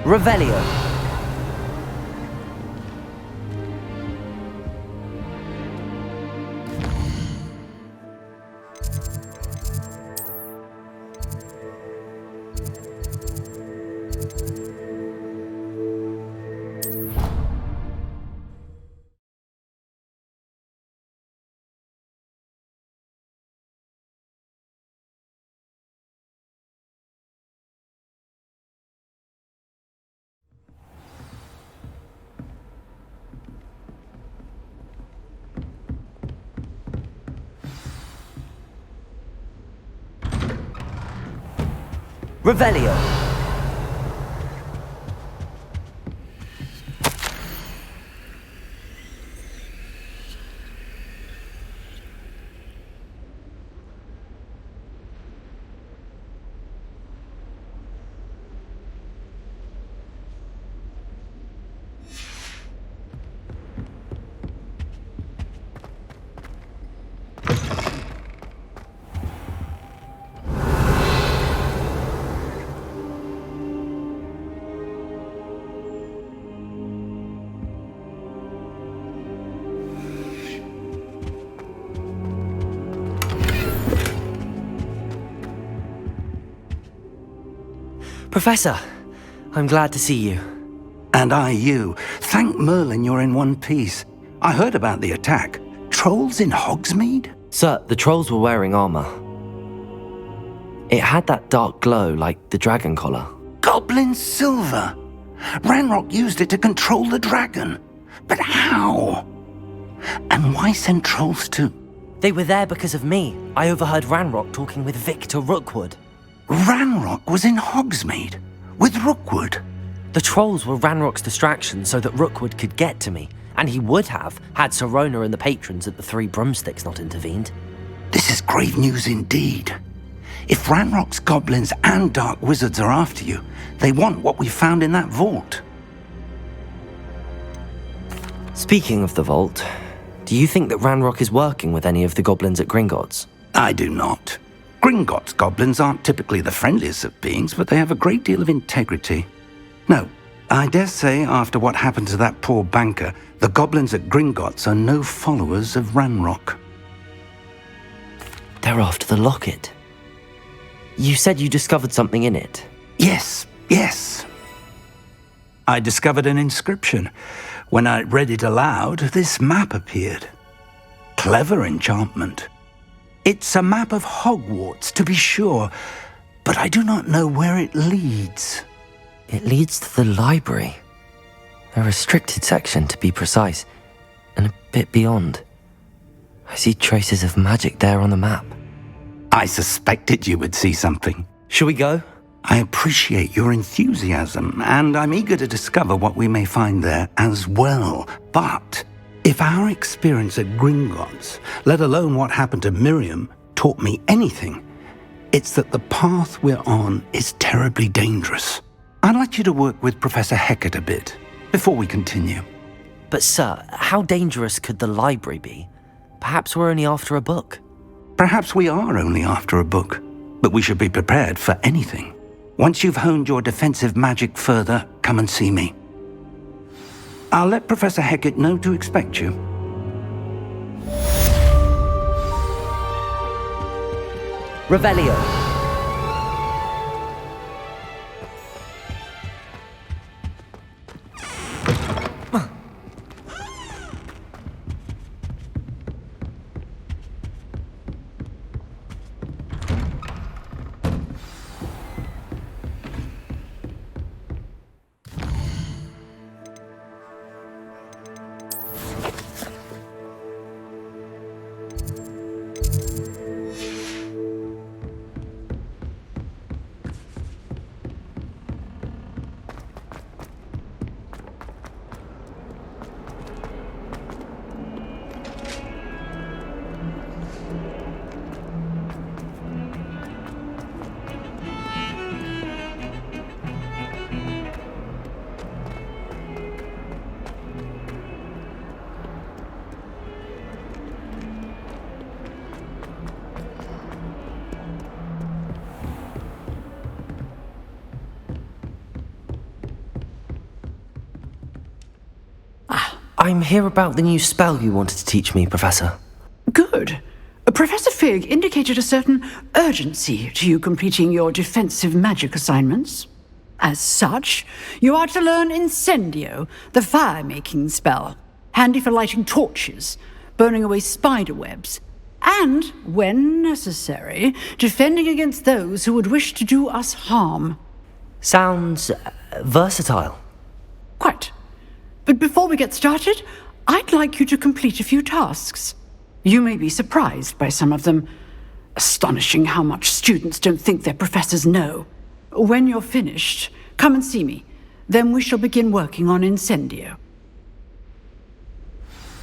Revelio. Revelio. Professor, I'm glad to see you. And I you. Thank Merlin you're in one piece. I heard about the attack. Trolls in Hogsmeade? Sir, the trolls were wearing armor. It had that dark glow like the dragon collar. Goblin silver! Ranrock used it to control the dragon. But how? And why send trolls to... They were there because of me. I overheard Ranrock talking with Victor Rookwood. Ranrock was in Hogsmeade? With Rookwood? The trolls were Ranrock's distraction so that Rookwood could get to me. And he would have, had Sirona and the patrons at the Three Broomsticks not intervened. This is grave news indeed. If Ranrock's goblins and dark wizards are after you, they want what we found in that vault. Speaking of the vault, do you think that Ranrock is working with any of the goblins at Gringotts? I do not. Gringotts goblins aren't typically the friendliest of beings, but they have a great deal of integrity. No, I dare say after what happened to that poor banker, the goblins at Gringotts are no followers of Ranrock. They're after the locket. You said you discovered something in it. Yes. I discovered an inscription. When I read it aloud, this map appeared. Clever enchantment. It's a map of Hogwarts, to be sure, but I do not know where it leads. It leads to the library. A restricted section, to be precise, and a bit beyond. I see traces of magic there on the map. I suspected you would see something. Shall we go? I appreciate your enthusiasm, and I'm eager to discover what we may find there as well. But if our experience at Gringotts, let alone what happened to Miriam, taught me anything, it's that the path we're on is terribly dangerous. I'd like you to work with Professor Hecat a bit before we continue. But sir, how dangerous could the library be? Perhaps we're only after a book. Perhaps we are only after a book, but we should be prepared for anything. Once you've honed your defensive magic further, come and see me. I'll let Professor Hecat know to expect you. Revelio. I'm here about the new spell you wanted to teach me, Professor. Good. Professor Fig indicated a certain urgency to you completing your defensive magic assignments. As such, you are to learn Incendio, the fire-making spell, handy for lighting torches, burning away spider webs, and, when necessary, defending against those who would wish to do us harm. Sounds versatile. Quite. But before we get started, I'd like you to complete a few tasks. You may be surprised by some of them. Astonishing how much students don't think their professors know. When you're finished, come and see me. Then we shall begin working on Incendio.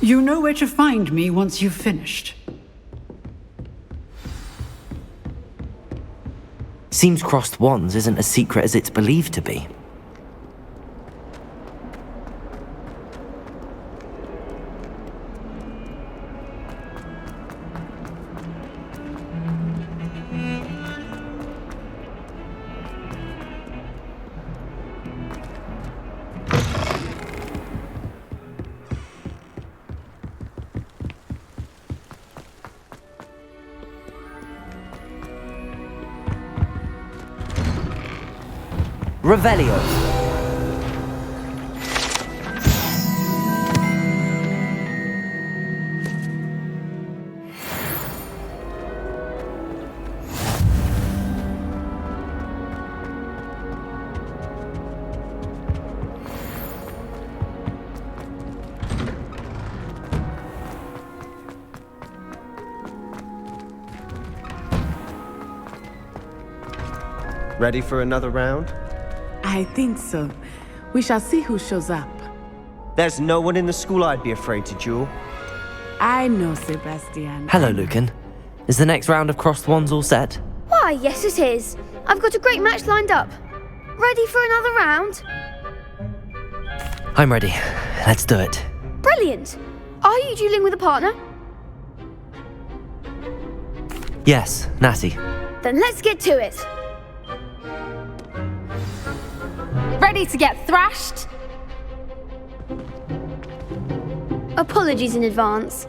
You know where to find me once you've finished. Seems crossed wands isn't as secret as it's believed to be. Revelio. Ready for another round? I think so. We shall see who shows up. There's no one in the school I'd be afraid to duel. I know, Sebastian. Hello, Lucan. Is the next round of crossed wands all set? Why, yes it is. I've got a great match lined up. Ready for another round? I'm ready. Let's do it. Brilliant. Are you dueling with a partner? Yes, Natty. Then let's get to it. Ready to get thrashed? Apologies in advance.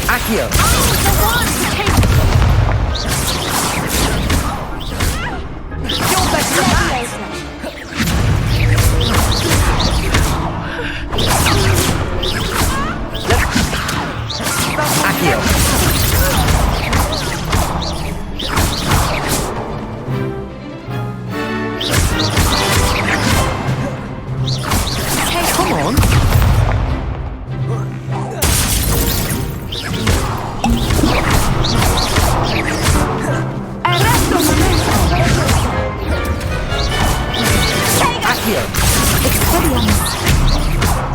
Accio! Come on!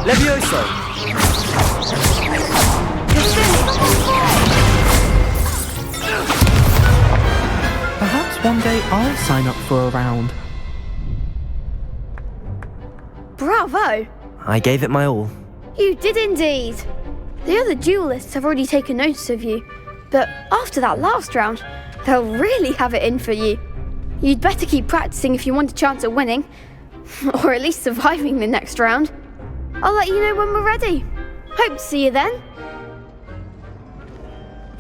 Levioso! Perhaps one day I'll sign up for a round. Bravo! I gave it my all. You did indeed. The other duelists have already taken notice of you, but after that last round, they'll really have it in for you. You'd better keep practicing if you want a chance at winning, or at least surviving the next round. I'll let you know when we're ready. Hope to see you then.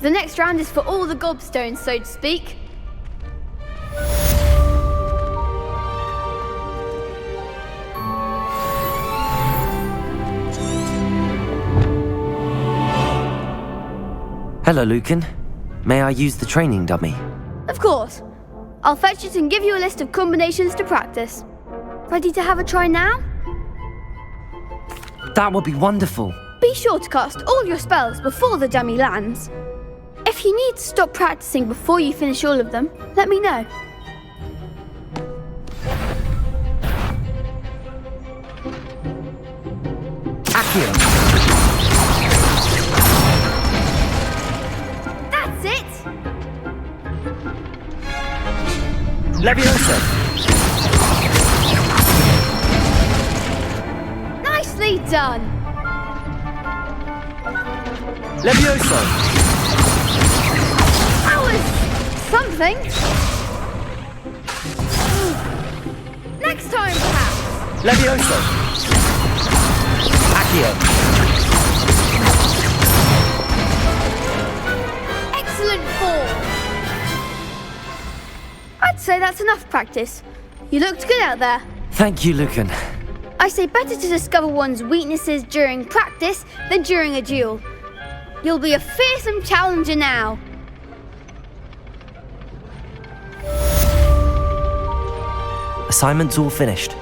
The next round is for all the gobstones, so to speak. Hello, Lucan. May I use the training dummy? Of course. I'll fetch it and give you a list of combinations to practice. Ready to have a try now? That would be wonderful. Be sure to cast all your spells before the dummy lands. If you need to stop practicing before you finish all of them, let me know. Accio! That's it! Levioso! Nicely done! Levioso! That was something. Next time, perhaps. Levioso! Accio! Excellent form. I'd say that's enough practice. You looked good out there. Thank you, Lucan. I say better to discover one's weaknesses during practice than during a duel. You'll be a fearsome challenger now. Assignment's all finished.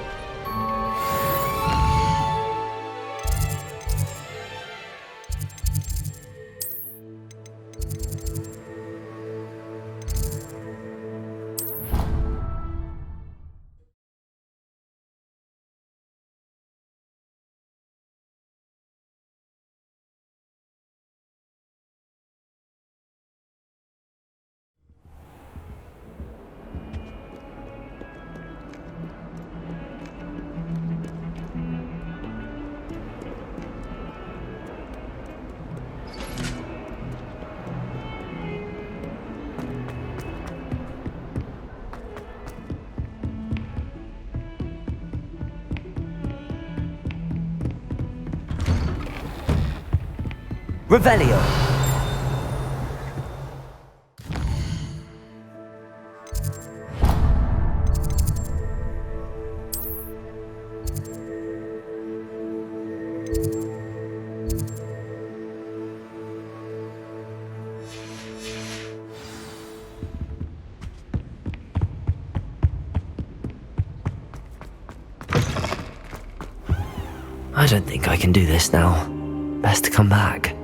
Revelio! I don't think I can do this now. Best to come back.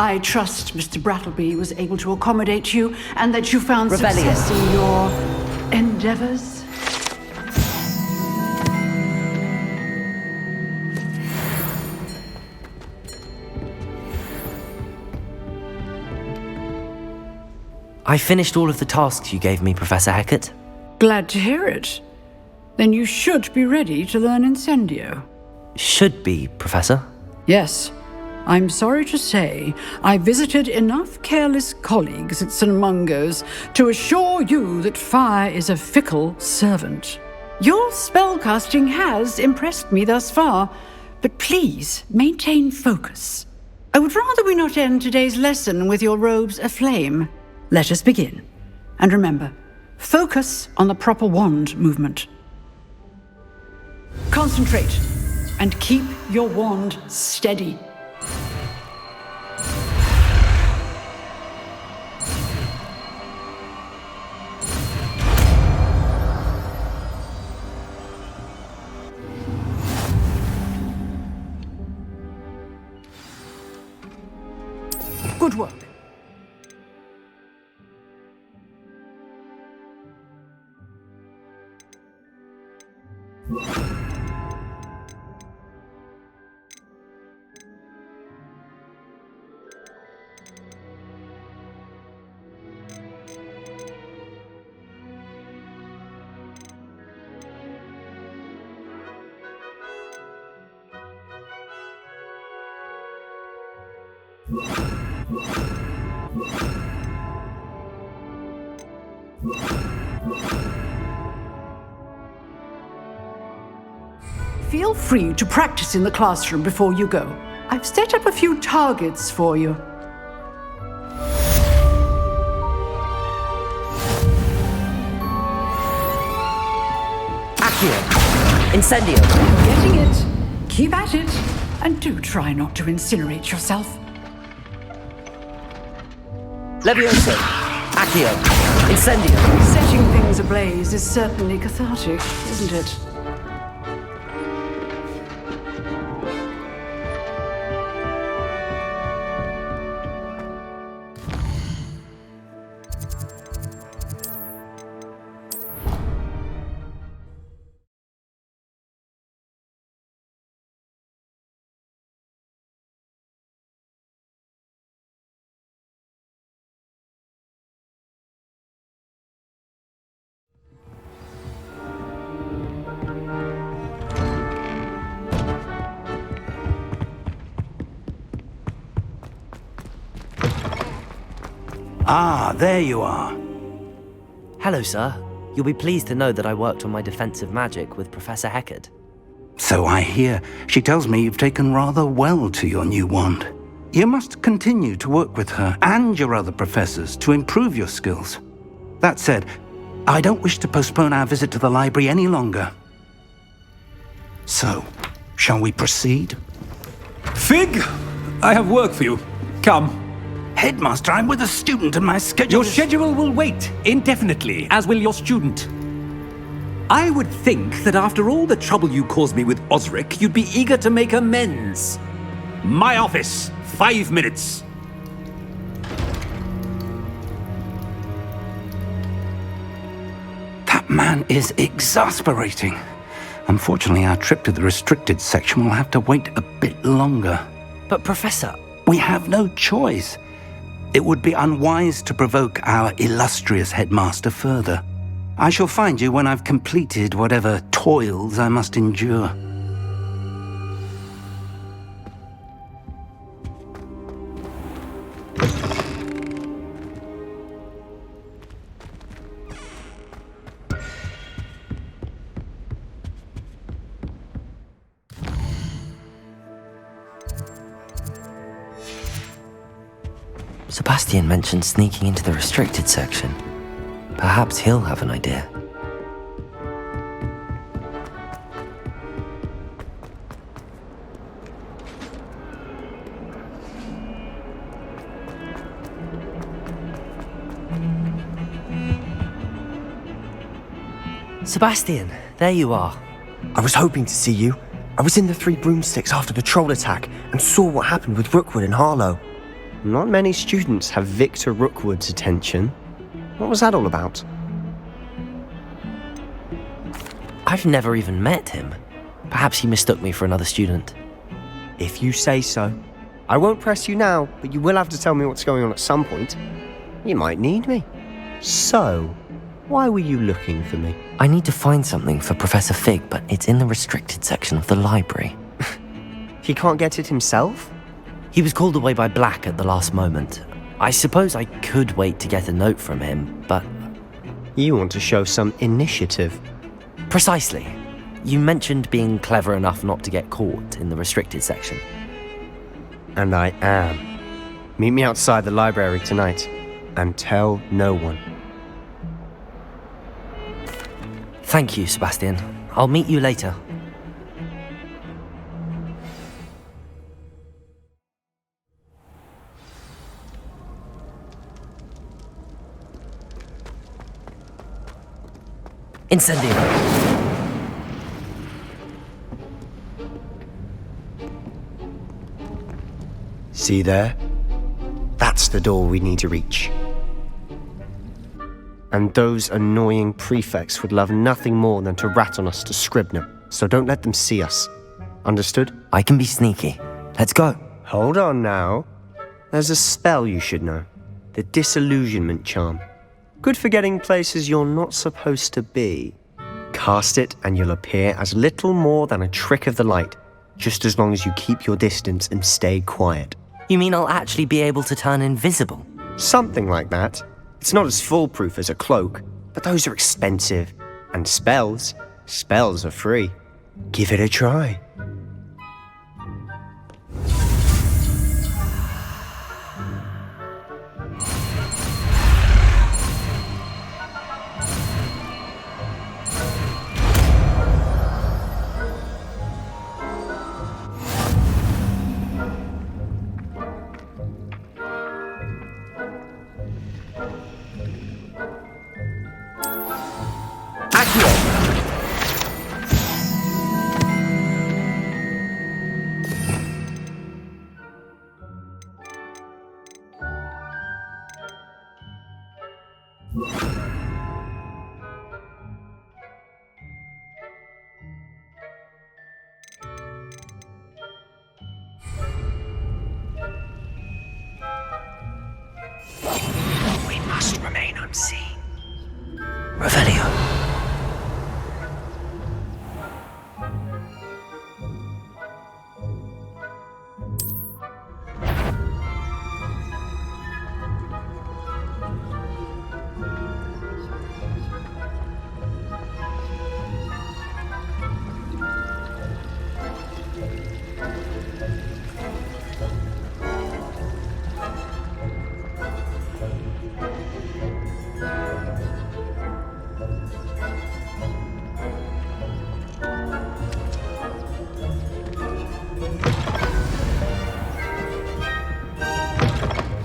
I trust Mr. Brattleby was able to accommodate you and that you found Revelio. success in your endeavors. I finished all of the tasks you gave me, Professor Hecat. Glad to hear it. Then you should be ready to learn Incendio. Should be, Professor. Yes. I'm sorry to say, I visited enough careless colleagues at St. Mungo's to assure you that fire is a fickle servant. Your spellcasting has impressed me thus far, but please maintain focus. I would rather we not end today's lesson with your robes aflame. Let us begin. And remember, focus on the proper wand movement. Concentrate and keep your wand steady. Good work. Feel free to practice in the classroom before you go. I've set up a few targets for you. Accio! Incendio! Getting it. Keep at it. And do try not to incinerate yourself. Levioso! Accio! Incendio! Setting things ablaze is certainly cathartic, isn't it? Ah, there you are. Hello, sir. You'll be pleased to know that I worked on my defensive magic with Professor Heckard. So I hear. She tells me you've taken rather well to your new wand. You must continue to work with her and your other professors to improve your skills. That said, I don't wish to postpone our visit to the library any longer. So, shall we proceed? Fig, I have work for you. Come. Headmaster, I'm with a student and my schedule Your schedule will wait indefinitely, as will your student. I would think that after all the trouble you caused me with Osric, you'd be eager to make amends. My office, 5 minutes. That man is exasperating. Unfortunately, our trip to the restricted section will have to wait a bit longer. But, Professor... We have no choice. It would be unwise to provoke our illustrious headmaster further. I shall find you when I've completed whatever toils I must endure. Sebastian mentioned sneaking into the restricted section. Perhaps he'll have an idea. Sebastian, there you are. I was hoping to see you. I was in the Three Broomsticks after the troll attack and saw what happened with Rookwood and Harlow. Not many students have Victor Rookwood's attention. What was that all about? I've never even met him. Perhaps he mistook me for another student. If you say so. I won't press you now, but you will have to tell me what's going on at some point. You might need me. So, why were you looking for me? I need to find something for Professor Fig, but it's in the restricted section of the library. He can't get it himself? He was called away by Black at the last moment. I suppose I could wait to get a note from him, but... You want to show some initiative. Precisely. You mentioned being clever enough not to get caught in the restricted section. And I am. Meet me outside the library tonight, and tell no one. Thank you, Sebastian. I'll meet you later. Incendio! See there? That's the door we need to reach. And those annoying prefects would love nothing more than to rat on us to Scribner, so don't let them see us. Understood? I can be sneaky. Let's go. Hold on now. There's a spell you should know. The Disillusionment Charm. Good for getting places you're not supposed to be. Cast it and you'll appear as little more than a trick of the light, just as long as you keep your distance and stay quiet. You mean I'll actually be able to turn invisible? Something like that. It's not as foolproof as a cloak, but those are expensive. And spells are free. Give it a try. We must remain unseen. Revelio.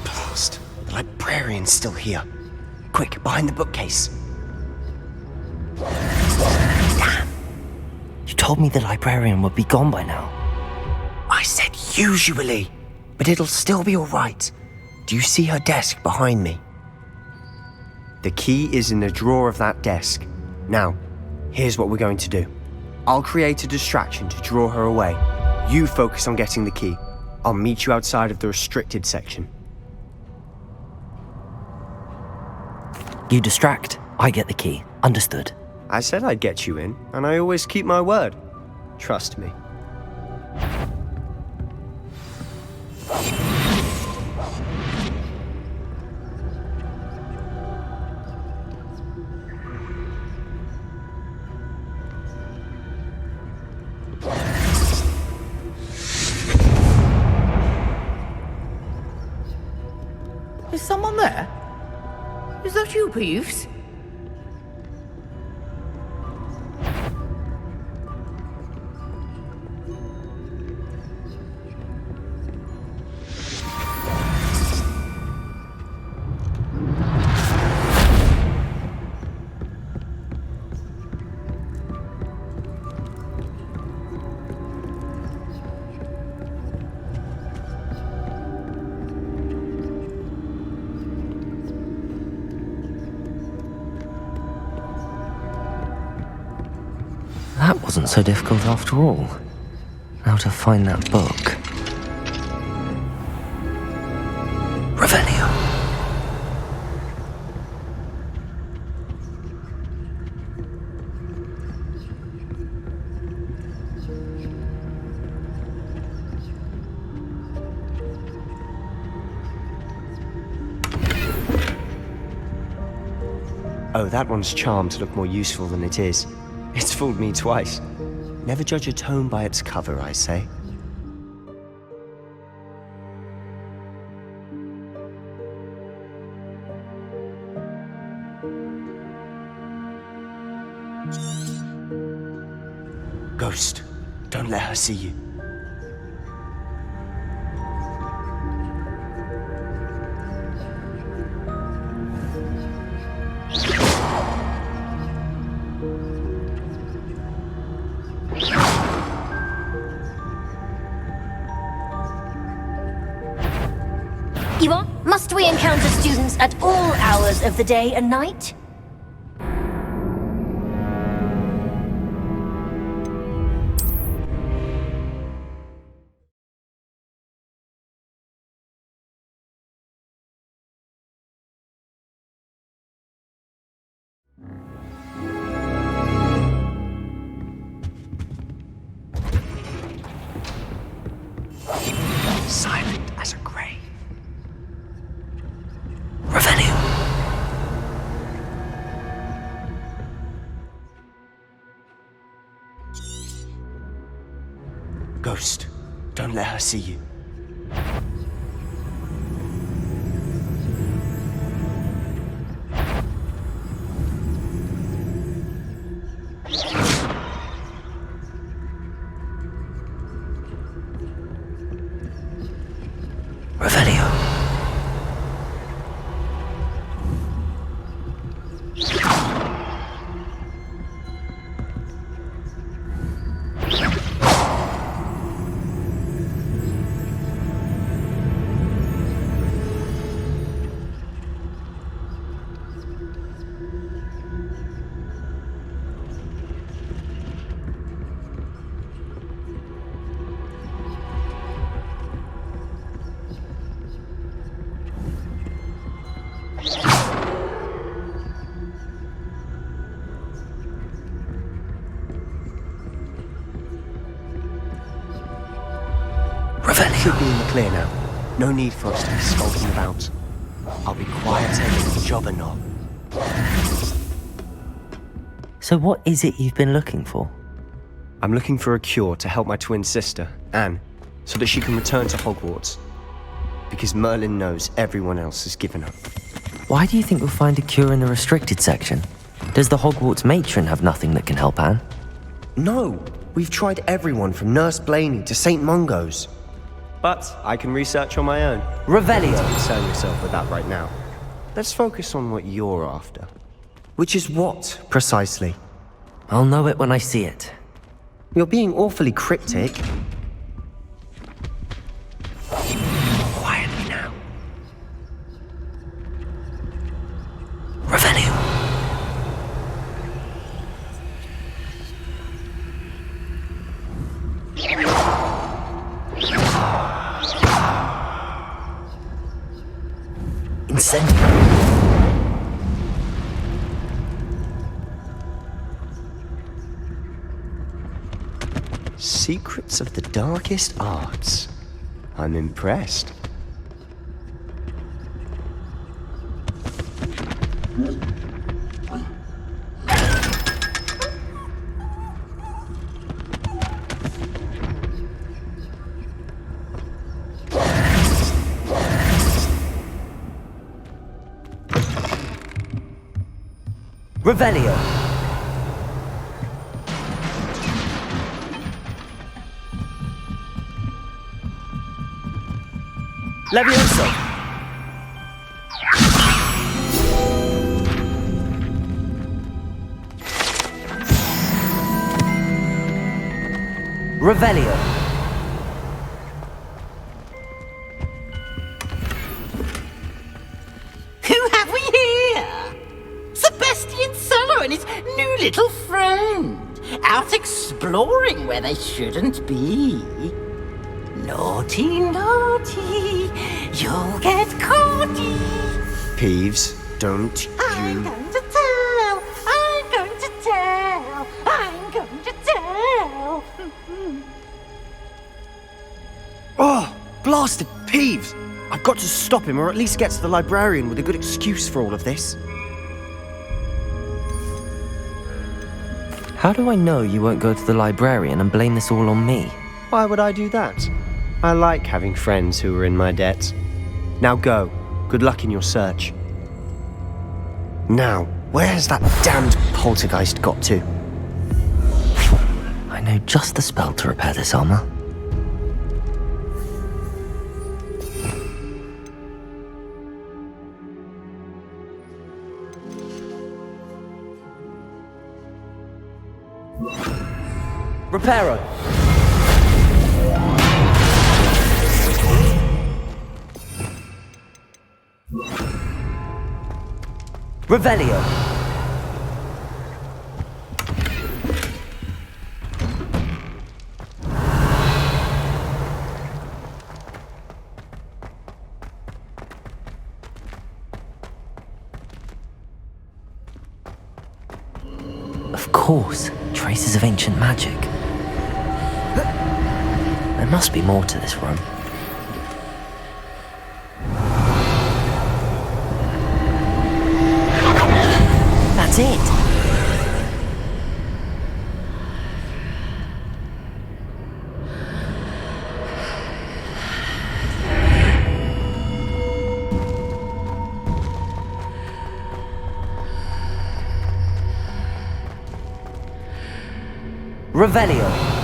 Blast. The librarian's still here. Quick, behind the bookcase. Damn. You told me the librarian would be gone by now. I said usually, but it'll still be all right. Do you see her desk behind me? The key is in the drawer of that desk. Now, here's what we're going to do. I'll create a distraction to draw her away. You focus on getting the key. I'll meet you outside of the restricted section. You distract, I get the key. Understood. I said I'd get you in, and I always keep my word. Trust me. Is someone there? Is that you, Peeves? That wasn't so difficult after all. Now to find that book. Revelio. Oh, that one's charmed to look more useful than it is. It's fooled me twice. Never judge a tome by its cover, I say. Ghost, don't let her see you. Must we encounter students at all hours of the day and night? Silent as a grave. Revelio. Ghost, don't let her see you. Revelio. Should be in the clear now. No need for us to be skulking about. I'll be quieter than a jobberknob. So what is it you've been looking for? I'm looking for a cure to help my twin sister, Anne, so that she can return to Hogwarts. Because Merlin knows everyone else has given up. Why do you think we'll find a cure in the restricted section? Does the Hogwarts matron have nothing that can help Anne? No, we've tried everyone from Nurse Blaney to St. Mungo's. But I can research on my own. Revelio! Don't concern yourself with that right now. Let's focus on what you're after. Which is what, precisely? I'll know it when I see it. You're being awfully cryptic. Quietly now. Revelio! Incendio! Secrets of the darkest arts. I'm impressed. Revelio! Levioso! Revelio! Who have we here? Sebastian Solo and his new little friend. Out exploring where they shouldn't be. Naughty, naughty, you'll get caughty. Peeves, don't I'm you... going to tell, I'm going to tell, I'm going to tell. Oh, blasted Peeves! I've got to stop him, or at least get to the librarian with a good excuse for all of this. How do I know you won't go to the librarian and blame this all on me? Why would I do that? I like having friends who are in my debt. Now go. Good luck in your search. Now, where has that damned poltergeist got to? I know just the spell to repair this armor. Reparo! Revelio! Of course, traces of ancient magic. There must be more to this room. That's it! Revelio!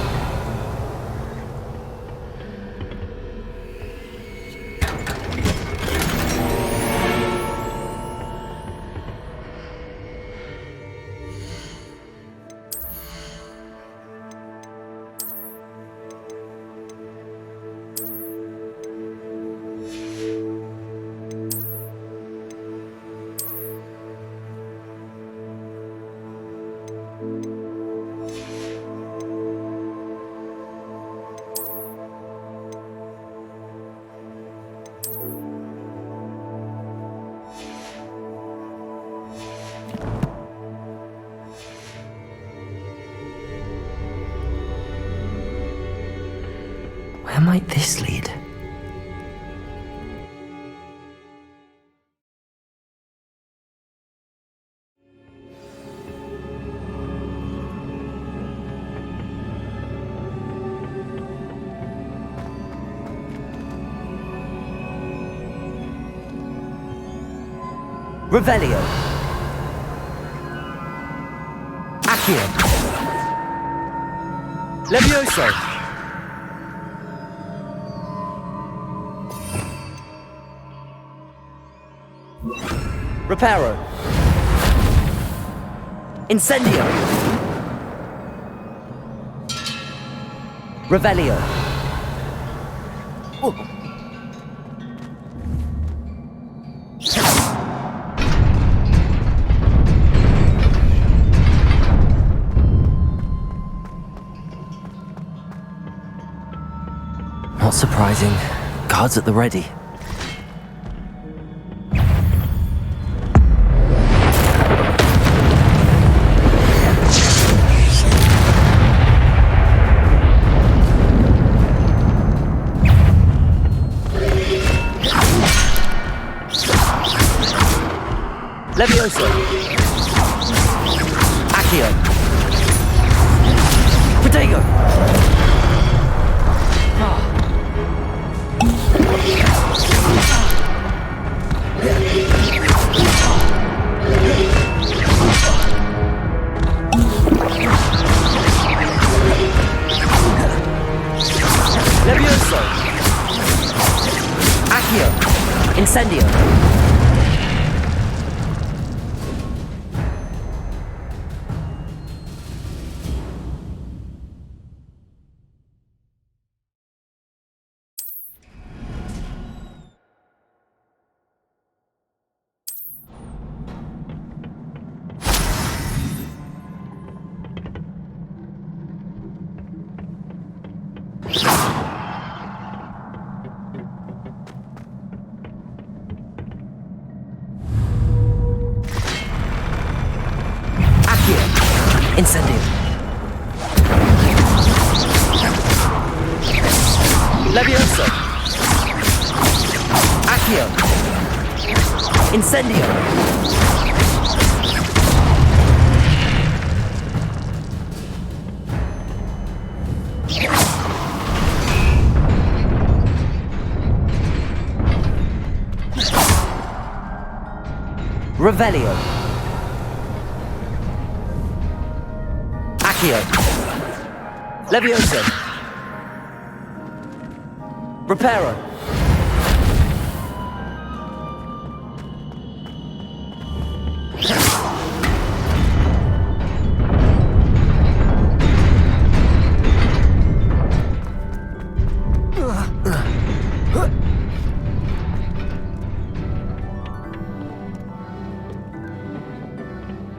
Where might this lead? Revelio. Accio. Levioso. Reparo. Incendio. Revelio. Not surprising. Guards at the ready. Levioso. Accio. Protego. Levioso. Accio. Incendio. Incendio. Levioso. Accio. Incendio. Revelio. Accio. Levioso. Reparo.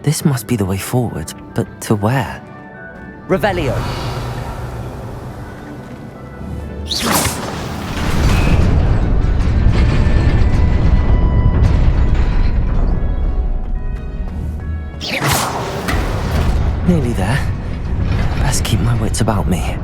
This must be the way forward, but to where? Revelio. Nearly there. Best keep my wits about me.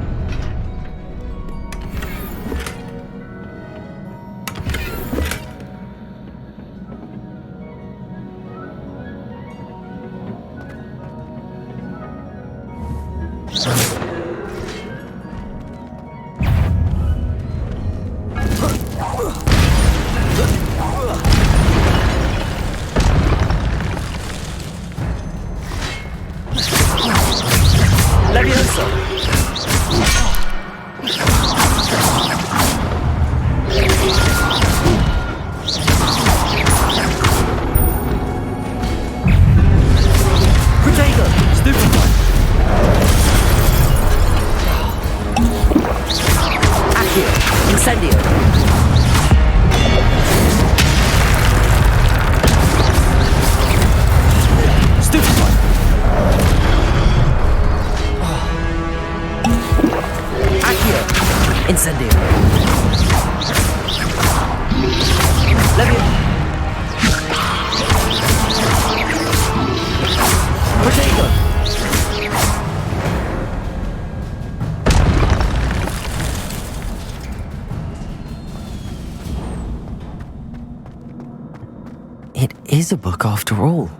It is a book after all.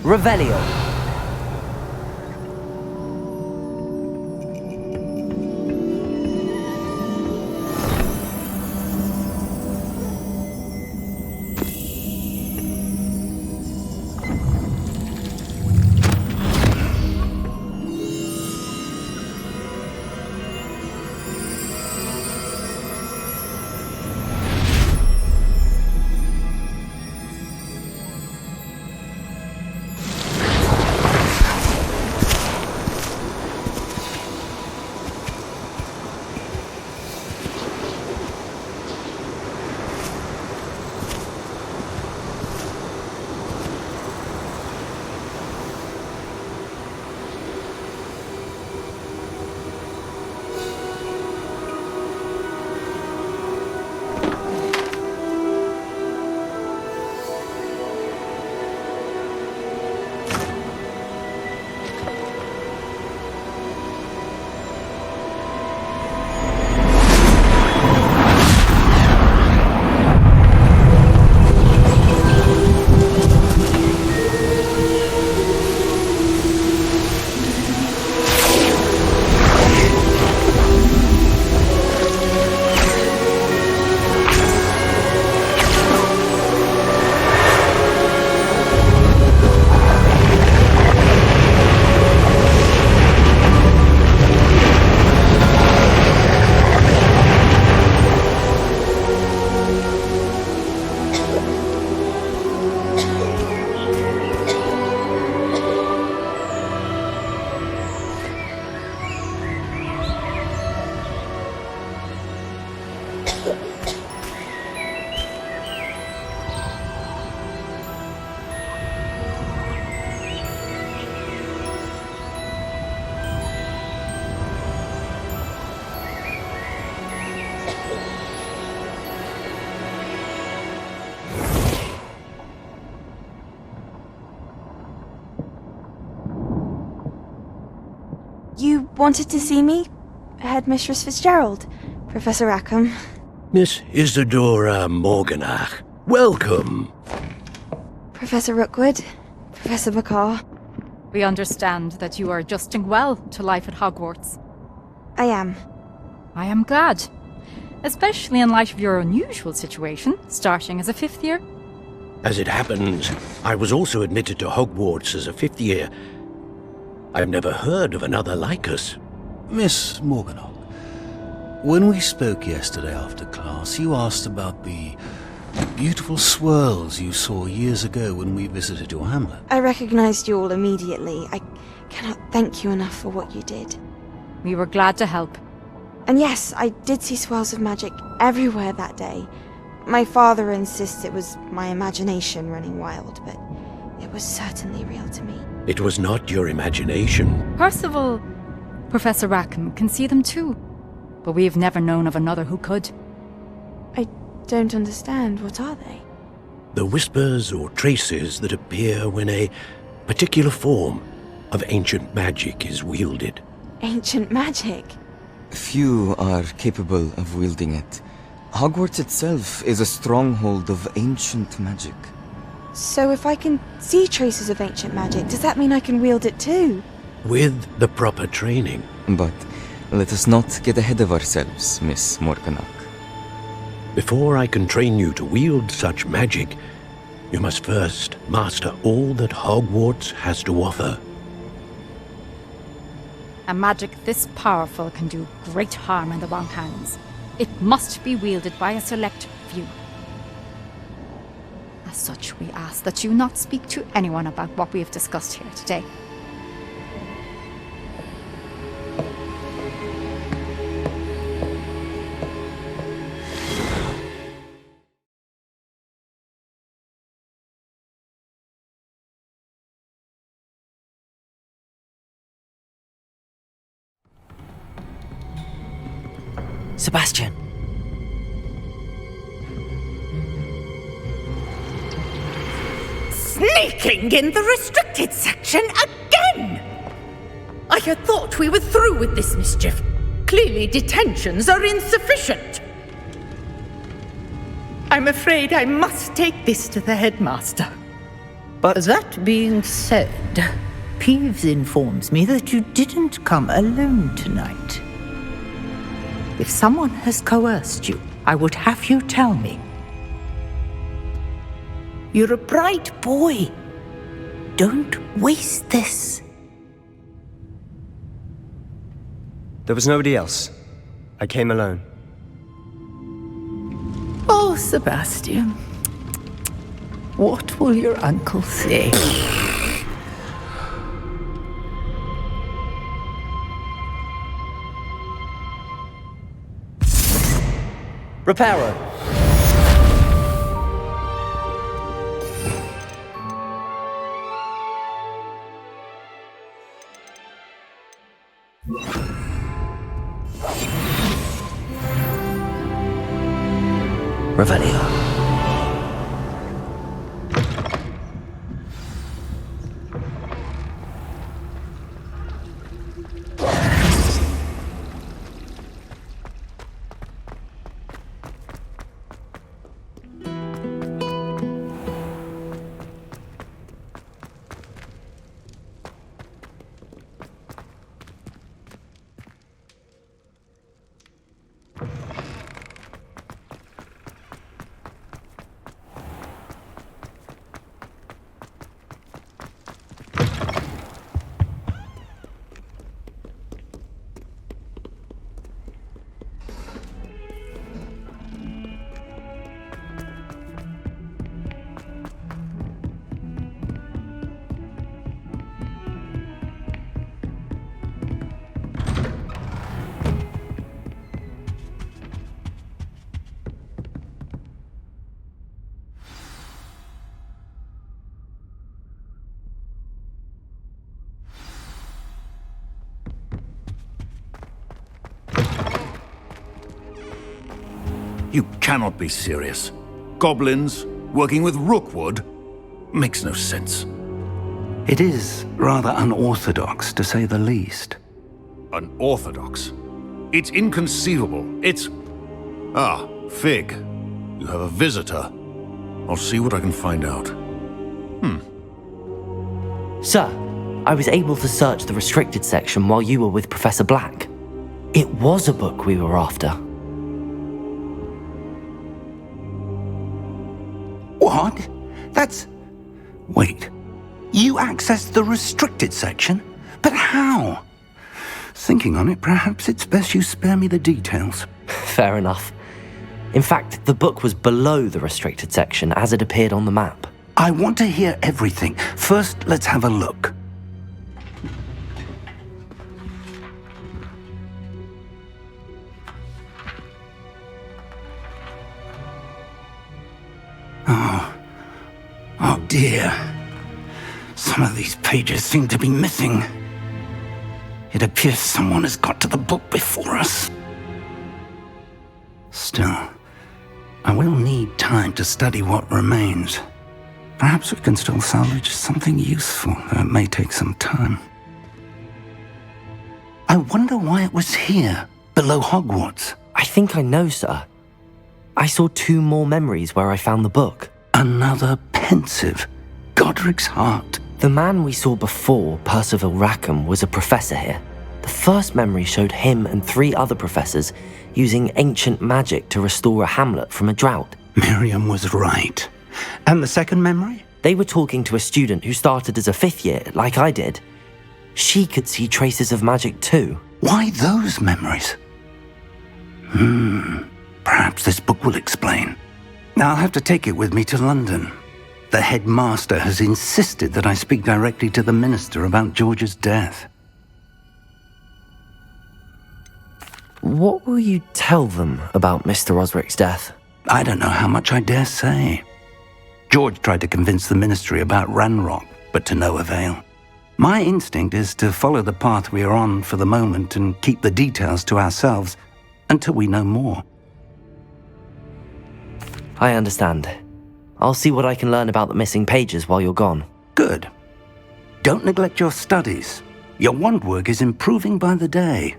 Revelio. You wanted to see me? Headmistress Fitzgerald, Professor Rackham. Miss Isadora Morganach, welcome. Professor Rookwood, Professor Bakar. We understand that you are adjusting well to life at Hogwarts. I am. I am glad. Especially in light of your unusual situation, starting as a 5th year. As it happens, I was also admitted to Hogwarts as a 5th year. I've never heard of another like us. Miss Morganach, when we spoke yesterday after class, you asked about the beautiful swirls you saw years ago when we visited your hamlet. I recognized you all immediately. I cannot thank you enough for what you did. We were glad to help. And yes, I did see swirls of magic everywhere that day. My father insists it was my imagination running wild, but it was certainly real to me. It was not your imagination. Percival, Professor Rackham can see them too. But we've never known of another who could. I don't understand. What are they? The whispers or traces that appear when a particular form of ancient magic is wielded. Ancient magic? Few are capable of wielding it. Hogwarts itself is a stronghold of ancient magic. So if I can see traces of ancient magic, does that mean I can wield it too? With the proper training. But let us not get ahead of ourselves, Miss Morganach. Before I can train you to wield such magic, you must first master all that Hogwarts has to offer. A magic this powerful can do great harm in the wrong hands. It must be wielded by a select few. As such, we ask that you not speak to anyone about what we have discussed here today. Sebastian! Sneaking in the restricted section again! I had thought we were through with this mischief. Clearly detentions are insufficient. I'm afraid I must take this to the headmaster. But that being said, Peeves informs me that you didn't come alone tonight. If someone has coerced you, I would have you tell me. You're a bright boy. Don't waste this. There was nobody else. I came alone. Oh, Sebastian. What will your uncle say? Reparo. Revelio. You cannot be serious. Goblins working with Rookwood makes no sense. It is rather unorthodox, to say the least. Unorthodox. It's inconceivable. It's... Ah, Fig. You have a visitor. I'll see what I can find out. Sir, I was able to search the restricted section while you were with Professor Black. It was a book we were after. What? That's... Wait. You accessed the restricted section? But how? Thinking on it, perhaps it's best you spare me the details. Fair enough. In fact, the book was below the restricted section as it appeared on the map. I want to hear everything. First, let's have a look. Oh dear. Some of these pages seem to be missing. It appears someone has got to the book before us. Still, I will need time to study what remains. Perhaps we can still salvage something useful, though it may take some time. I wonder why it was here, below Hogwarts. I think I know, sir. I saw 2 more memories where I found the book. Another pensive. Godric's heart. The man we saw before, Percival Rackham, was a professor here. The first memory showed him and 3 other professors using ancient magic to restore a hamlet from a drought. Miriam was right. And the second memory? They were talking to a student who started as a 5th year, like I did. She could see traces of magic too. Why those memories? Perhaps this book will explain. I'll have to take it with me to London. The headmaster has insisted that I speak directly to the minister about George's death. What will you tell them about Mr. Osric's death? I don't know how much I dare say. George tried to convince the ministry about Ranrock, but to no avail. My instinct is to follow the path we are on for the moment and keep the details to ourselves until we know more. I understand. I'll see what I can learn about the missing pages while you're gone. Good. Don't neglect your studies. Your wand work is improving by the day.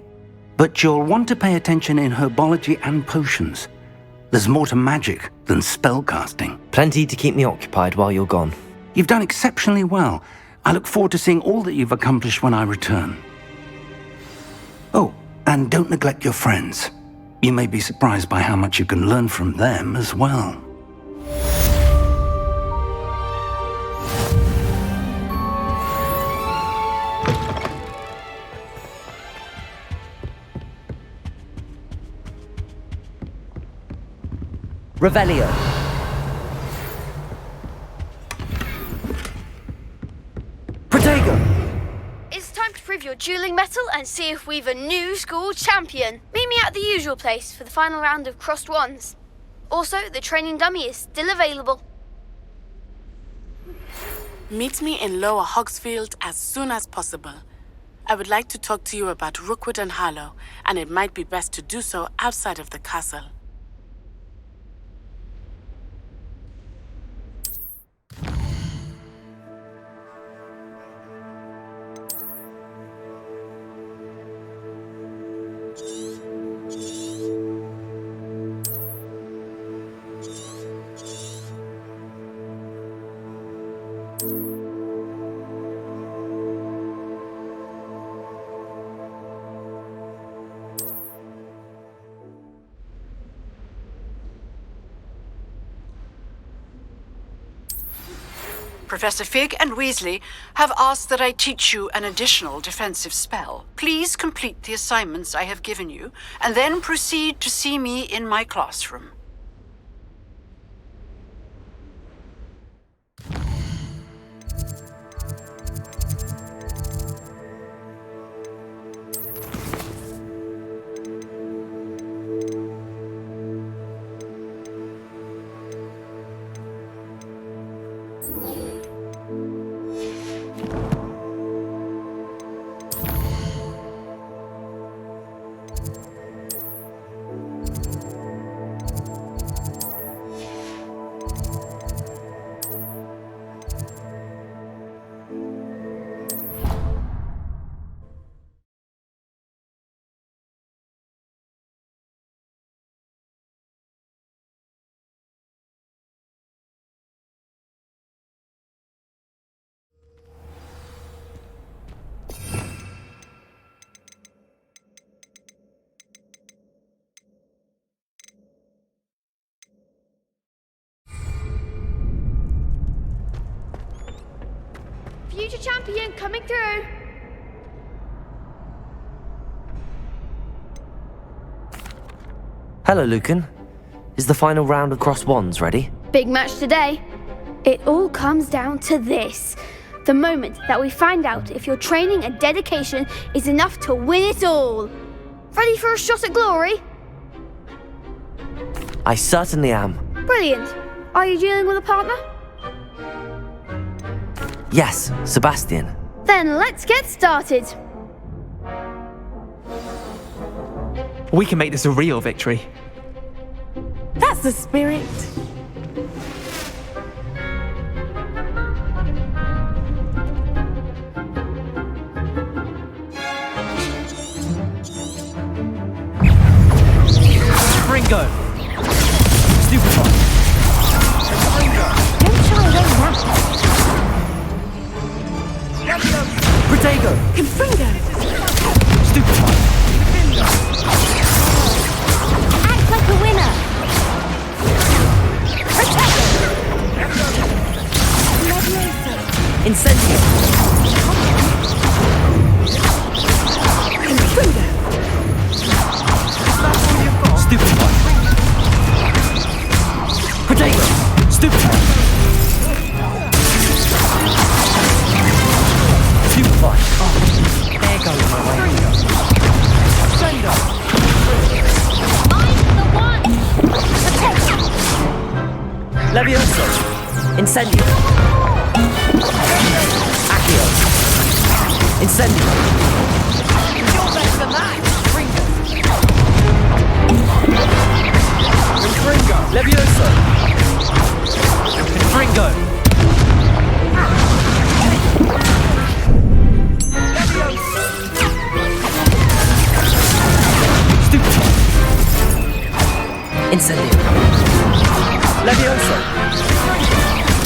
But you'll want to pay attention in herbology and potions. There's more to magic than spellcasting. Plenty to keep me occupied while you're gone. You've done exceptionally well. I look forward to seeing all that you've accomplished when I return. Oh, and don't neglect your friends. You may be surprised by how much you can learn from them as well. Revelio. Protego! It's time to prove your dueling mettle and see if we've a new school champion. Meet me at the usual place for the final round of crossed wands. Also, the training dummy is still available. Meet me in Lower Hogsfield as soon as possible. I would like to talk to you about Rookwood and Harlow, and it might be best to do so outside of the castle. Professor Fig and Weasley have asked that I teach you an additional defensive spell. Please complete the assignments I have given you, and then proceed to see me in my classroom. future champion coming through. Hello, Lucan. Is the final round of Cross Wands ready? Big match today. It all comes down to this. The moment that we find out if your training and dedication is enough to win it all. Ready for a shot at glory? I certainly am. Brilliant. Are you dealing with a partner? Yes, Sebastian. Then let's get started. We can make this a real victory. That's the spirit. Ringo! Stupefy! Ringo! Don't shy away now. Protego! Confringo! Stupefy! Act like a winner. Protego! Levioso! Incendio! Confringo! Stupefy! Protego! Stupefy! Stupefy! Oh, there goes my way. Sendo! I'm the one! Protego! Levioso! Incendio! Accio! Incendio! You're better than that! Ringo! Confringo! Levioso! Confringo! Stupefy! Incendio! Levioso!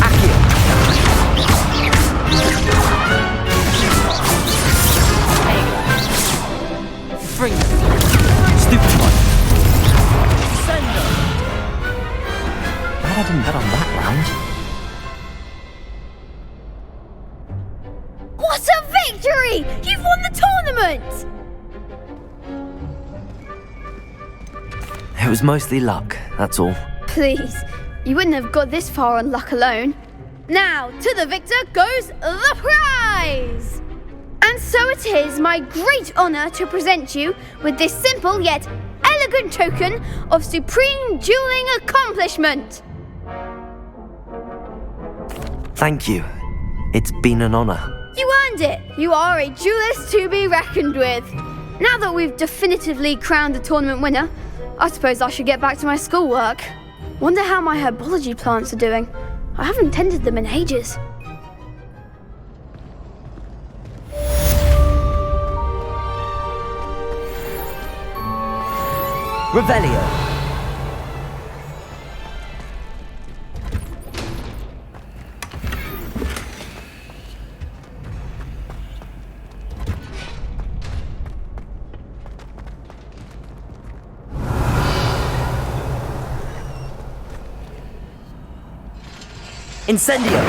Accio! Fringo! Stupefy! Sendo! Glad I didn't bet on that round. What a victory! You've won the tournament! It was mostly luck, that's all. Please, you wouldn't have got this far on luck alone. Now, to the victor goes the prize! And so it is my great honour to present you with this simple yet elegant token of supreme dueling accomplishment. Thank you. It's been an honor. You earned it. You are a duelist to be reckoned with. Now that we've definitively crowned the tournament winner, I suppose I should get back to my schoolwork. Wonder how my herbology plants are doing. I haven't tended them in ages. Revelio! Incendio!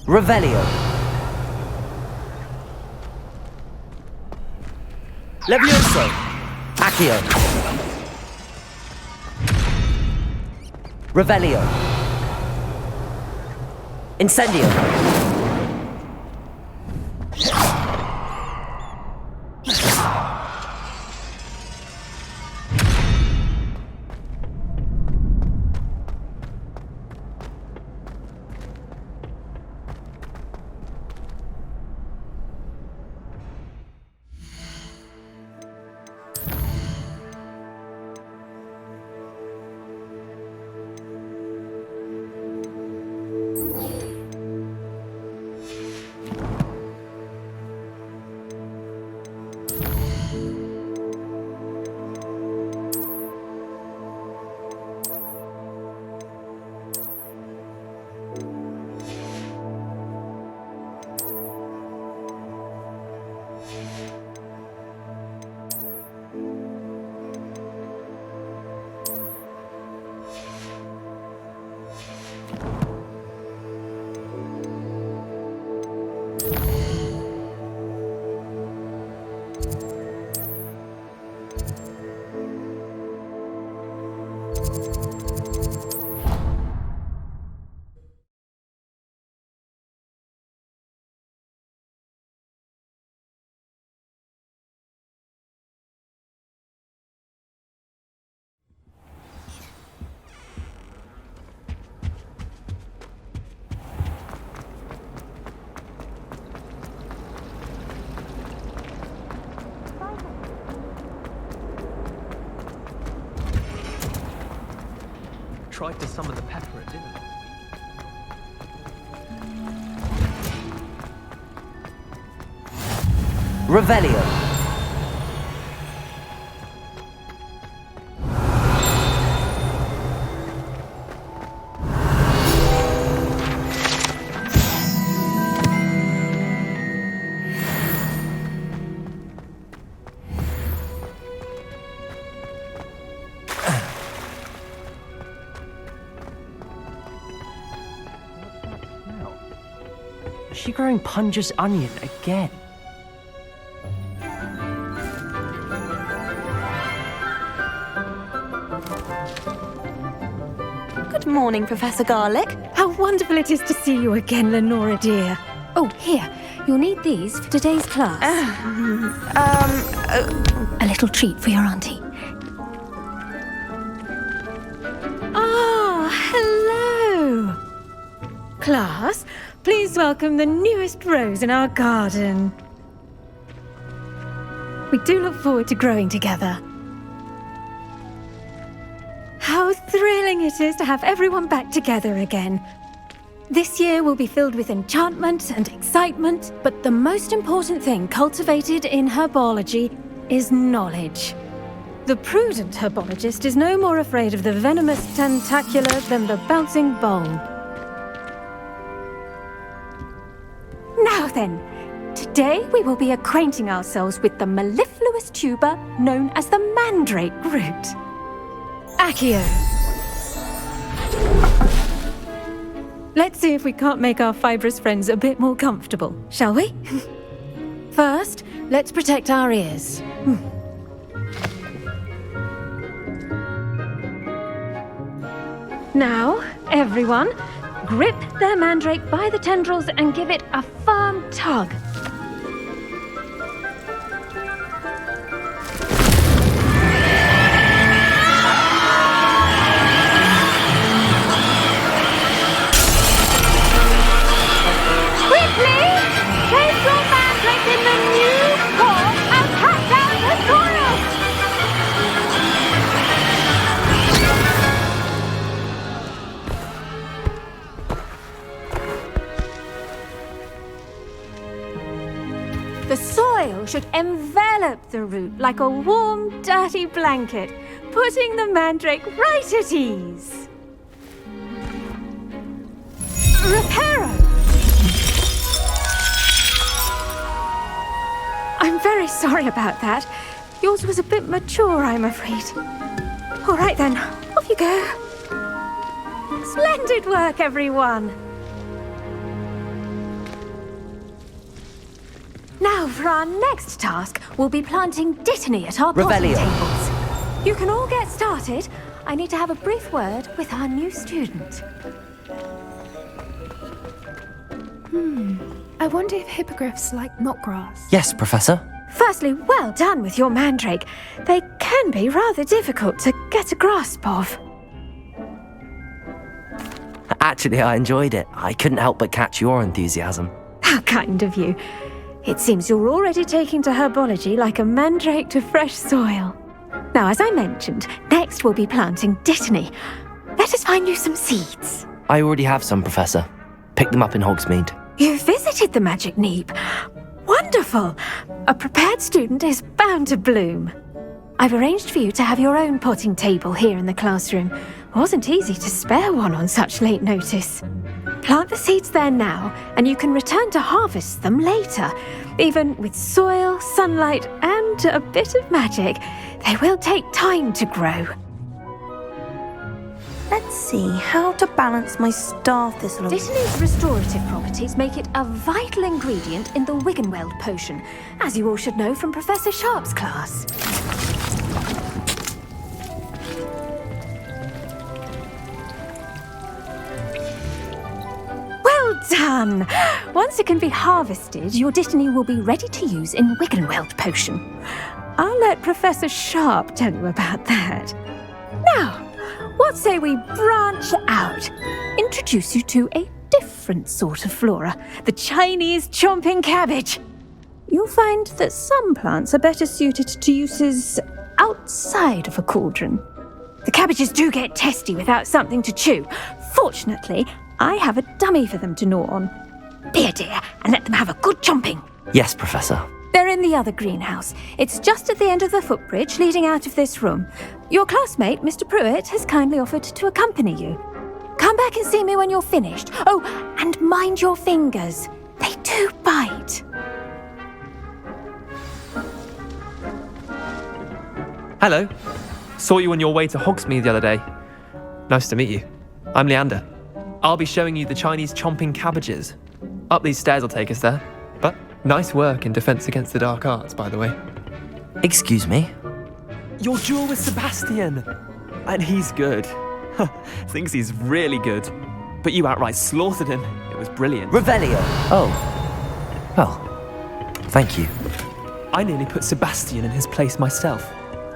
Revelio! Levioso! Accio! Revelio! Incendio! Tried to summon the pepper at dinner. Revelio. Is she growing Punja's onion again? Good morning, Professor Garlic. How wonderful it is to see you again, Lenora dear. Oh, here, you'll need these for today's class. A little treat for your auntie. Ah, hello. Class, please welcome the newest rose in our garden. We do look forward to growing together. How thrilling it is to have everyone back together again. This year will be filled with enchantment and excitement, but the most important thing cultivated in herbology is knowledge. The prudent herbologist is no more afraid of the venomous tentacular than the bouncing bowl. Now then, today we will be acquainting ourselves with the mellifluous tuber known as the mandrake root. Accio. Let's see if we can't make our fibrous friends a bit more comfortable, shall we? First, let's protect our ears. Now, everyone, grip their mandrake by the tendrils and give it a firm tug. Quickly! Place your mandrake in the new pot and cut down the soil! The soil should envelop the root like a warm, dirty blanket, putting the mandrake right at ease. Reparo! I'm very sorry about that. Yours was a bit mature, I'm afraid. All right then, off you go. Splendid work, everyone. Now, for our next task, we'll be planting dittany at our potting tables. You can all get started. I need to have a brief word with our new student. I wonder if hippogriffs like knotgrass. Yes, Professor. Firstly, well done with your mandrake. They can be rather difficult to get a grasp of. Actually, I enjoyed it. I couldn't help but catch your enthusiasm. How kind of you. It seems you're already taking to herbology like a mandrake to fresh soil. Now, as I mentioned, next we'll be planting dittany. Let us find you some seeds. I already have some, Professor. Picked them up in Hogsmeade. You visited the Magic Neep. Wonderful! A prepared student is bound to bloom. I've arranged for you to have your own potting table here in the classroom. Wasn't easy to spare one on such late notice. Plant the seeds there now, and you can return to harvest them later. Even with soil, sunlight, and a bit of magic, they will take time to grow. Let's see how to balance my star thistle. Dittany's restorative properties make it a vital ingredient in the Wiggenweld potion, as you all should know from Professor Sharp's class. Well done! Once it can be harvested, your Dittany will be ready to use in Wiggenweld potion. I'll let Professor Sharp tell you about that. Now, what say we branch out? Introduce you to a different sort of flora, the Chinese chomping cabbage. You'll find that some plants are better suited to uses outside of a cauldron. The cabbages do get testy without something to chew. Fortunately, I have a dummy for them to gnaw on. Be a dear and let them have a good chomping. Yes, Professor. They're in the other greenhouse. It's just at the end of the footbridge leading out of this room. Your classmate, Mr. Pruitt, has kindly offered to accompany you. Come back and see me when you're finished. Oh, and mind your fingers. They do bite. Hello. Saw you on your way to Hogsmeade the other day. Nice to meet you. I'm Leander. I'll be showing you the Chinese chomping cabbages. Up these stairs will take us there. But nice work in Defense Against the Dark Arts, by the way. Excuse me? Your duel with Sebastian! And he's good. Thinks he's really good. But you outright slaughtered him. It was brilliant. Revelio! Oh. Well, thank you. I nearly put Sebastian in his place myself.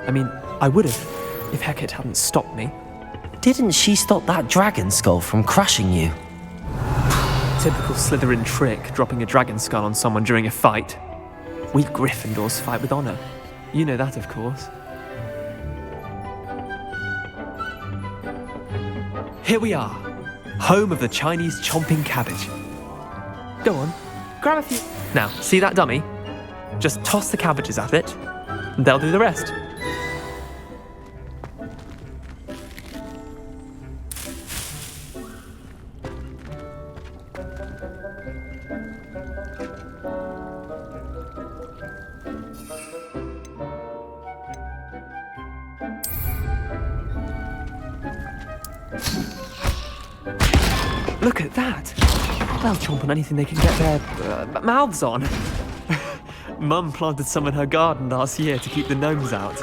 I mean, I would have, if Hecate hadn't stopped me. Didn't she stop that dragon skull from crushing you? Typical Slytherin trick, dropping a dragon skull on someone during a fight. We Gryffindors fight with honor. You know that, of course. Here we are, home of the Chinese chomping cabbage. Go on, grab a few. Now, see that dummy? Just toss the cabbages at it, and they'll do the rest. Look at that! They'll chomp on anything they can get their mouths on. Mum planted some in her garden last year to keep the gnomes out.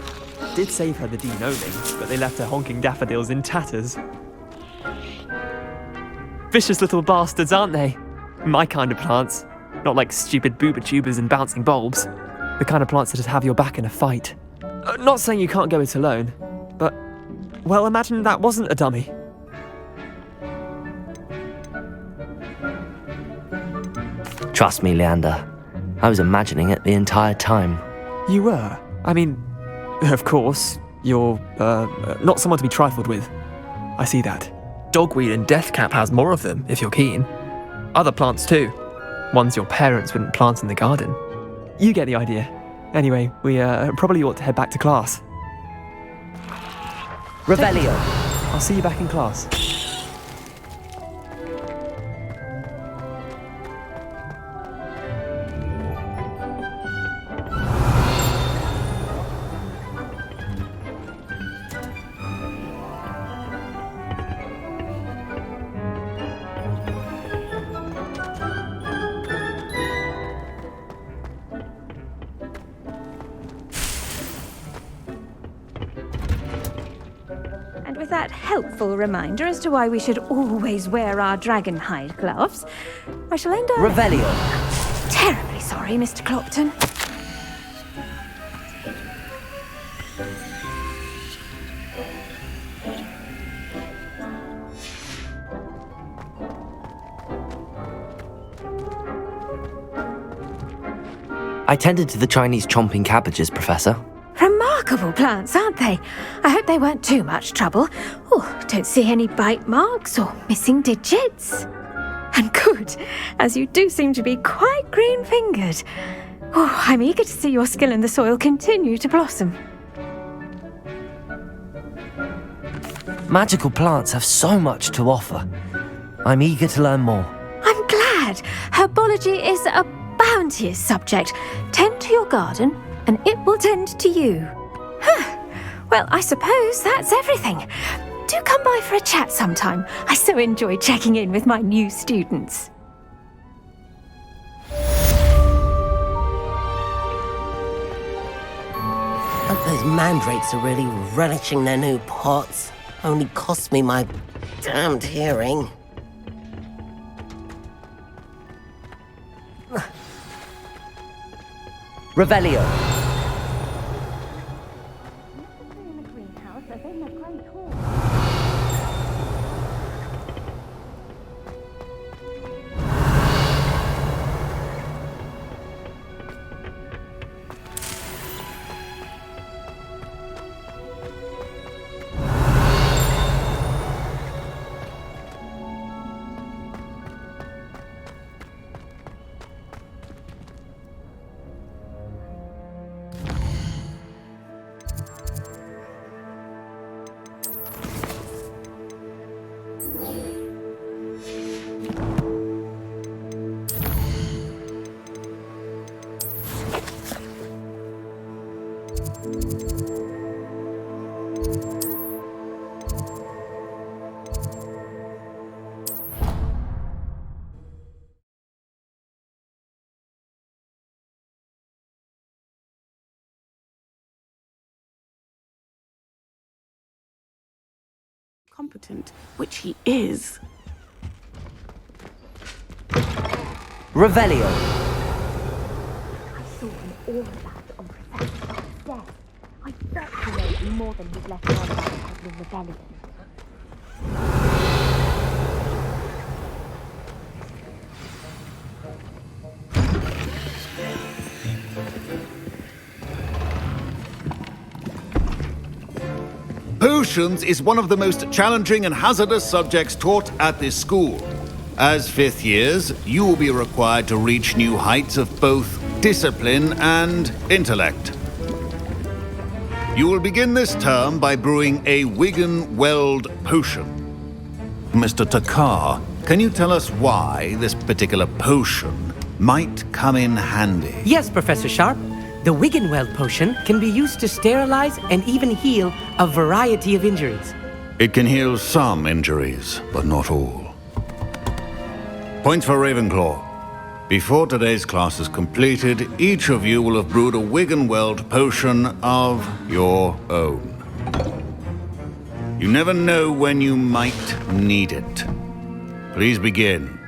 Did save her the de-gnoming, but they left her honking daffodils in tatters. Vicious little bastards, aren't they? My kind of plants. Not like stupid booba tubers and bouncing bulbs. The kind of plants that'd have your back in a fight. Not saying you can't go it alone, but, well, imagine that wasn't a dummy. Trust me, Leander. I was imagining it the entire time. You were? I mean, of course, you're, not someone to be trifled with. I see that. Dogweed and Deathcap has more of them, if you're keen. Other plants too. Ones your parents wouldn't plant in the garden. You get the idea. Anyway, we probably ought to head back to class. Revelio. I'll see you back in class. With that helpful reminder as to why we should always wear our dragon hide gloves, I shall end up... Revelio. Terribly sorry, Mr. Clopton. I tended to the Chinese chomping cabbages, Professor. Remarkable plants, aren't they? I hope they weren't too much trouble. Oh, don't see any bite marks or missing digits. And good, as you do seem to be quite green-fingered. Oh, I'm eager to see your skill in the soil continue to blossom. Magical plants have so much to offer. I'm eager to learn more. I'm glad. Herbology is a bounteous subject. Tend to your garden, and it will tend to you. Huh. Well, I suppose that's everything. do come by for a chat sometime. I so enjoy checking in with my new students. Those mandrakes are really relishing their new pots. Only cost me my damned hearing. Revelio. Competent, which he is. Revelio. I saw him all about on Professor Fox's desk. I bet he knows more than he's left on about the Goblin Rebellion. Potions is one of the most challenging and hazardous subjects taught at this school. As fifth years, you will be required to reach new heights of both discipline and intellect. You will begin this term by brewing a Wigan-Weld potion. Mr. Takar, can you tell us why this particular potion might come in handy? Yes, Professor Sharp. The Wigan-Weld potion can be used to sterilize and even heal a variety of injuries. It can heal some injuries, but not all. Points for Ravenclaw. Before today's class is completed, each of you will have brewed a Wigan-Weld potion of your own. You never know when you might need it. Please begin.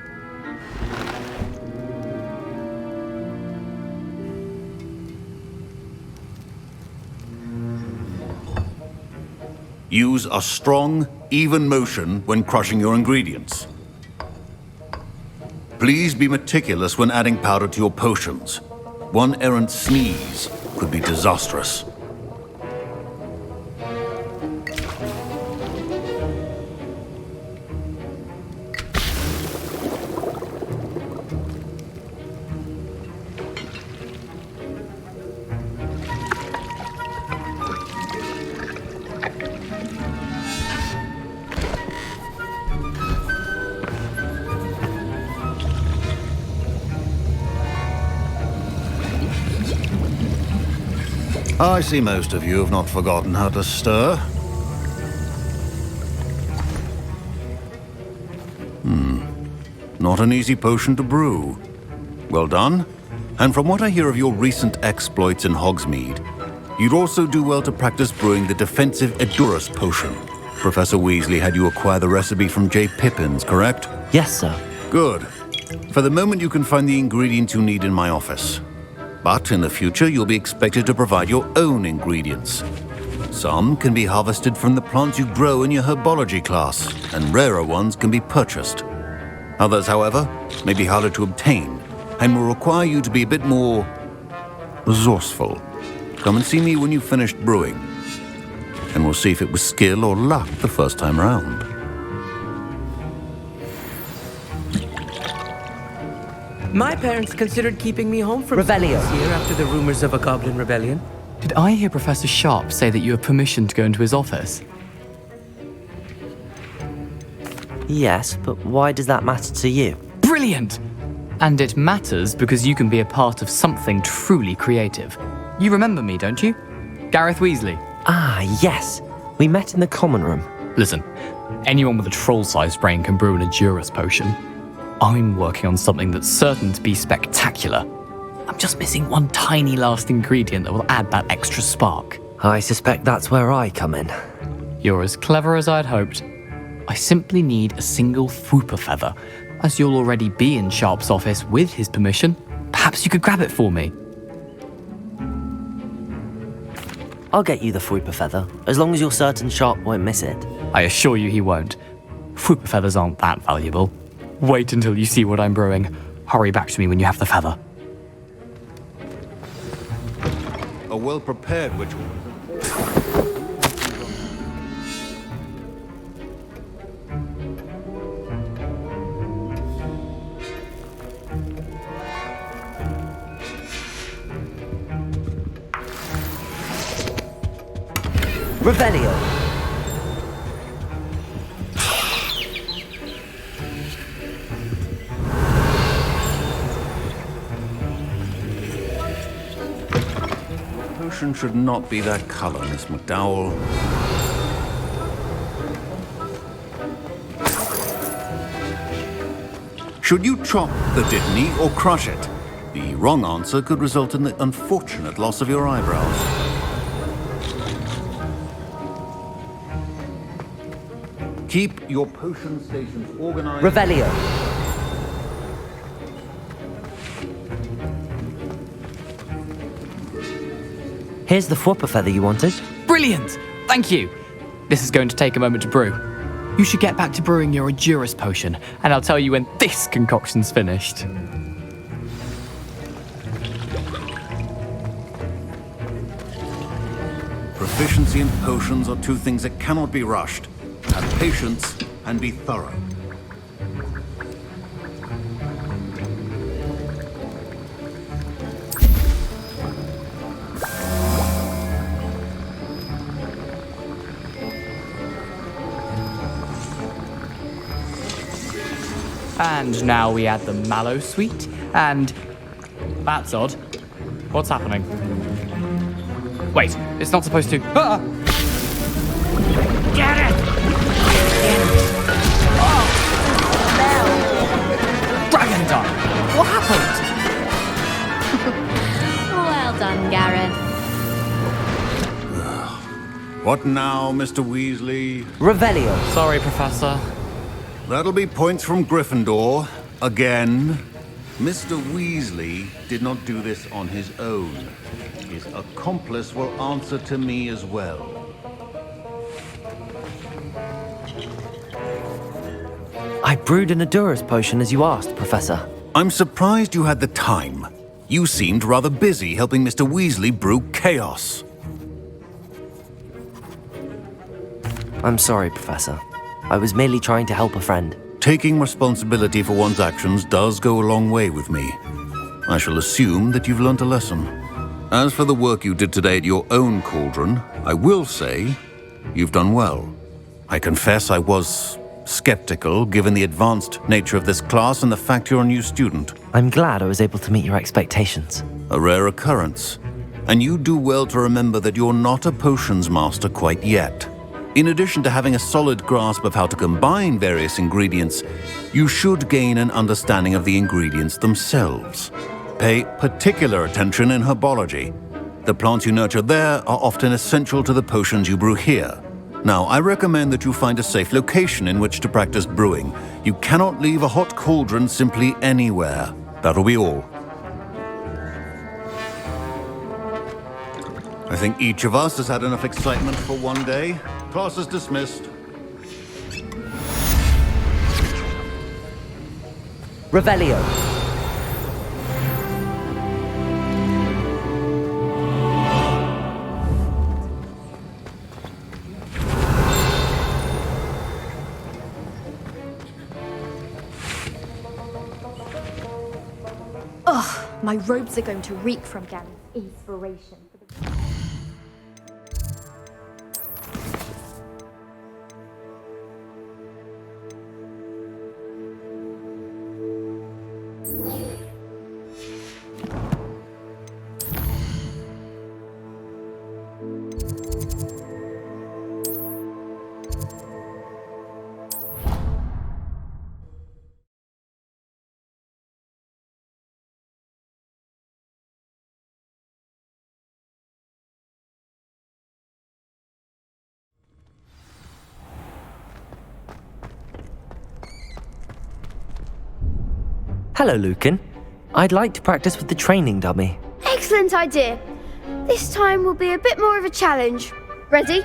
Use a strong, even motion when crushing your ingredients. Please be meticulous when adding powder to your potions. One errant sneeze could be disastrous. I see most of you have not forgotten how to stir. Not an easy potion to brew. Well done. And from what I hear of your recent exploits in Hogsmeade, you'd also do well to practice brewing the defensive Edurus potion. Professor Weasley had you acquire the recipe from J. Pippins, correct? Yes, sir. Good. For the moment, you can find the ingredients you need in my office. But in the future, you'll be expected to provide your own ingredients. Some can be harvested from the plants you grow in your herbology class, and rarer ones can be purchased. Others, however, may be harder to obtain, and will require you to be a bit more resourceful. Come and see me when you've finished brewing, and we'll see if it was skill or luck the first time round. My parents considered keeping me home from Revelio. school this year after the rumors of a Goblin Rebellion. Did I hear Professor Sharp say that you have permission to go into his office? Yes, but why does that matter to you? Brilliant! And it matters because you can be a part of something truly creative. You remember me, don't you? Gareth Weasley. Ah, yes. We met in the common room. Listen, anyone with a troll-sized brain can brew an Endurus potion. I'm working on something that's certain to be spectacular. I'm just missing one tiny last ingredient that will add that extra spark. I suspect that's where I come in. You're as clever as I'd hoped. I simply need a single Fwooper feather. As you'll already be in Sharp's office with his permission, perhaps you could grab it for me. I'll get you the Fwooper feather, as long as you're certain Sharp won't miss it. I assure you he won't. Fwooper feathers aren't that valuable. Wait until you see what I'm brewing. Hurry back to me when you have the feather. A well-prepared ritual. Revelio! Potion should not be that color, Miss McDowell. Should you chop the Dittany or crush it? The wrong answer could result in the unfortunate loss of your eyebrows. Keep your potion stations organized. Revelio! Here's the Fwooper feather you wanted. Brilliant! Thank you! This is going to take a moment to brew. You should get back to brewing your Endurus potion, and I'll tell you when this concoction's finished. Proficiency in potions are two things that cannot be rushed. Have patience and be thorough. And now we add the mallow sweet, and... That's odd. What's happening? Wait, it's not supposed to... Ah! Get it! Dragon Dart! What happened? Well done, Gareth. What now, Mr. Weasley? Revelio. Sorry, Professor. That'll be points from Gryffindor. Again. Mr. Weasley did not do this on his own. His accomplice will answer to me as well. I brewed an Endurus potion as you asked, Professor. I'm surprised you had the time. You seemed rather busy helping Mr. Weasley brew chaos. I'm sorry, Professor. I was merely trying to help a friend. Taking responsibility for one's actions does go a long way with me. I shall assume that you've learnt a lesson. As for the work you did today at your own cauldron, I will say you've done well. I confess I was skeptical, given the advanced nature of this class and the fact you're a new student. I'm glad I was able to meet your expectations. A rare occurrence. And you do well to remember that you're not a potions master quite yet. In addition to having a solid grasp of how to combine various ingredients, you should gain an understanding of the ingredients themselves. Pay particular attention in herbology. The plants you nurture there are often essential to the potions you brew here. Now, I recommend that you find a safe location in which to practice brewing. You cannot leave a hot cauldron simply anywhere. That'll be all. I think each of us has had enough excitement for one day. Class is dismissed. Revelio. Ugh, my robes are going to reek from Galen's inspiration. Hello, Lucan. I'd like to practice with the training dummy. Excellent idea. This time will be a bit more of a challenge. Ready?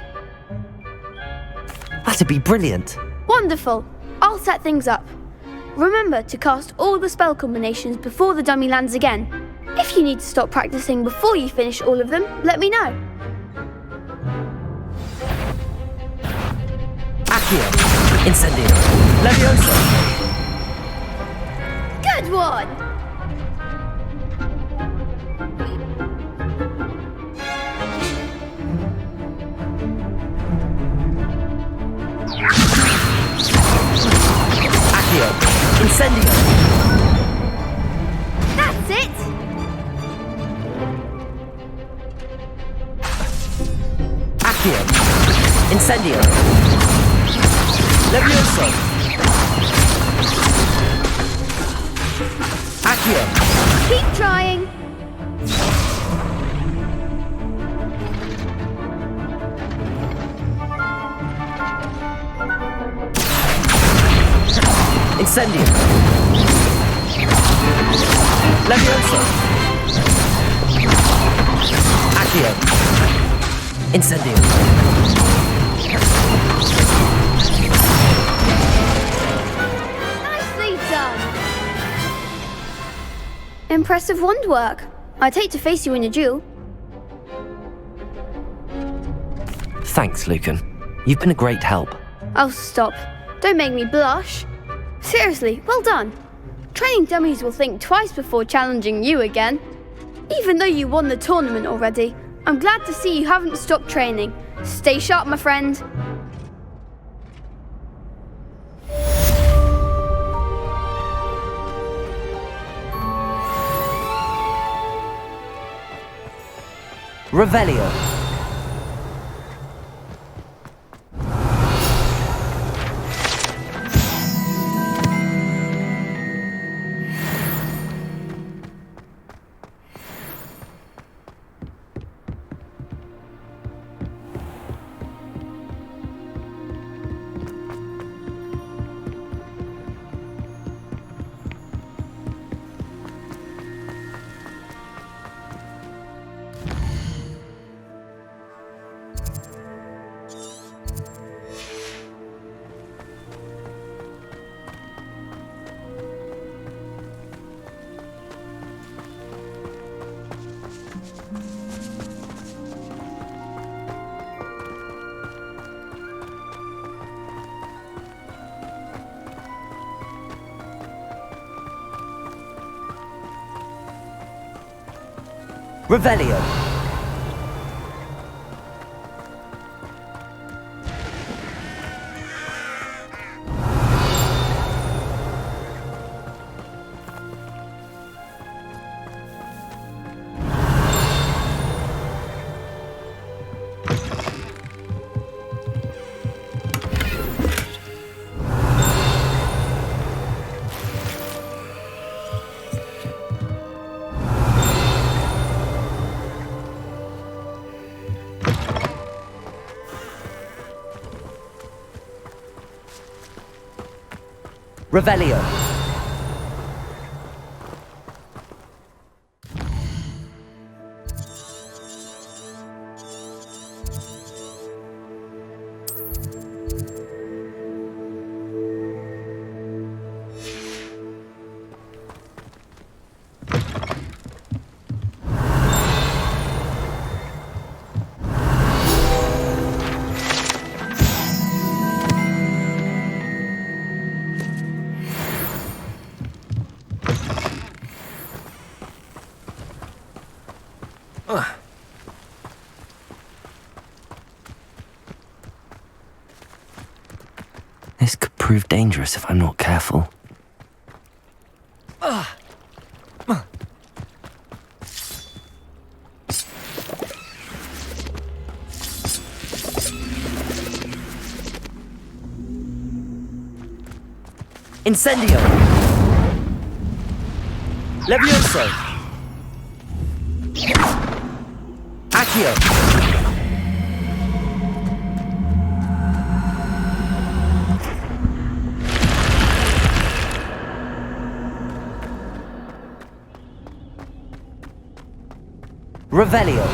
That'd be brilliant. Wonderful. I'll set things up. Remember to cast all the spell combinations before the dummy lands again. If you need to stop practicing before you finish all of them, let me know. Accio. Incendio. Levioso. Good one! Accio. Incendio. That's it! Accio. Incendio. Levioso. Accio. Keep trying. Incendio. Levioso. Accio. Incendio. Nicely done. Impressive wand work. I'd hate to face you in a duel. Thanks, Lucan. You've been a great help. Oh, stop. Don't make me blush. Seriously, well done. Training dummies will think twice before challenging you again. Even though you won the tournament already, I'm glad to see you haven't stopped training. Stay sharp, my friend. Revelio. Revelio. Revelio. This could prove dangerous if I'm not careful. Incendio! Levioso! Accio! Revelio.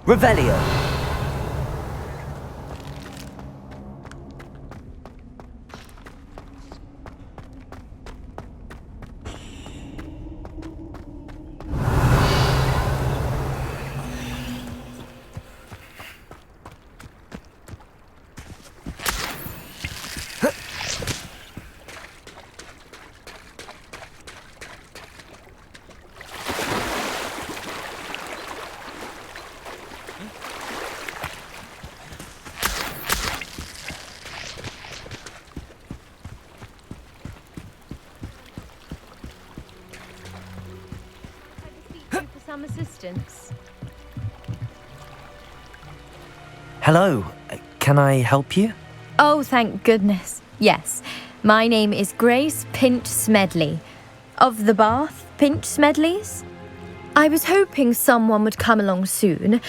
Revelio. Some assistance. Hello. Can I help you? Oh, thank goodness. Yes. My name is Grace Pinch Smedley. Of the Bath Pinch Smedleys? I was hoping someone would come along soon.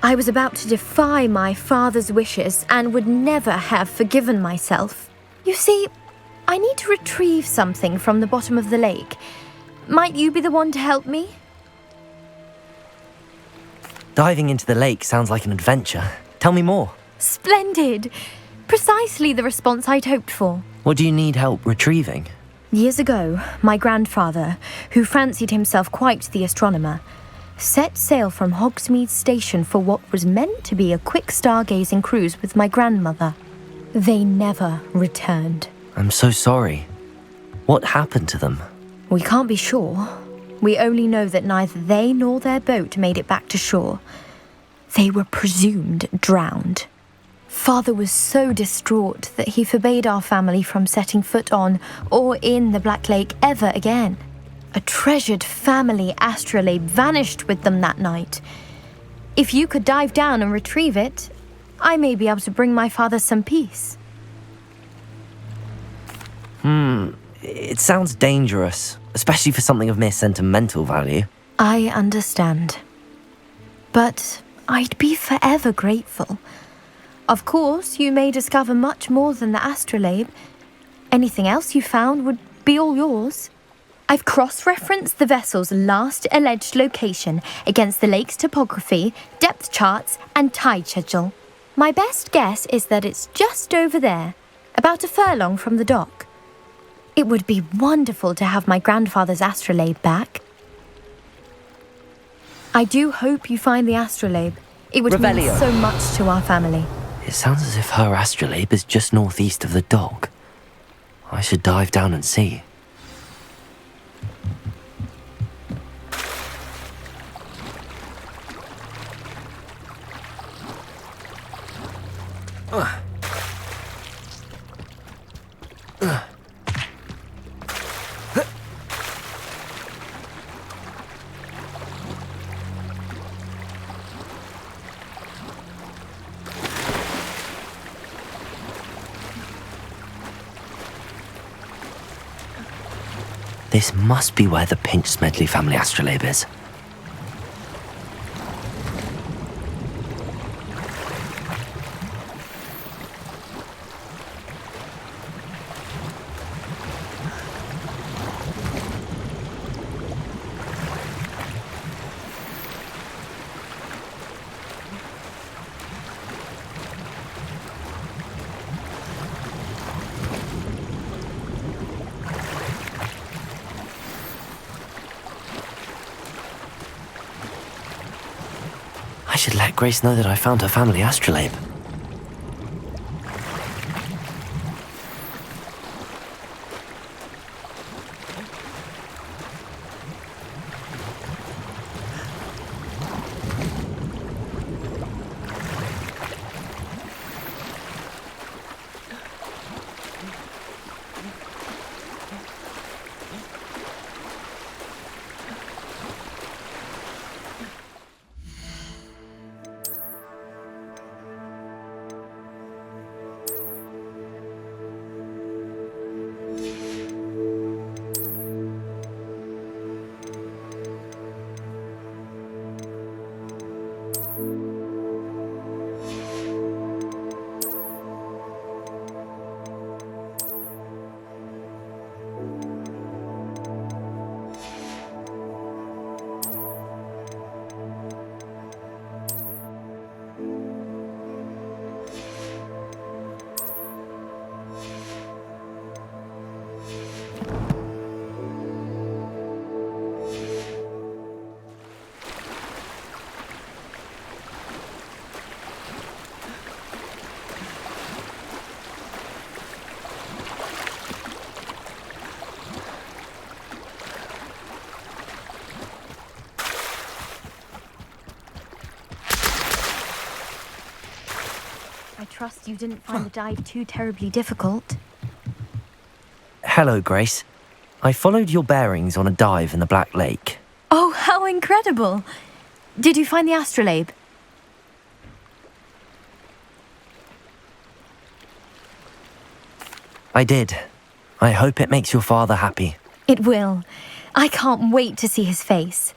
I was about to defy my father's wishes and would never have forgiven myself. You see, I need to retrieve something from the bottom of the lake. Might you be the one to help me? Diving into the lake sounds like an adventure. Tell me more. Splendid! Precisely the response I'd hoped for. What do you need help retrieving? Years ago, my grandfather, who fancied himself quite the astronomer, set sail from Hogsmeade Station for what was meant to be a quick stargazing cruise with my grandmother. They never returned. I'm so sorry. What happened to them? We can't be sure. We only know that neither they nor their boat made it back to shore. They were presumed drowned. Father was so distraught that he forbade our family from setting foot on or in the Black Lake ever again. A treasured family astrolabe vanished with them that night. If you could dive down and retrieve it, I may be able to bring my father some peace. It sounds dangerous, especially for something of mere sentimental value. I understand. But I'd be forever grateful. Of course, you may discover much more than the astrolabe. Anything else you found would be all yours. I've cross-referenced the vessel's last alleged location against the lake's topography, depth charts, and tide schedule. My best guess is that it's just over there, about a furlong from the dock. It would be wonderful to have my grandfather's astrolabe back. I do hope you find the astrolabe. It would mean so much to our family. It sounds as if her astrolabe is just northeast of the dock. I should dive down and see. This must be where the Pinch Smedley family astrolabe is. I should let Grace know that I found her family astrolabe. trust you didn't find the dive too terribly difficult. Hello, Grace. I followed your bearings on a dive in the Black Lake. Oh, how incredible! Did you find the astrolabe? I did. I hope it makes your father happy. It will. I can't wait to see his face.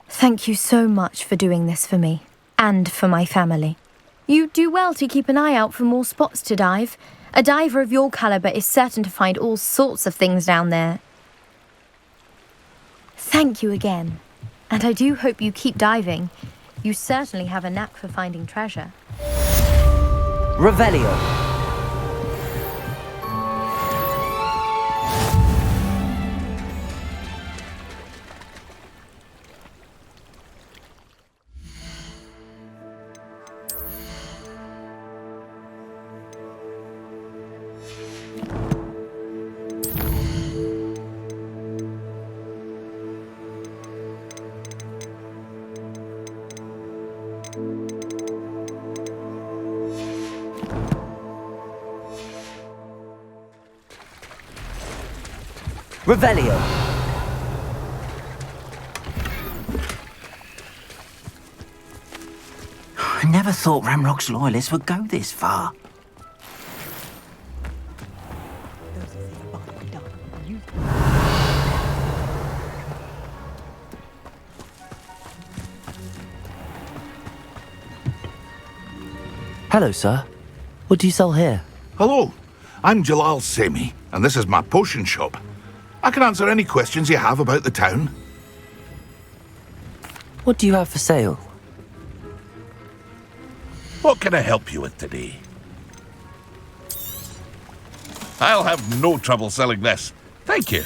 Thank you so much for doing this for me, and for my family. You do well to keep an eye out for more spots to dive. A diver of your caliber is certain to find all sorts of things down there. Thank you again. And I do hope you keep diving. You certainly have a knack for finding treasure. Revelio. Revelio. I never thought Ranrock's loyalists would go this far. Hello, sir. What do you sell here? Hello, I'm Jalal Semi, and this is my potion shop. I can answer any questions you have about the town. What do you have for sale? What can I help you with today? I'll have no trouble selling this. Thank you.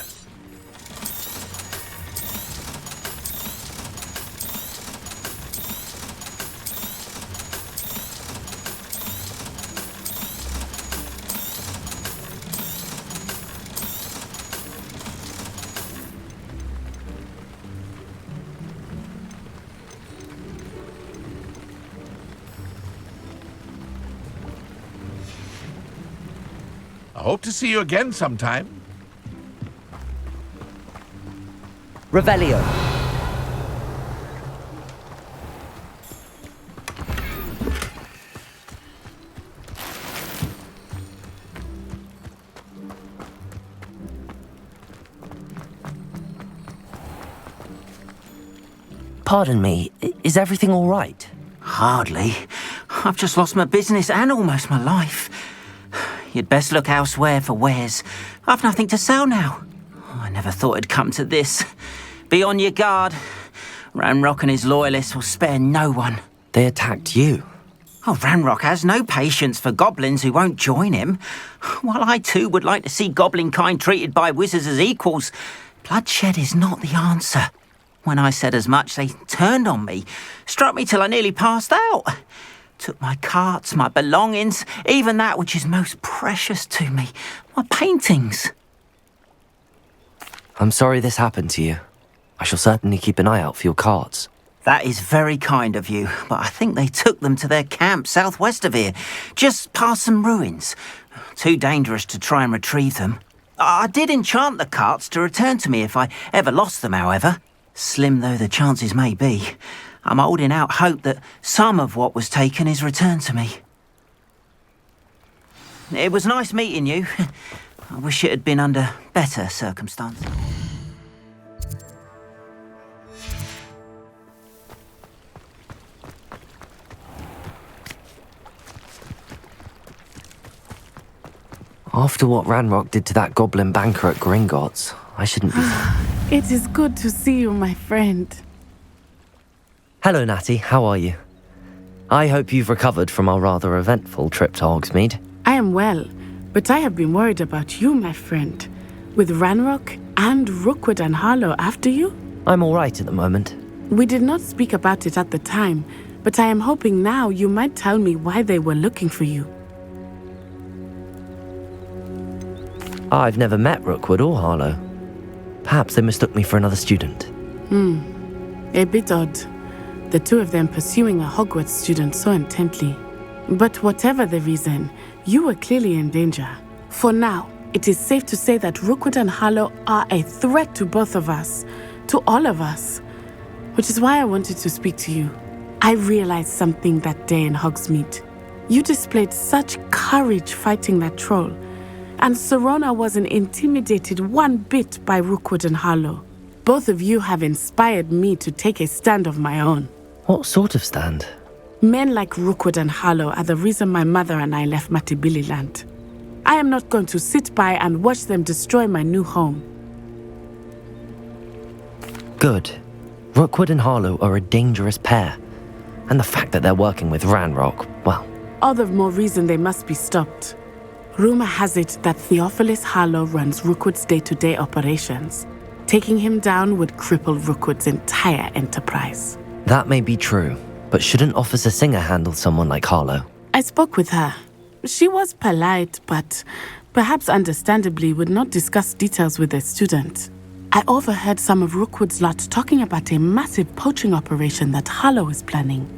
I hope to see you again sometime. Revelio. Pardon me, is everything all right? Hardly. I've just lost my business and almost my life. You'd best look elsewhere for wares. I've nothing to sell now. I never thought it'd come to this. Be on your guard. Ranrock and his loyalists will spare no one. They attacked you. Oh, Ranrock has no patience for goblins who won't join him. While I too would like to see goblin kind treated by wizards as equals, bloodshed is not the answer. When I said as much, they turned on me, struck me till I nearly passed out. Took my carts, my belongings, even that which is most precious to me, my paintings. I'm sorry this happened to you. I shall certainly keep an eye out for your carts. That is very kind of you, but I think they took them to their camp southwest of here, just past some ruins. Too dangerous to try and retrieve them. I did enchant the carts to return to me if I ever lost them, however. Slim though the chances may be, I'm holding out hope that some of what was taken is returned to me. It was nice meeting you. I wish it had been under better circumstances. After what Ranrock did to that goblin banker at Gringotts, I shouldn't be... It is good to see you, my friend. Hello, Natty. How are you? I hope you've recovered from our rather eventful trip to Hogsmeade. I am well, but I have been worried about you, my friend. With Ranrock and Rookwood and Harlow after you? I'm all right at the moment. We did not speak about it at the time, but I am hoping now you might tell me why they were looking for you. I've never met Rookwood or Harlow. Perhaps they mistook me for another student. A bit odd. The two of them pursuing a Hogwarts student so intently. But whatever the reason, you were clearly in danger. For now, it is safe to say that Rookwood and Harlow are a threat to both of us, to all of us. Which is why I wanted to speak to you. I realized something that day in Hogsmeade. You displayed such courage fighting that troll, and Serona wasn't intimidated one bit by Rookwood and Harlow. Both of you have inspired me to take a stand of my own. What sort of stand? Men like Rookwood and Harlow are the reason my mother and I left Matibili-land. I am not going to sit by and watch them destroy my new home. Good. Rookwood and Harlow are a dangerous pair. And the fact that they're working with Ranrock, well... All the more reason they must be stopped. Rumor has it that Theophilus Harlow runs Rookwood's day-to-day operations. Taking him down would cripple Rookwood's entire enterprise. That may be true, but shouldn't Officer Singer handle someone like Harlow? I spoke with her. She was polite, but perhaps understandably would not discuss details with a student. I overheard some of Rookwood's lot talking about a massive poaching operation that Harlow is planning.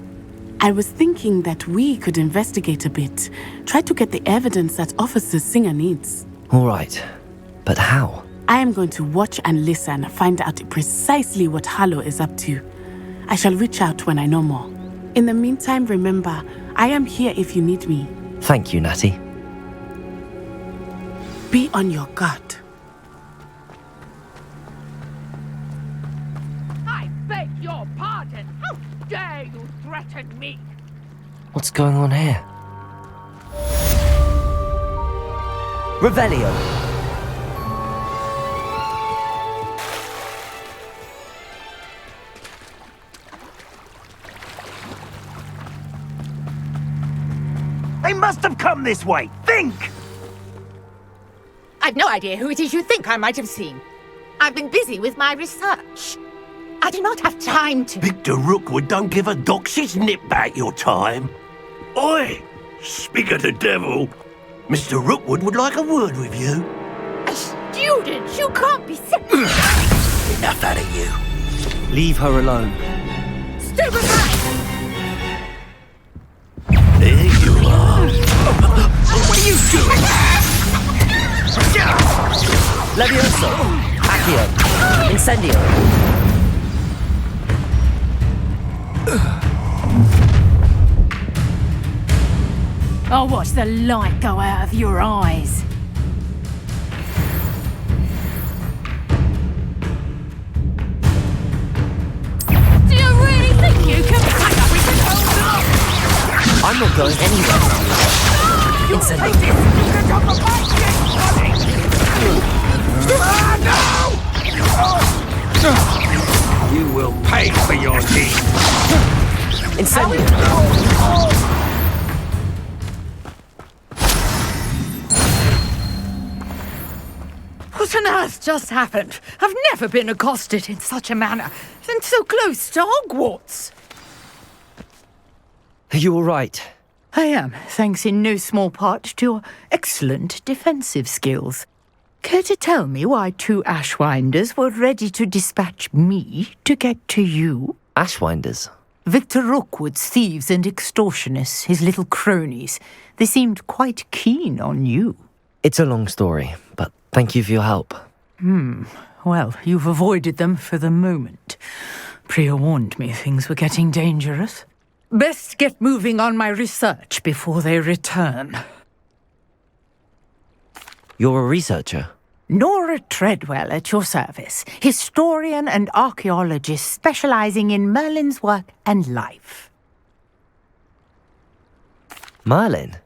I was thinking that we could investigate a bit, try to get the evidence that Officer Singer needs. All right, but how? I am going to watch and listen, find out precisely what Harlow is up to. I shall reach out when I know more. In the meantime, remember, I am here if you need me. Thank you, Natty. Be on your guard. I beg your pardon. How dare you threaten me? What's going on here? Revelio! They must have come this way. Think! I've no idea who it is you think I might have seen. I've been busy with my research. I do not have time to... Victor Rookwood don't give a doxy's nip back your time. Oi! Speak of the devil. Mr. Rookwood would like a word with you. A student? You can't be... Enough out of you. Leave her alone. Stupefy! There you are. What are you doing? Levioso! Accio! Incendio! I'll watch the light go out of your eyes. Do you really think you can find up with the whole? I'm not going anywhere. Incendio! You will pay for your deed. Incendio! What on earth just happened? I've never been accosted in such a manner, and so close to Hogwarts. Are you all right? I am, thanks in no small part to your excellent defensive skills. Care to tell me why 2 Ashwinders were ready to dispatch me to get to you? Ashwinders? Victor Rookwood's thieves and extortionists, his little cronies. They seemed quite keen on you. It's a long story, but thank you for your help. Well, you've avoided them for the moment. Priya warned me things were getting dangerous. Best get moving on my research before they return. You're a researcher? Nora Treadwell at your service, historian and archaeologist specializing in Merlin's work and life. Merlin?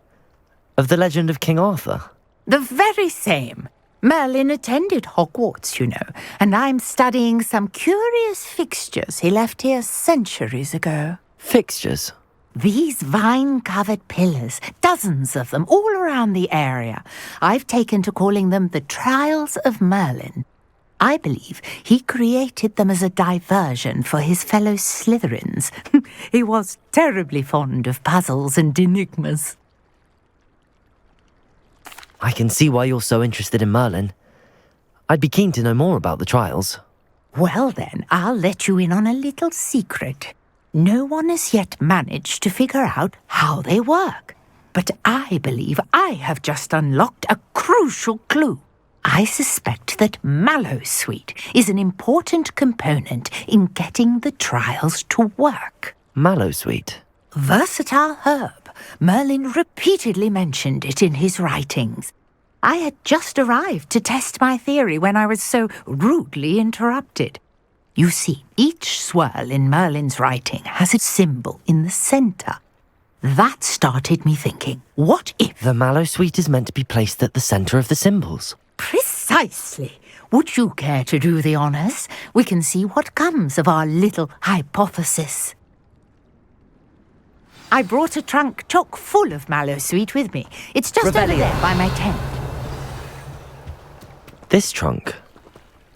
Of the legend of King Arthur? The very same. Merlin attended Hogwarts, you know, and I'm studying some curious fixtures he left here centuries ago. Fixtures? These vine-covered pillars, dozens of them, all around the area. I've taken to calling them the Trials of Merlin. I believe he created them as a diversion for his fellow Slytherins. He was terribly fond of puzzles and enigmas. I can see why you're so interested in Merlin. I'd be keen to know more about the trials. Well then, I'll let you in on a little secret. No one has yet managed to figure out how they work. but I believe I have just unlocked a crucial clue. I suspect that mallowsweet is an important component in getting the trials to work. Mallowsweet? Versatile herb. Merlin repeatedly mentioned it in his writings. I had just arrived to test my theory when I was so rudely interrupted. You see, each swirl in Merlin's writing has a symbol in the centre. That started me thinking, what if... The mallowsweet is meant to be placed at the centre of the symbols. Precisely. Would you care to do the honours? We can see what comes of our little hypothesis. I brought a trunk chock full of mallowsweet with me. It's just over there by my tent. This trunk?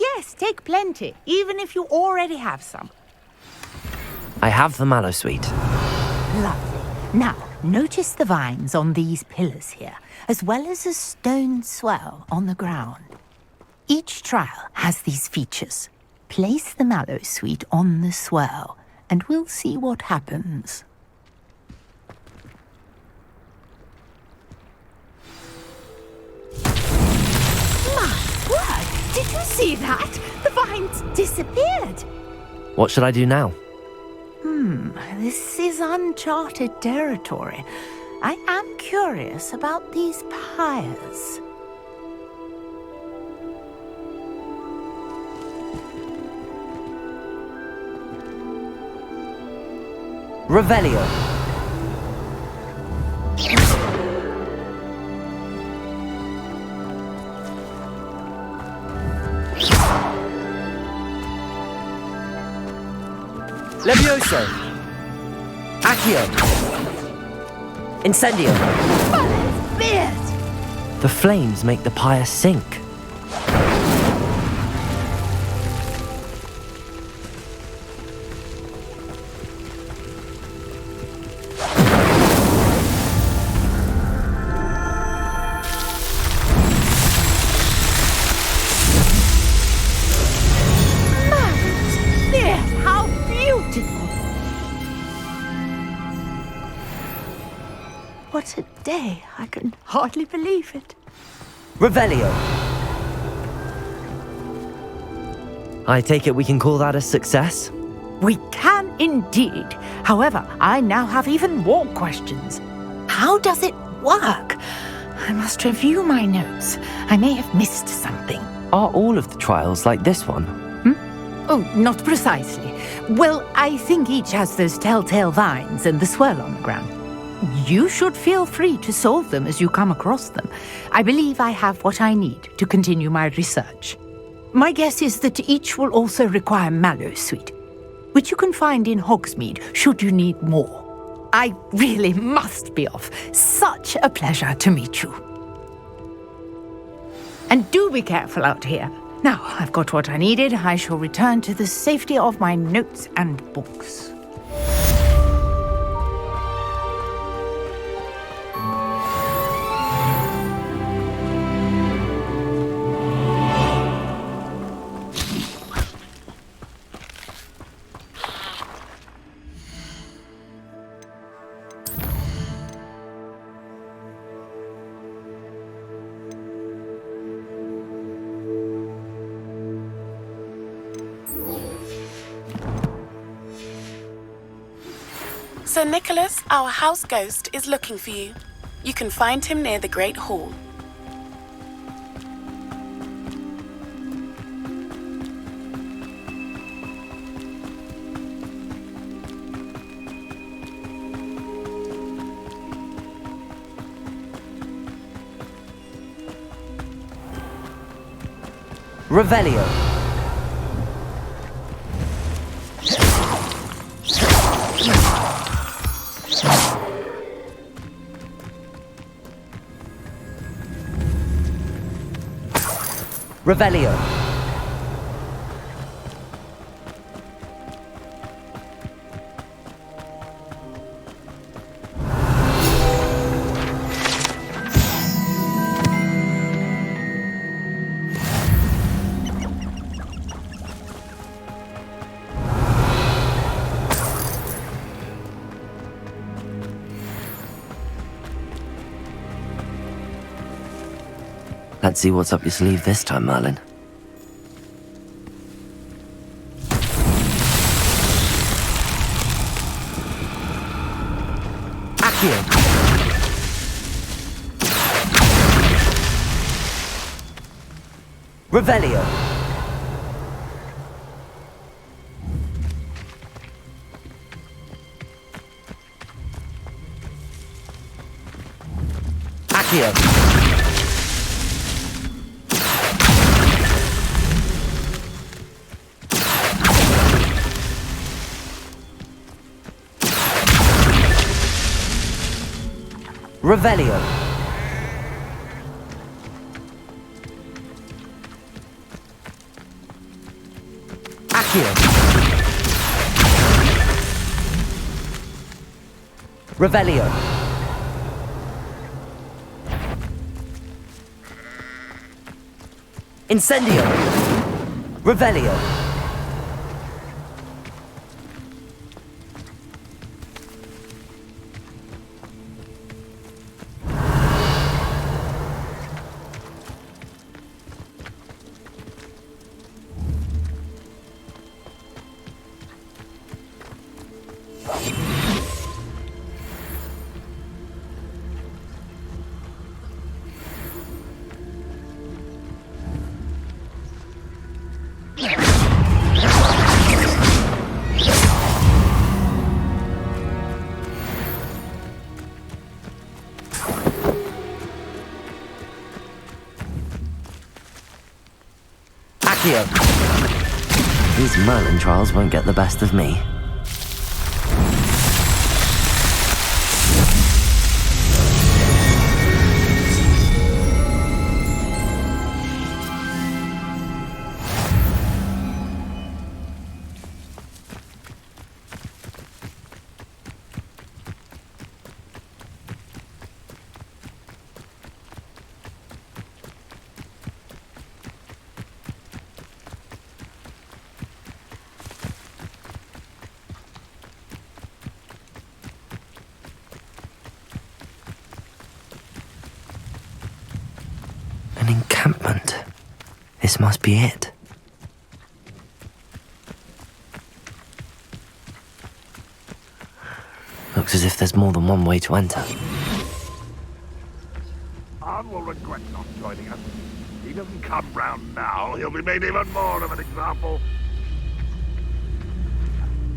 Yes, take plenty, even if you already have some. I have the mallowsweet. Lovely. Now, notice the vines on these pillars here, as well as a stone swell on the ground. Each trial has these features. Place the mallowsweet on the swell, and we'll see what happens. Did you see that? The vines disappeared. What should I do now? This is uncharted territory. I am curious about these pyres. Revelio. Levioso! Accio! Incendio! The flames make the pyre sink. What a day! I can hardly believe it. Revelio. I take it we can call that a success? We can indeed. However, I now have even more questions. How does it work? I must review my notes. I may have missed something. Are all of the trials like this one? Oh, not precisely. Well, I think each has those telltale vines and the swirl on the ground. You should feel free to solve them as you come across them. I believe I have what I need to continue my research. My guess is that each will also require mallowsweet, which you can find in Hogsmeade should you need more. I really must be off. Such a pleasure to meet you. And do be careful out here. Now, I've got what I needed. I shall return to the safety of my notes and books. Sir Nicholas, our house ghost, is looking for you. You can find him near the Great Hall. Revelio. Revelio. Let's see what's up your sleeve this time, Merlin. Accio! Revelio! Accio! Revelio! Accio! Revelio! Incendio! Revelio! Accio! These Merlin trials won't get the best of me. An encampment. This must be it. Looks as if there's more than one way to enter. Arn will regret not joining us. If he doesn't come round now, he'll be made even more of an example.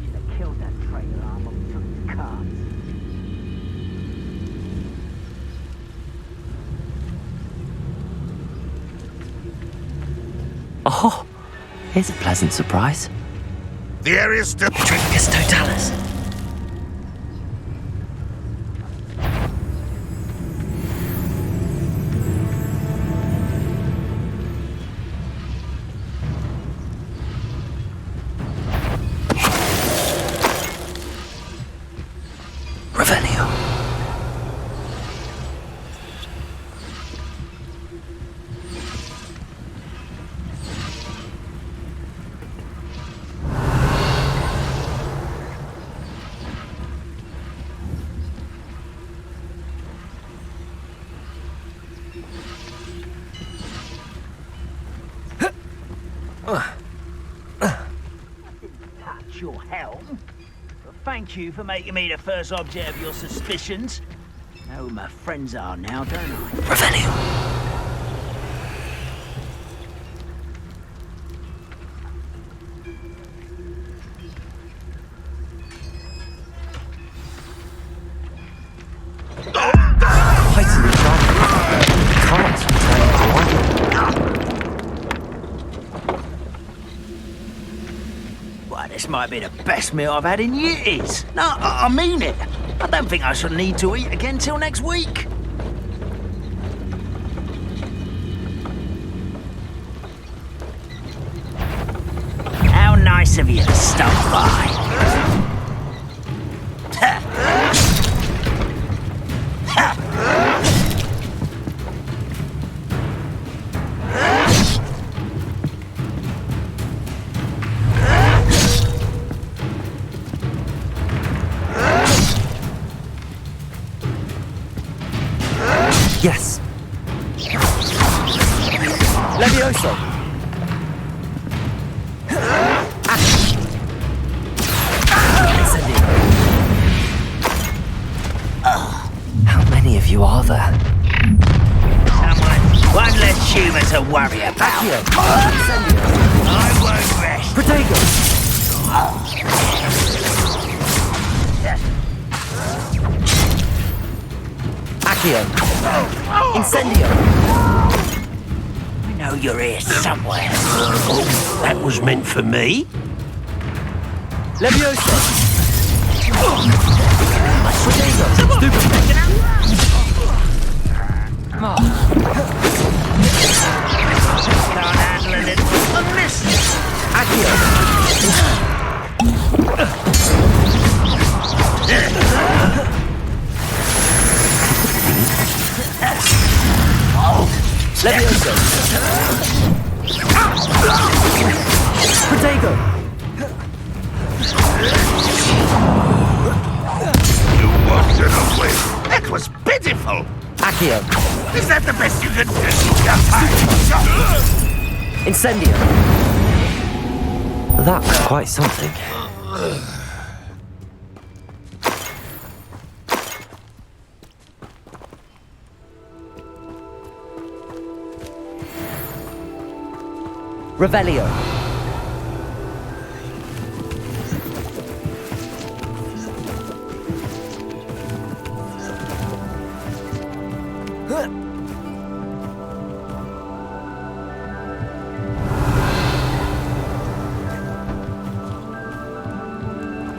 Should have killed that traitor Arn when we took his cards. Oh, here's a pleasant surprise. The area's still... Trinkus Totalis. Revelio. Touch your helm. But thank you for making me the first object of your suspicions. I know who my friends are now, don't I? Revelio. Quite an example. Cards returning to one. Why, this might be the best meal I've had in years. No, I mean it. I don't think I shall need to eat again till next week. How nice of you to stop by. Yes. worry about. Accio. Incendio. I won't rest. Protego. Accio. Incendio. I know you're here somewhere. Oh, that was meant for me. Leviosa. Protego. Stupid. Can't handle a little on this. Accio. Leviosa. Protego. You wandered away. That was pitiful. Accio. Is that the best you can do? Incendio. That was quite something. Revelio.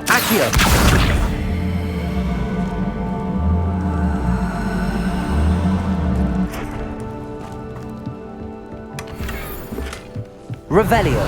Accio. Revelio.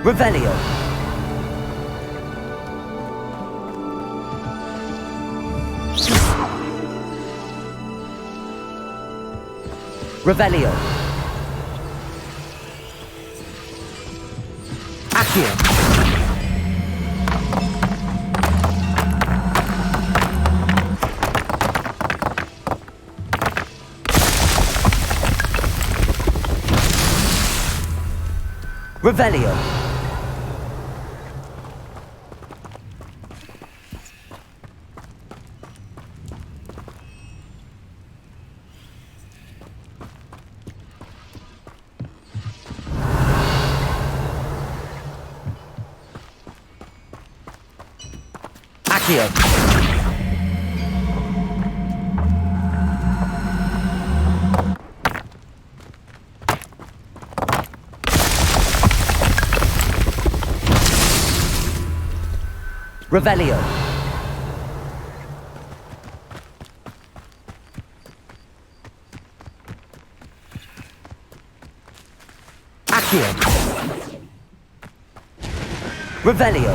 Revelio. Revelio. Accio. Revelio. Accio. Revelio. Accio. Revelio.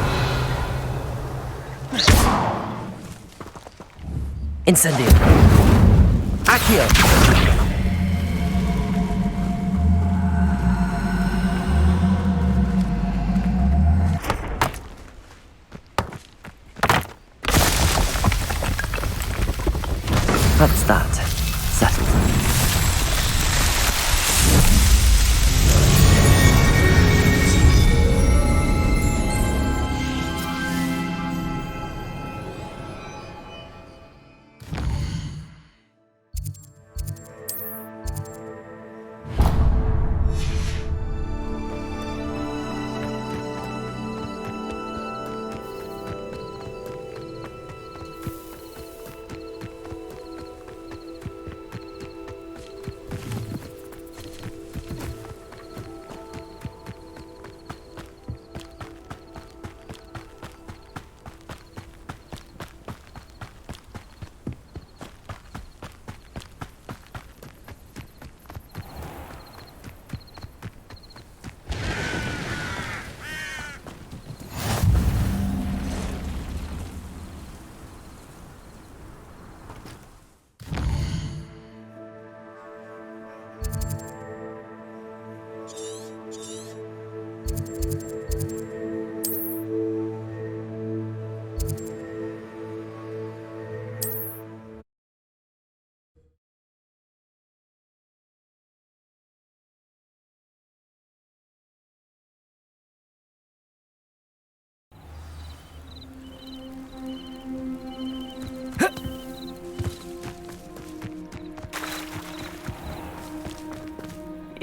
Incendio. Accio. That's that. Settled.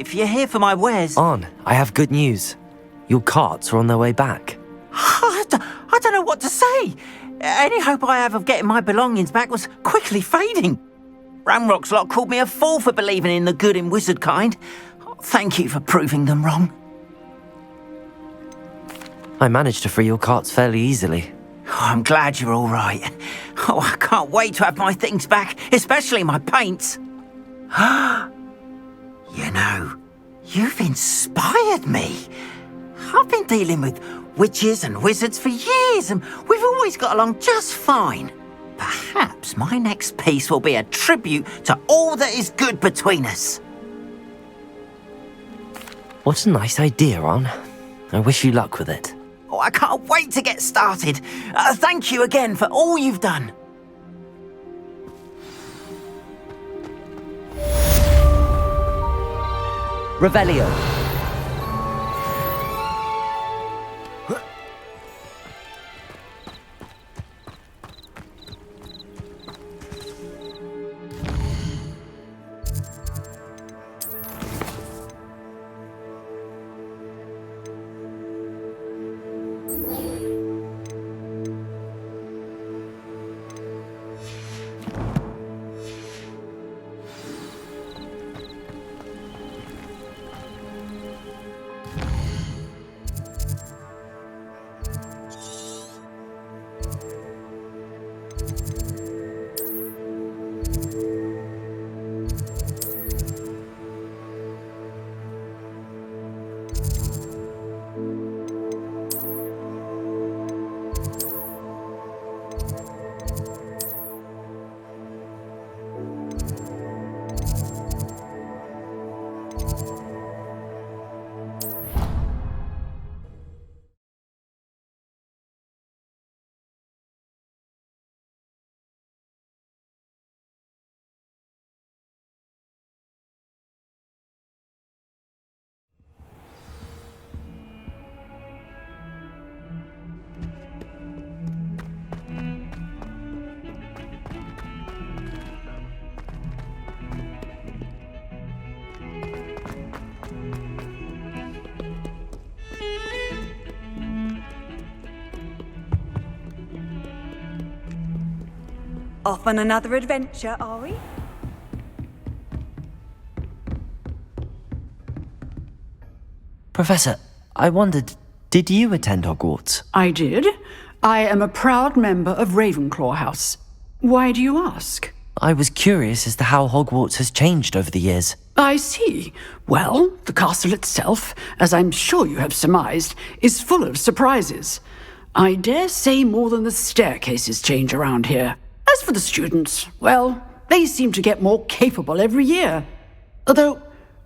if you're here for my wares... On, I have good news. Your carts are on their way back. I don't know what to say. Any hope I have of getting my belongings back was quickly fading. Ramrock's lot called me a fool for believing in the good in wizard kind. Thank you for proving them wrong. I managed to free your carts fairly easily. Oh, I'm glad you're all right. Oh, I can't wait to have my things back, especially my paints. You know, you've inspired me. I've been dealing with witches and wizards for years, and we've always got along just fine. Perhaps my next piece will be a tribute to all that is good between us. What a nice idea, Ron. I wish you luck with it. Oh, I can't wait to get started. Thank you again for all you've done. Revelio. Off on another adventure, are we? Professor, I wondered, did you attend Hogwarts? I did. I am a proud member of Ravenclaw House. Why do you ask? I was curious as to how Hogwarts has changed over the years. I see. Well, the castle itself, as I'm sure you have surmised, is full of surprises. I dare say more than the staircases change around here. As for the students, well, they seem to get more capable every year. Although,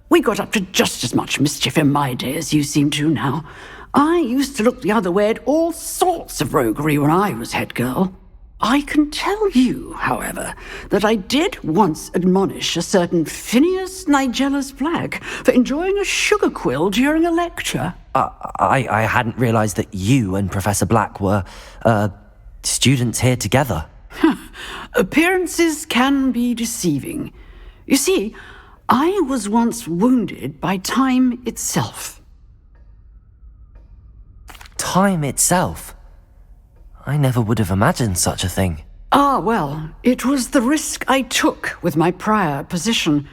we got up to just as much mischief in my day as you seem to now. I used to look the other way at all sorts of roguery when I was head girl. I can tell you, however, that I did once admonish a certain Phineas Nigellus Black for enjoying a sugar quill during a lecture. I hadn't realized that you and Professor Black were, students here together. Appearances can be deceiving. You see, I was once wounded by time itself. Time itself? I never would have imagined such a thing. Ah, well, it was the risk I took with my prior position.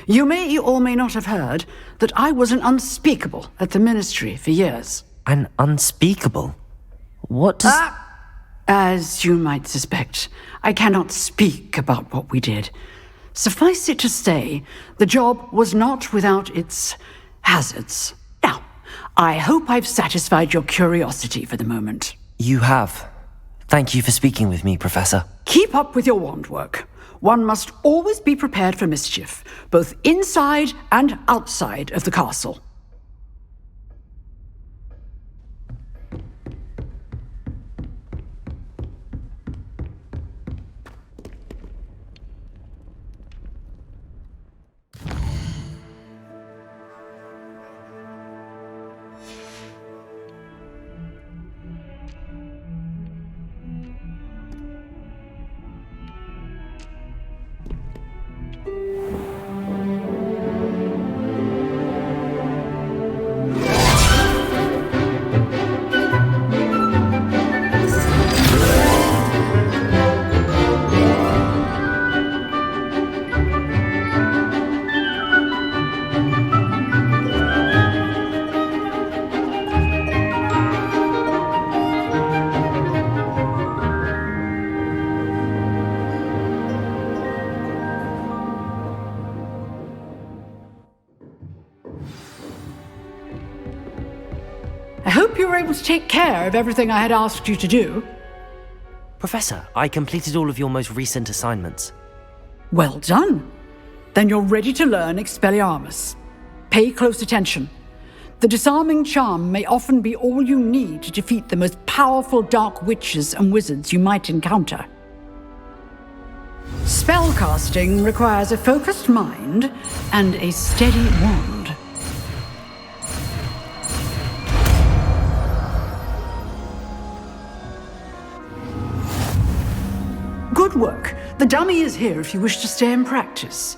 You may or may not have heard that I was an unspeakable at the Ministry for years. An unspeakable? What does... As you might suspect, I cannot speak about what we did. Suffice it to say, the job was not without its hazards. Now, I hope I've satisfied your curiosity for the moment. You have. Thank you for speaking with me, Professor. Keep up with your wand work. One must always be prepared for mischief, both inside and outside of the castle. you were able to take care of everything I had asked you to do. Professor, I completed all of your most recent assignments. Well done. Then you're ready to learn Expelliarmus. Pay close attention. The disarming charm may often be all you need to defeat the most powerful dark witches and wizards you might encounter. Spellcasting requires a focused mind and a steady wand. Good work. The dummy is here if you wish to stay and practice.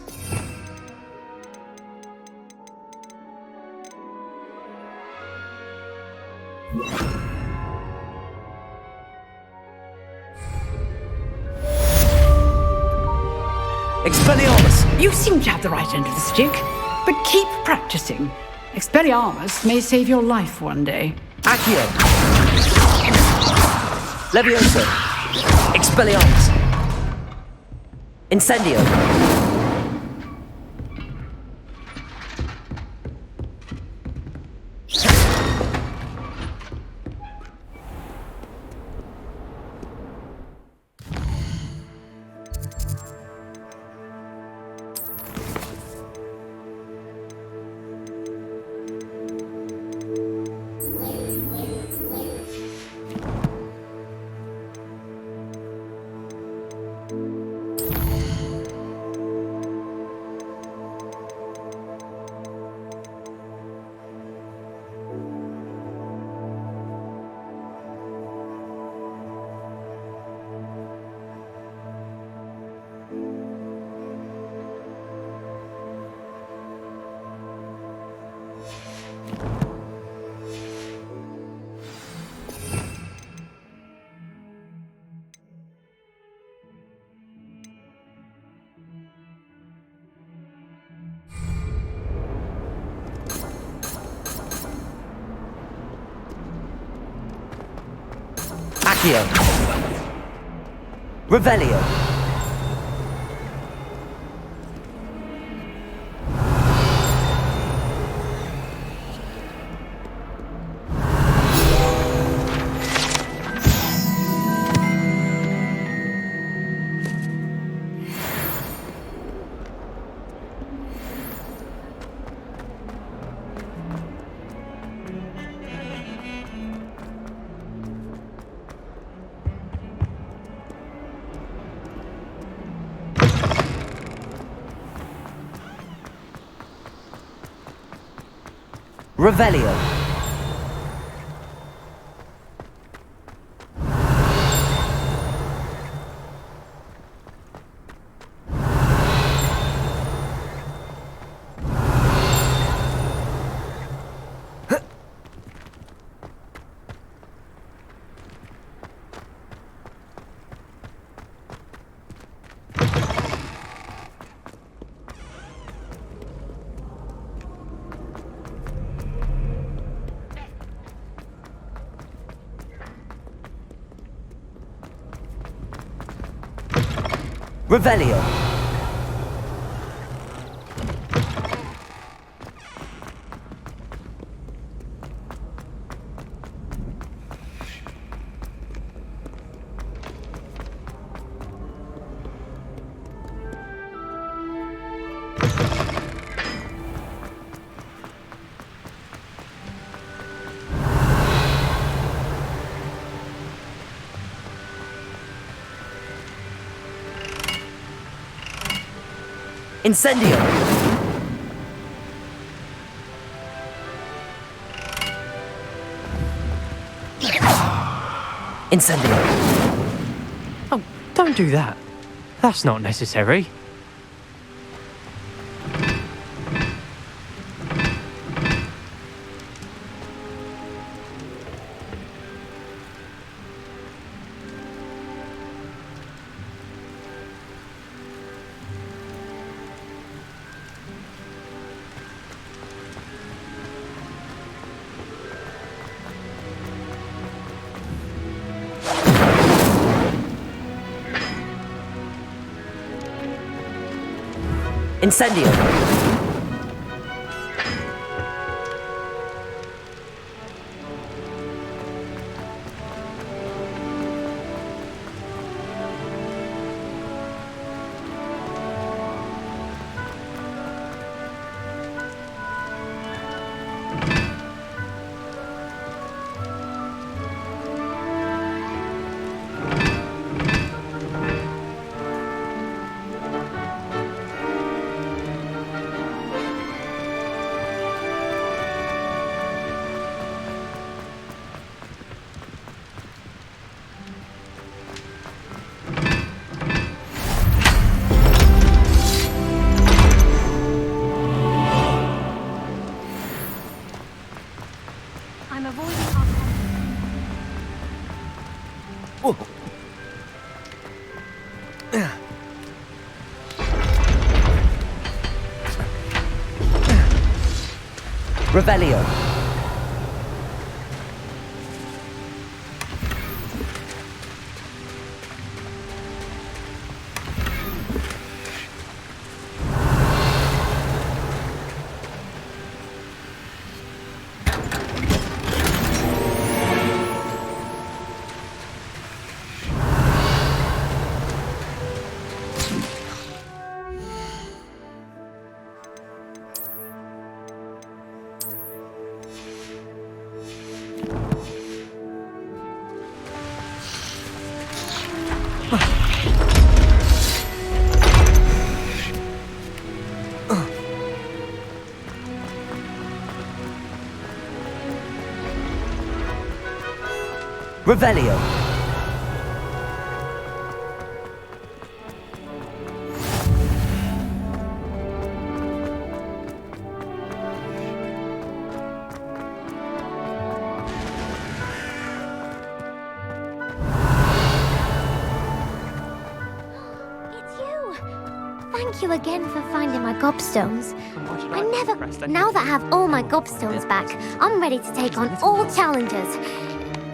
Expelliarmus! You seem to have the right end of the stick, but keep practicing. Expelliarmus may save your life one day. Accio! Levioso! Expelliarmus! Incendio! Accio! Revelio! Revelio! Revelio! Incendio! Incendio! Oh, don't do that. That's not necessary. Incendio! Revelio. Revelio. Thank you again for finding my gobstones. Now that I have all my gobstones back, I'm ready to take on all challenges.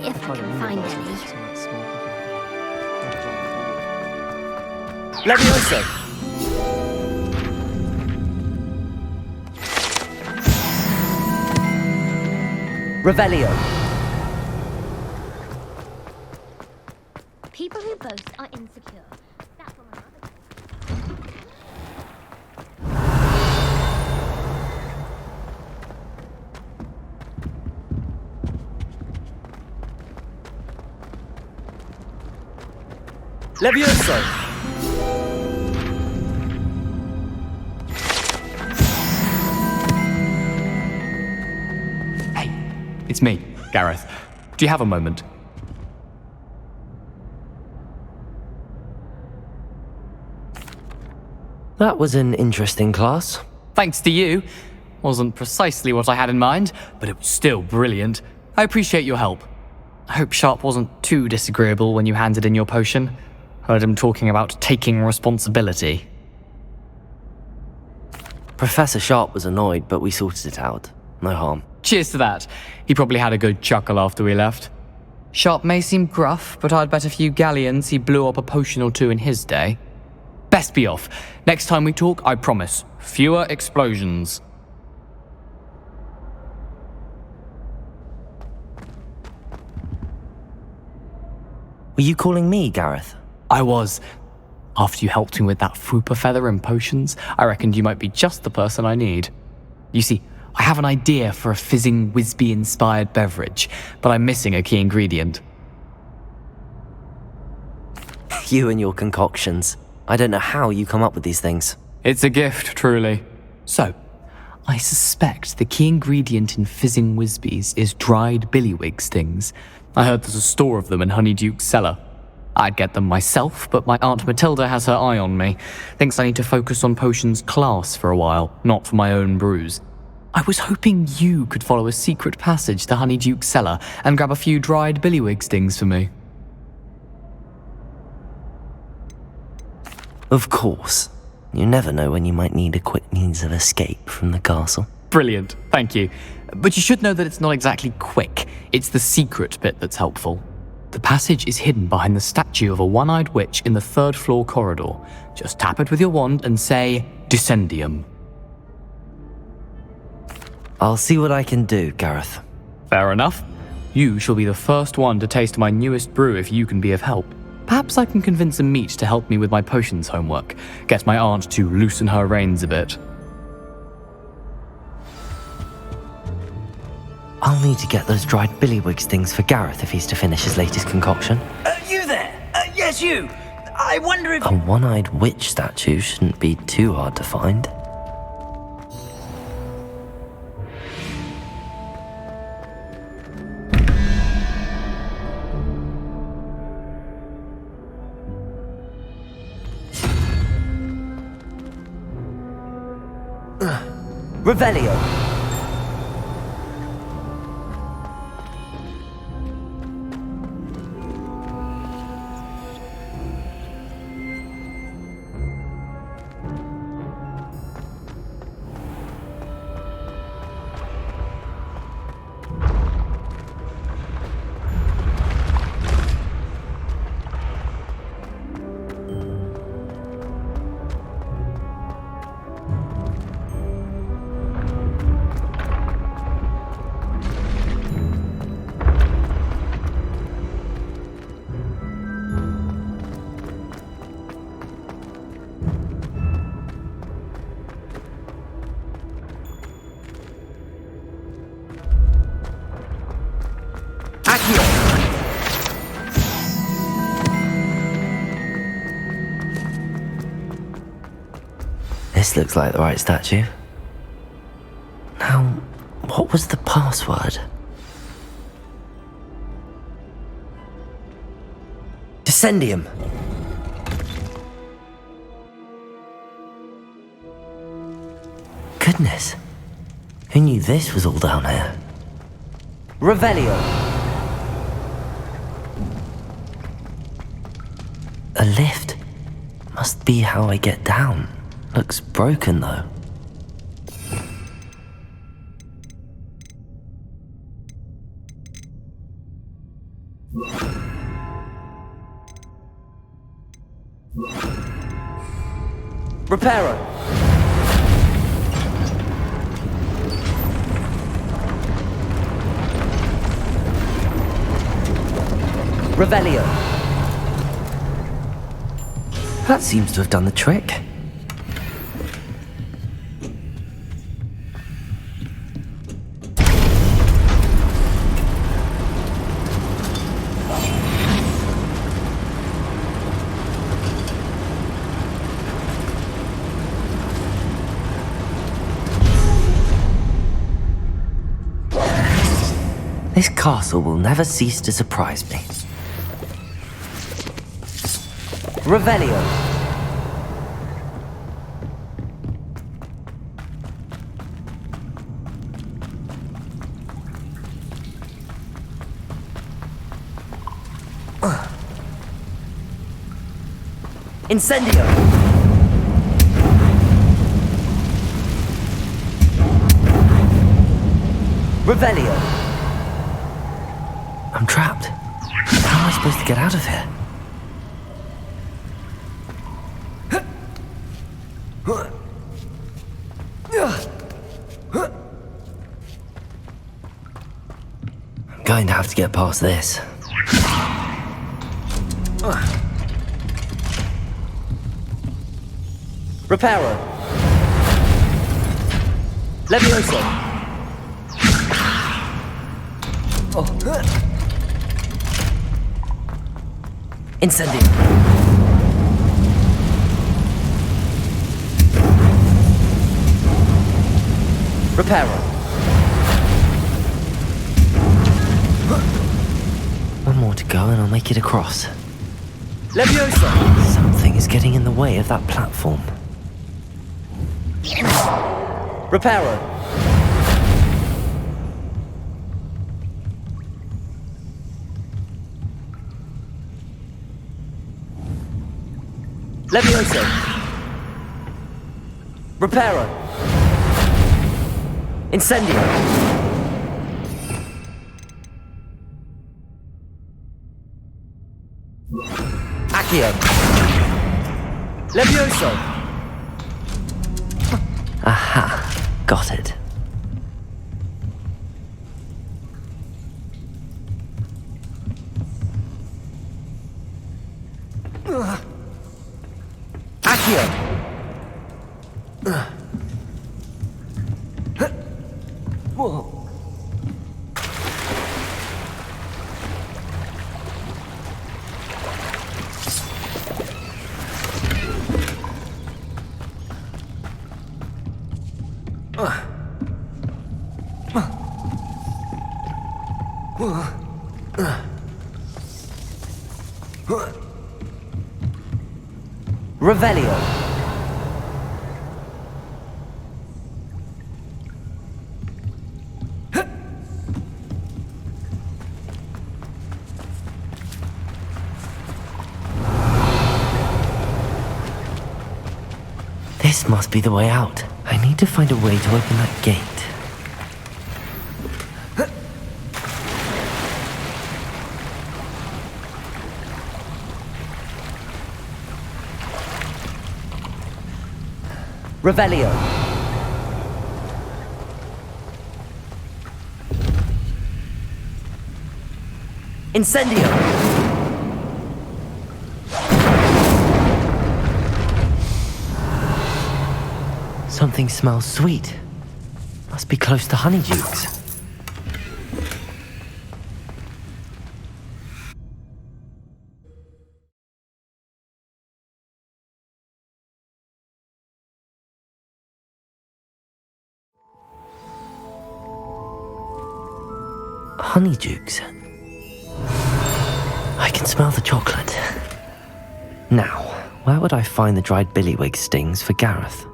If I can find any. Levioso. Revelio. People who boast are insecure. That's what my mother Levioso. Hey, it's me, Gareth. Do you have a moment? That was an interesting class. Thanks to you. Wasn't precisely what I had in mind, but it was still brilliant. I appreciate your help. I hope Sharp wasn't too disagreeable when you handed in your potion. Heard him talking about taking responsibility. Professor Sharp was annoyed, but we sorted it out. No harm. Cheers to that. He probably had a good chuckle after we left. Sharp may seem gruff, but I'd bet a few galleons he blew up a potion or two in his day. Best be off. Next time we talk, I promise, fewer explosions. Were you calling me, Gareth? I was. After you helped me with that Fupa feather and potions, I reckoned you might be just the person I need. You see, I have an idea for a fizzing Whizbee-inspired beverage, but I'm missing a key ingredient. You and your concoctions. I don't know how you come up with these things. It's a gift, truly. So, I suspect the key ingredient in fizzing Whizbees is dried billywig stings. I heard there's a store of them in Honeyduke's cellar. I'd get them myself, but my Aunt Matilda has her eye on me. Thinks I need to focus on potions class for a while, not for my own brews. I was hoping you could follow a secret passage to Honeyduke's cellar and grab a few dried billywig stings for me. Of course. You never know when you might need a quick means of escape from the castle. Brilliant, thank you. But you should know that it's not exactly quick. It's the secret bit that's helpful. The passage is hidden behind the statue of a one-eyed witch in the 3rd floor corridor. Just tap it with your wand and say, Descendium. I'll see what I can do, Gareth. Fair enough. You shall be the first one to taste my newest brew if you can be of help. Perhaps I can convince a meat to help me with my potions homework. Get my aunt to loosen her reins a bit. I'll need to get those dried billywig stings for Gareth if he's to finish his latest concoction. You there? Yes, you. I wonder if... A one-eyed witch statue shouldn't be too hard to find. Revelio. This looks like the right statue. Now, what was the password? Descendium! Goodness, who knew this was all down here? Revelio! A lift. Must be how I get down. Looks broken though. Reparo! Revelio! That seems to have done the trick. This castle will never cease to surprise me. Revelio! Incendio! Revelio! I'm trapped. How am I supposed to get out of here? I'm going to have to get past this. Reparo! Levioso! Incendio! Reparo! One more to go and I'll make it across. Leviosa! Something is getting in the way of that platform. Reparo! Leviosa! Reparo! Incendio! Accio! Levioso! Aha! Got it. Accio! Whoa. Revelio! This must be the way out. I need to find a way to open that gate. Revelio! Incendio! Something smells sweet. Must be close to honeydukes. Honeydukes. I can smell the chocolate. Now, where would I find the dried billywig stings for Gareth?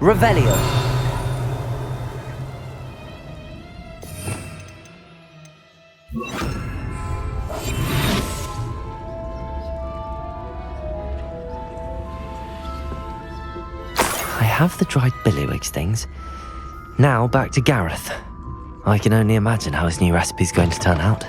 Revelio. I have the dried billywig stings. Now back to Gareth. I can only imagine how his new recipe's going to turn out.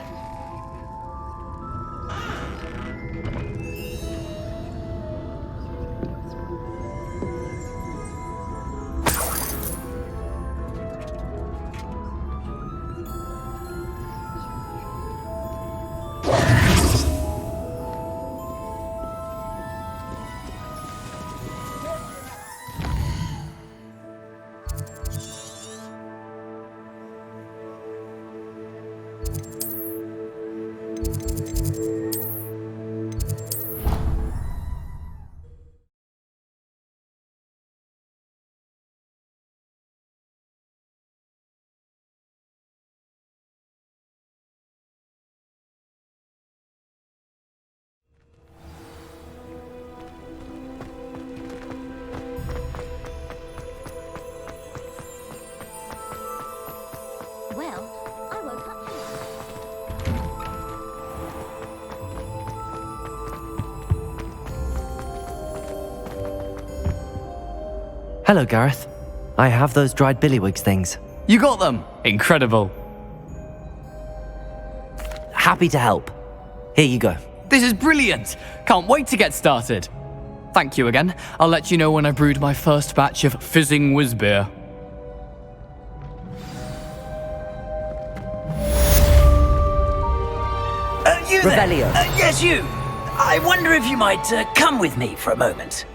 Hello, Gareth. I have those dried billywig things. You got them! Incredible. Happy to help. Here you go. This is brilliant! Can't wait to get started. Thank you again. I'll let you know when I brewed my first batch of fizzing whiz beer. You there? Revelio. Yes, you. I wonder if you might come with me for a moment.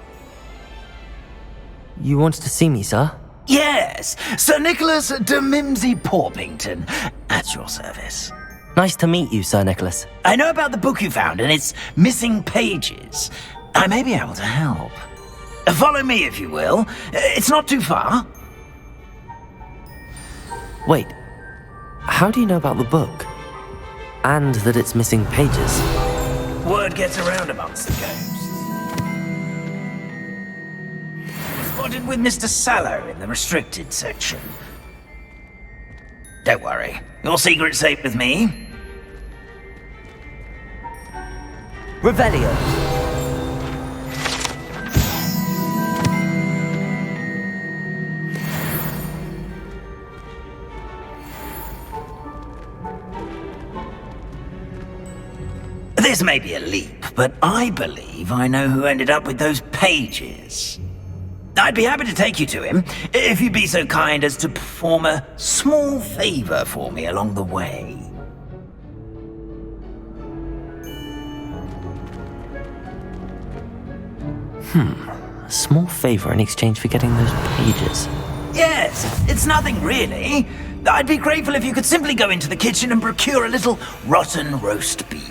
You wanted to see me, sir? Yes, Sir Nicholas de Mimsy Porpington, at your service. Nice to meet you, Sir Nicholas. I know about the book you found and its missing pages. I may be able to help. Follow me, if you will. It's not too far. Wait, how do you know about the book? And that it's missing pages? Word gets around amongst the ghosts. Spotted with Mr. Sallow in the restricted section. Don't worry, your secret's safe with me. Revelio. This may be a leap, but I believe I know who ended up with those pages. I'd be happy to take you to him, if you'd be so kind as to perform a small favor for me along the way. A small favor in exchange for getting those pages. Yes, it's nothing really. I'd be grateful if you could simply go into the kitchen and procure a little rotten roast beef.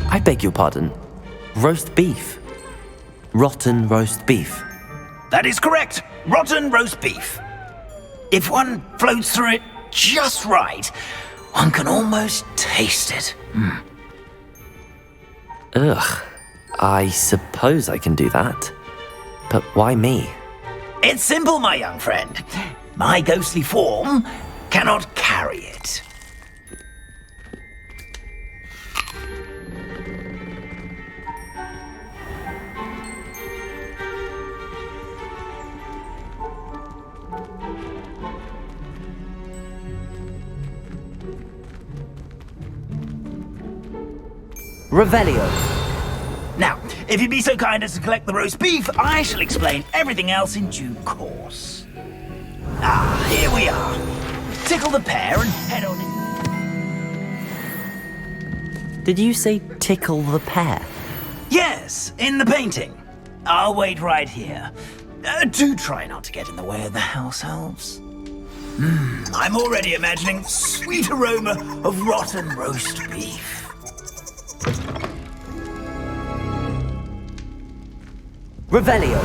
I beg your pardon. Roast beef. Rotten roast beef. That is correct. Rotten roast beef. If one floats through it just right, one can almost taste it. Ugh. I suppose I can do that. But why me? It's simple, my young friend. My ghostly form cannot carry it. Revelio. Now, if you'd be so kind as to collect the roast beef, I shall explain everything else in due course. Ah, here we are. Tickle the pear and head on in. Did you say tickle the pear? Yes, in the painting. I'll wait right here. Do try not to get in the way of the house elves. I'm already imagining sweet aroma of rotten roast beef. Revelio.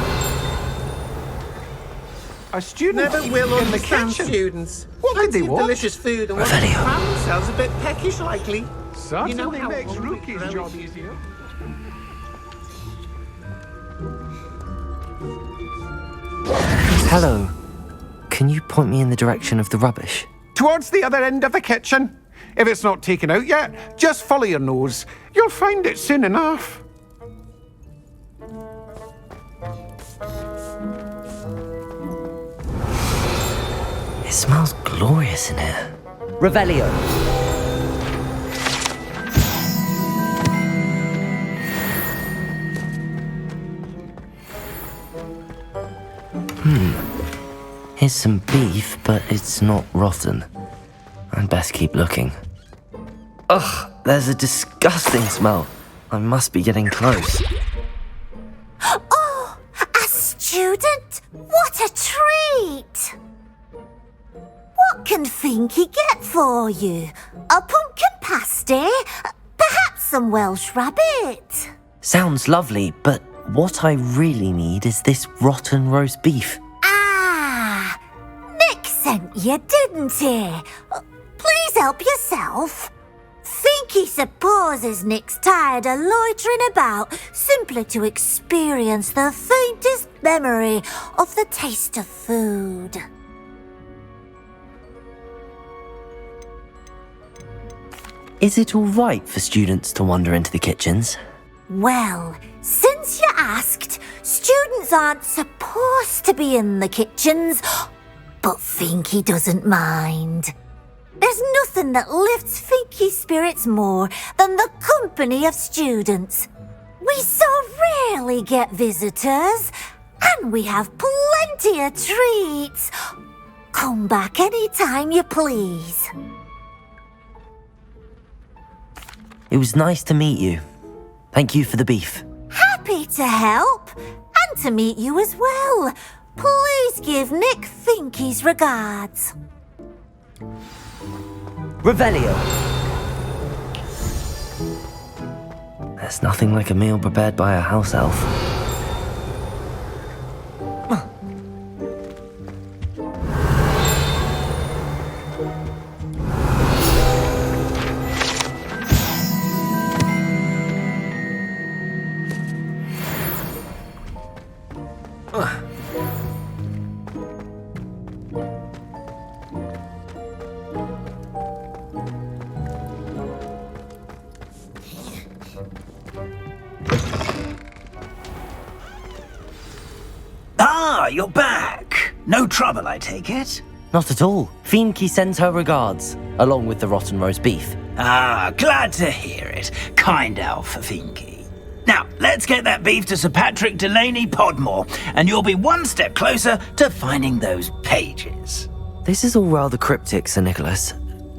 A student Never will in the understand kitchen. students. What did they Plenty of want? delicious food and want to Revelio. find themselves a bit peckish likely. Certainly You know how makes hungry Rookie's grown job is. easier. Hello. Can you point me in the direction of the rubbish? Towards the other end of the kitchen. If it's not taken out yet, just follow your nose. You'll find it soon enough. It smells glorious in here. Revelio. Here's some beef, but it's not rotten. I'd best keep looking. Ugh, there's a disgusting smell. I must be getting close. Oh, a student? What a treat! What can Finky get for you? A pumpkin pasty? Perhaps some Welsh rabbit? Sounds lovely, but what I really need is this rotten roast beef. Ah, Nick sent you, didn't he? Please help yourself. Finky supposes Nick's tired of loitering about simply to experience the faintest memory of the taste of food. Is it all right for students to wander into the kitchens? Well, since you asked, students aren't supposed to be in the kitchens, but Finky doesn't mind. There's nothing that lifts Finky's spirits more than the company of students. We so rarely get visitors, and we have plenty of treats. Come back any time you please. It was nice to meet you. Thank you for the beef. Happy to help, and to meet you as well. Please give Nick Finky's regards. Revelio. There's nothing like a meal prepared by a house elf. Ah, you're back. No trouble, I take it? Not at all. Finky sends her regards, along with the rotten roast beef. Ah, glad to hear it. Kind elf for Finky. Now, let's get that beef to Sir Patrick Delaney Podmore, and you'll be one step closer to finding those pages. This is all rather cryptic, Sir Nicholas.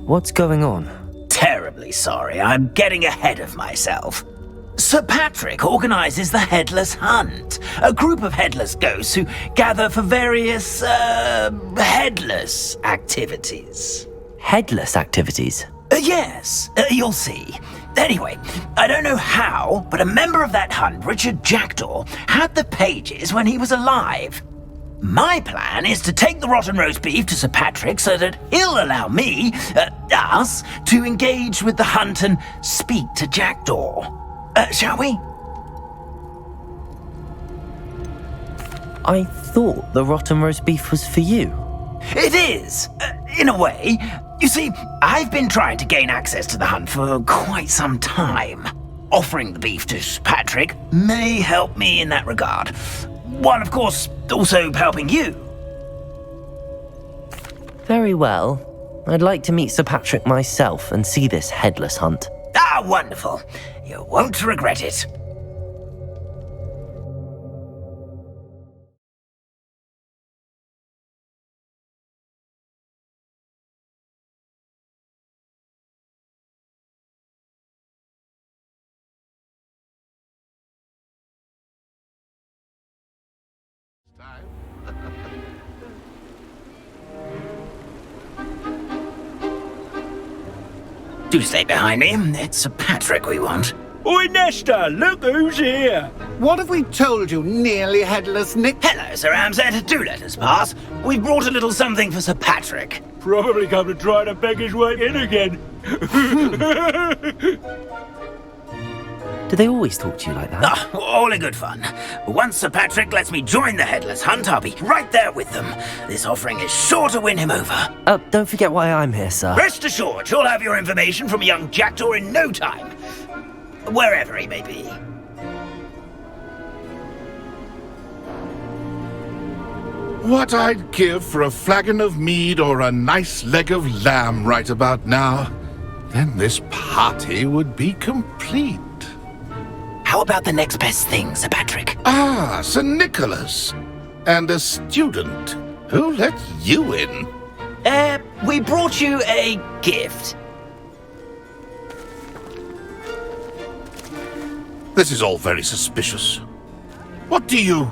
What's going on? Terribly sorry, I'm getting ahead of myself. Sir Patrick organises the Headless Hunt, a group of headless ghosts who gather for various, headless activities. Headless activities? Yes, you'll see. Anyway, I don't know how, but a member of that hunt, Richard Jackdaw, had the pages when he was alive. My plan is to take the rotten roast beef to Sir Patrick so that he'll allow me, us, to engage with the hunt and speak to Jackdaw. Shall we? I thought the rotten roast beef was for you. It is, in a way. You see, I've been trying to gain access to the hunt for quite some time. Offering the beef to Sir Patrick may help me in that regard. While, of course, also helping you. Very well. I'd like to meet Sir Patrick myself and see this headless hunt. Ah, wonderful. You won't regret it. Do stay behind me. It's Sir Patrick we want. Oi, Nesta, look who's here. What have we told you, nearly headless Nick? Hello, Sir Ramsed. Do let us pass. We've brought a little something for Sir Patrick. Probably come to try to beg his way in again. Do they always talk to you like that? Oh, all in good fun. Once Sir Patrick lets me join the Headless Hunt, I'll be right there with them. This offering is sure to win him over. Don't forget why I'm here, sir. Rest assured, you'll have your information from a young Jackdaw in no time. Wherever he may be. What I'd give for a flagon of mead or a nice leg of lamb right about now. Then this party would be complete. How about the next best thing, Sir Patrick? Ah, Sir Nicholas. And a student. Who let you in? We brought you a gift. This is all very suspicious. What do you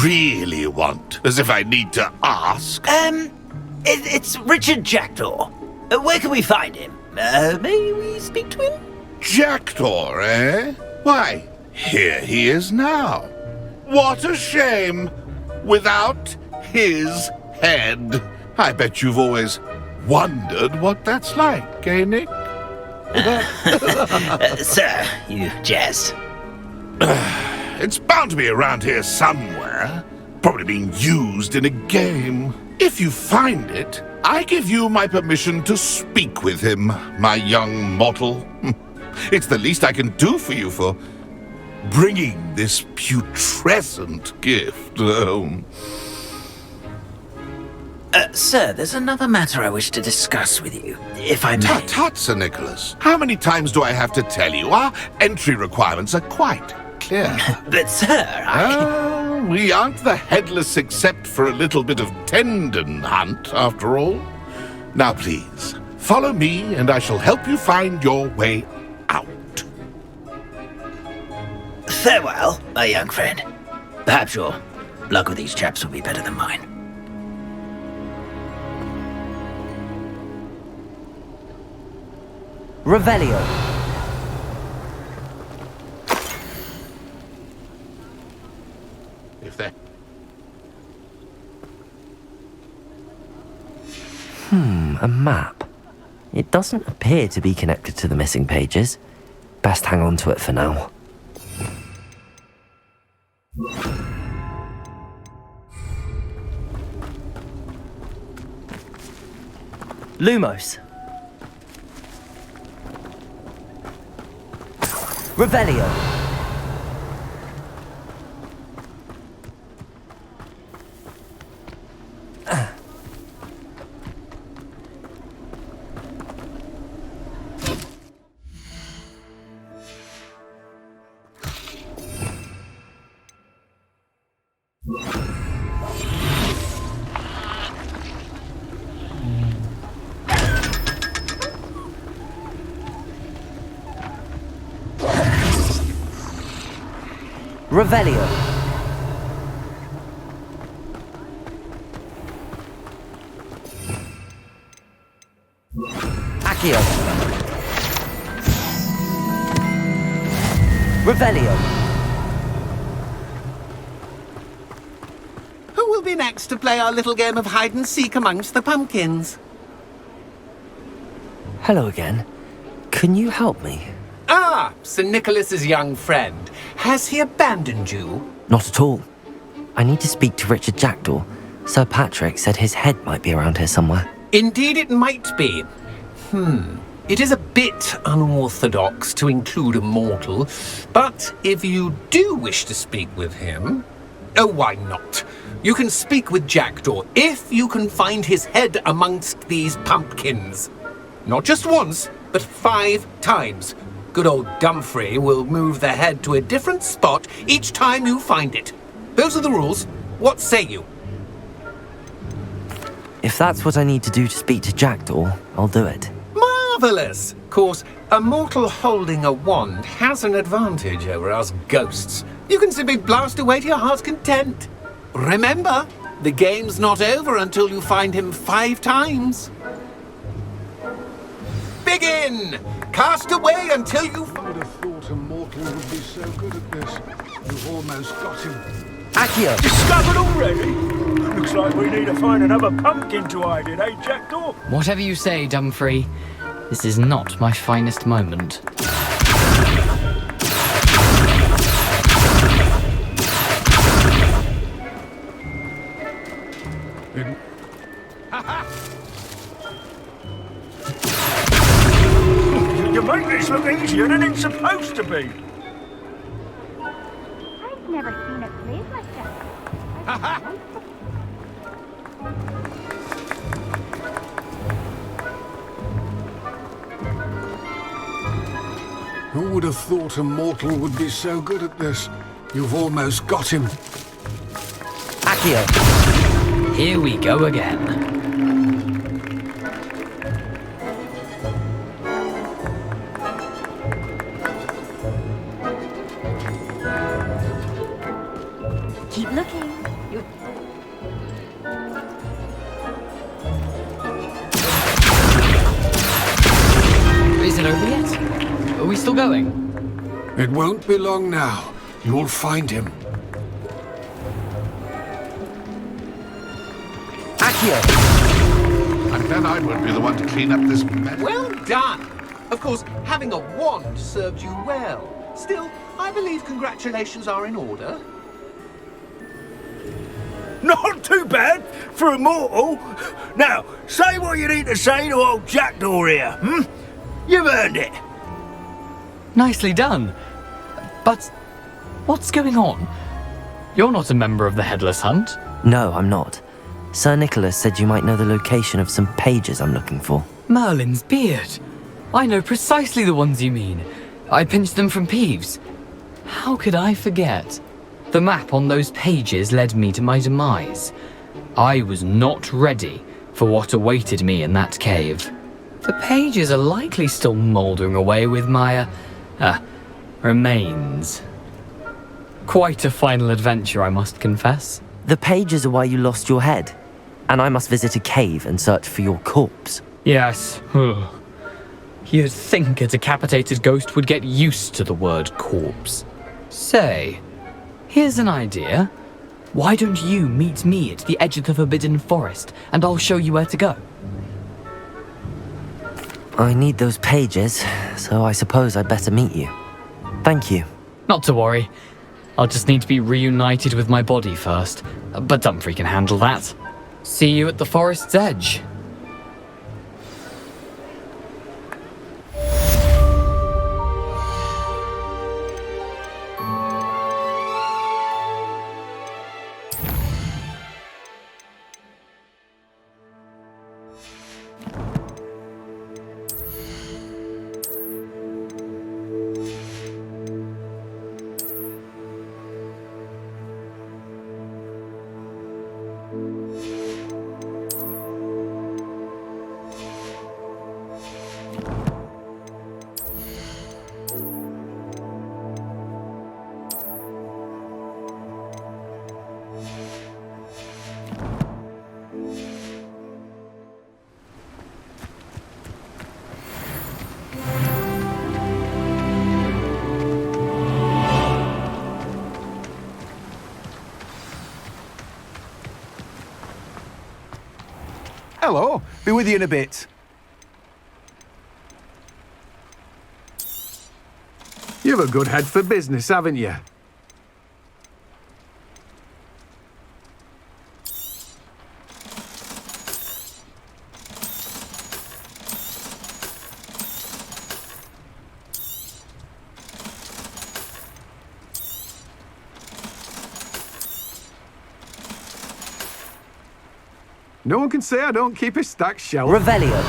really want? As if I need to ask. It's Richard Jackdaw. Where can we find him? May we speak to him? Jackdaw, eh? Why, here he is now. What a shame. Without his head. I bet you've always wondered what that's like, eh, Nick? Sir, you jest. It's bound to be around here somewhere. Probably being used in a game. If you find it, I give you my permission to speak with him, my young mortal. It's the least I can do for you for bringing this putrescent gift home. Sir, there's another matter I wish to discuss with you, if I may. Tut, tut, Sir Nicholas. How many times do I have to tell you? Our entry requirements are quite clear. But, sir, we aren't the headless except for a little bit of tendon hunt, after all. Now, please, follow me, and I shall help you find your way out. Farewell, my young friend. Perhaps your luck with these chaps will be better than mine. Revelio. If they... A map. It doesn't appear to be connected to the missing pages. Best hang on to it for now. Lumos. Revelio. Revelio. Accio. Revelio. Who will be next to play our little game of hide-and-seek amongst the pumpkins? Hello again. Can you help me? Ah, Sir Nicholas's young friend. Has he abandoned you? Not at all. I need to speak to Richard Jackdaw. Sir Patrick said his head might be around here somewhere. Indeed it might be. It is a bit unorthodox to include a mortal, but if you do wish to speak with him... Oh, why not? You can speak with Jackdaw if you can find his head amongst these pumpkins. Not just once, but 5 times. Good old Dumfrey will move the head to a different spot each time you find it. Those are the rules. What say you? If that's what I need to do to speak to Jackdaw, I'll do it. Marvellous! Of course, a mortal holding a wand has an advantage over us ghosts. You can simply blast away to your heart's content. Remember, the game's not over until you find him 5 times. Biggie! in! Cast away until you... I would have thought a mortal would be so good at this. You've almost got him. Accio! Discovered already? Looks like we need to find another pumpkin to hide in, eh, Jackdaw? Whatever you say, Dumfrey. This is not my finest moment. You make this look easier than it's supposed to be. I've never seen it played like that. Who would have thought a mortal would be so good at this? You've almost got him. Accio! Here we go again. Keep looking. Is it over yet? Are we still going? It won't be long now. You'll find him. Accio! And then I won't be the one to clean up this mess. Well done! Of course, having a wand served you well. Still, I believe congratulations are in order. Not too bad for a mortal. Now, say what you need to say to old Jackdaw here, hmm? You've earned it. Nicely done. But what's going on? You're not a member of the Headless Hunt. No, I'm not. Sir Nicholas said you might know the location of some pages I'm looking for. Merlin's beard. I know precisely the ones you mean. I pinched them from Peeves. How could I forget? The map on those pages led me to my demise. I was not ready for what awaited me in that cave. The pages are likely still mouldering away with my, remains. Quite a final adventure, I must confess. The pages are why you lost your head, and I must visit a cave and search for your corpse. Yes. You'd think a decapitated ghost would get used to the word corpse. Say, here's an idea. Why don't you meet me at the edge of the Forbidden Forest, and I'll show you where to go? I need those pages, so I suppose I'd better meet you. Thank you. Not to worry. I'll just need to be reunited with my body first, but Dumfrey can handle that. See you at the forest's edge. Hello, be with you in a bit. You've a good head for business, haven't you? No one can say I don't keep a stacked shelf. Revelio.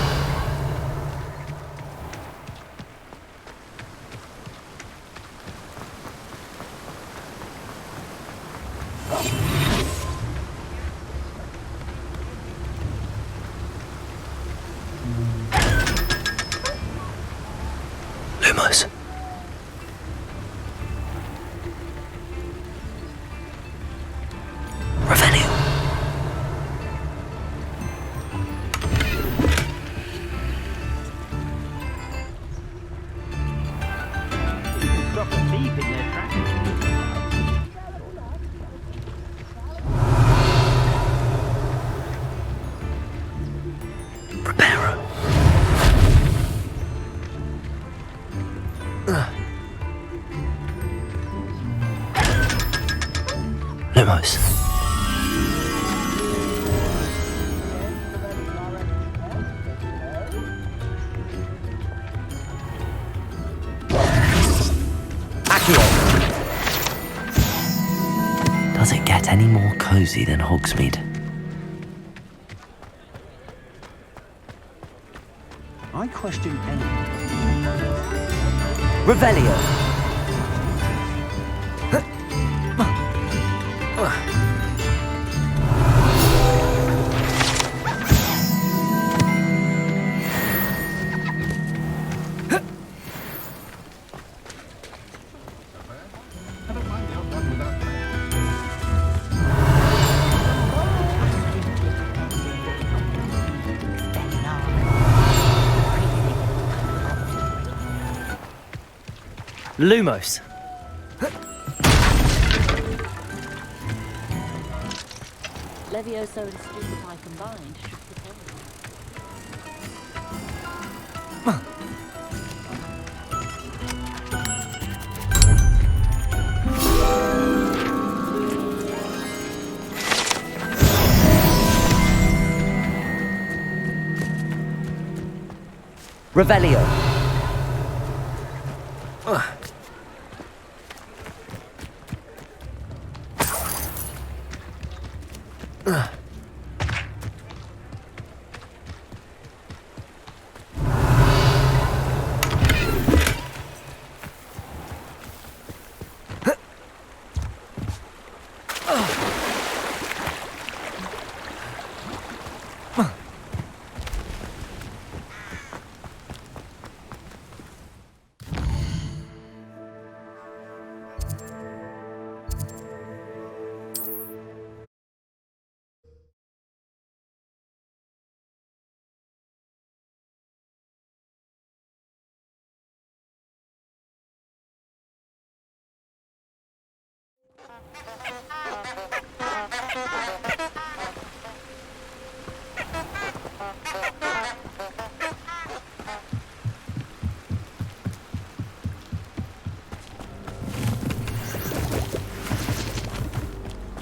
Lumos. Revelio. keeping their track. Reparo. Lumos. Does it get any more cozy than Hogsmeade? I question any. Revelio. Lumos. Levioso and Stupefy combined should propel them. Revelio.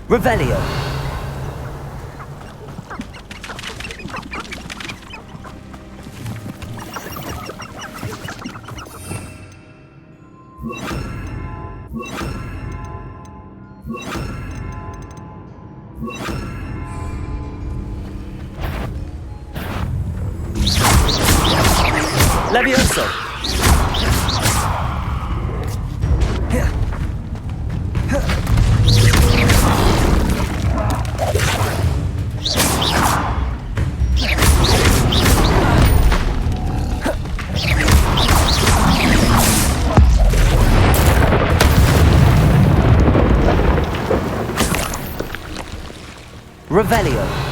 Revelio. Levioso. Revelio.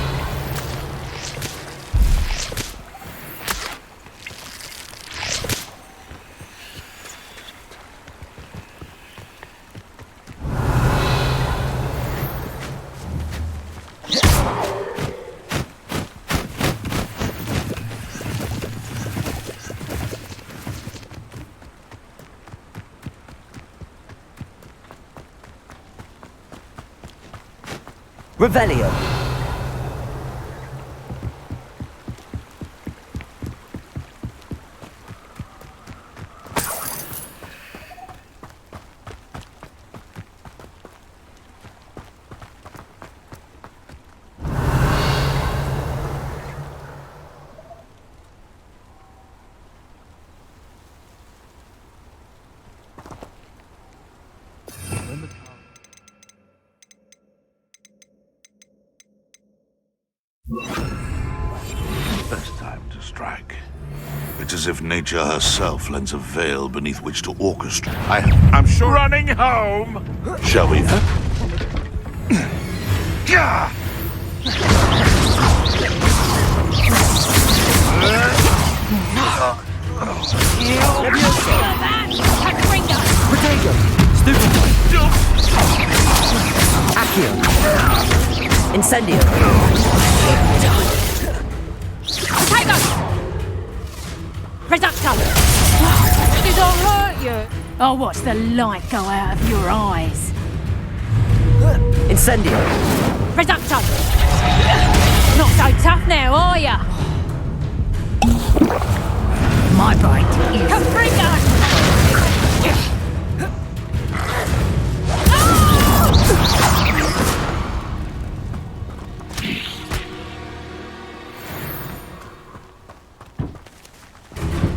Revelio. Best time to strike. It's as if nature herself lends a veil beneath which to orchestrate. I'm sure. Running home! Shall we? Protego. Accio. Incendio. Tiger! Reducto! Did I hurt you? I'll watch the light go out of your eyes. Incendio. Reducto! Not so tough now, are ya? My bite is... Caprino!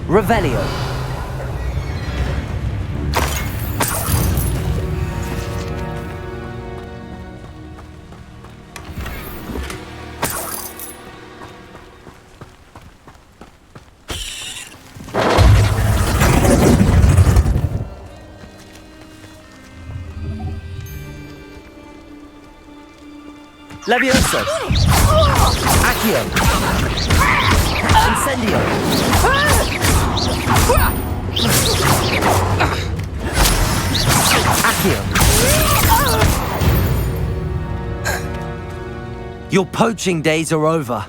Revelio. Levioso. Accio. Incendio. Accio. Your poaching days are over.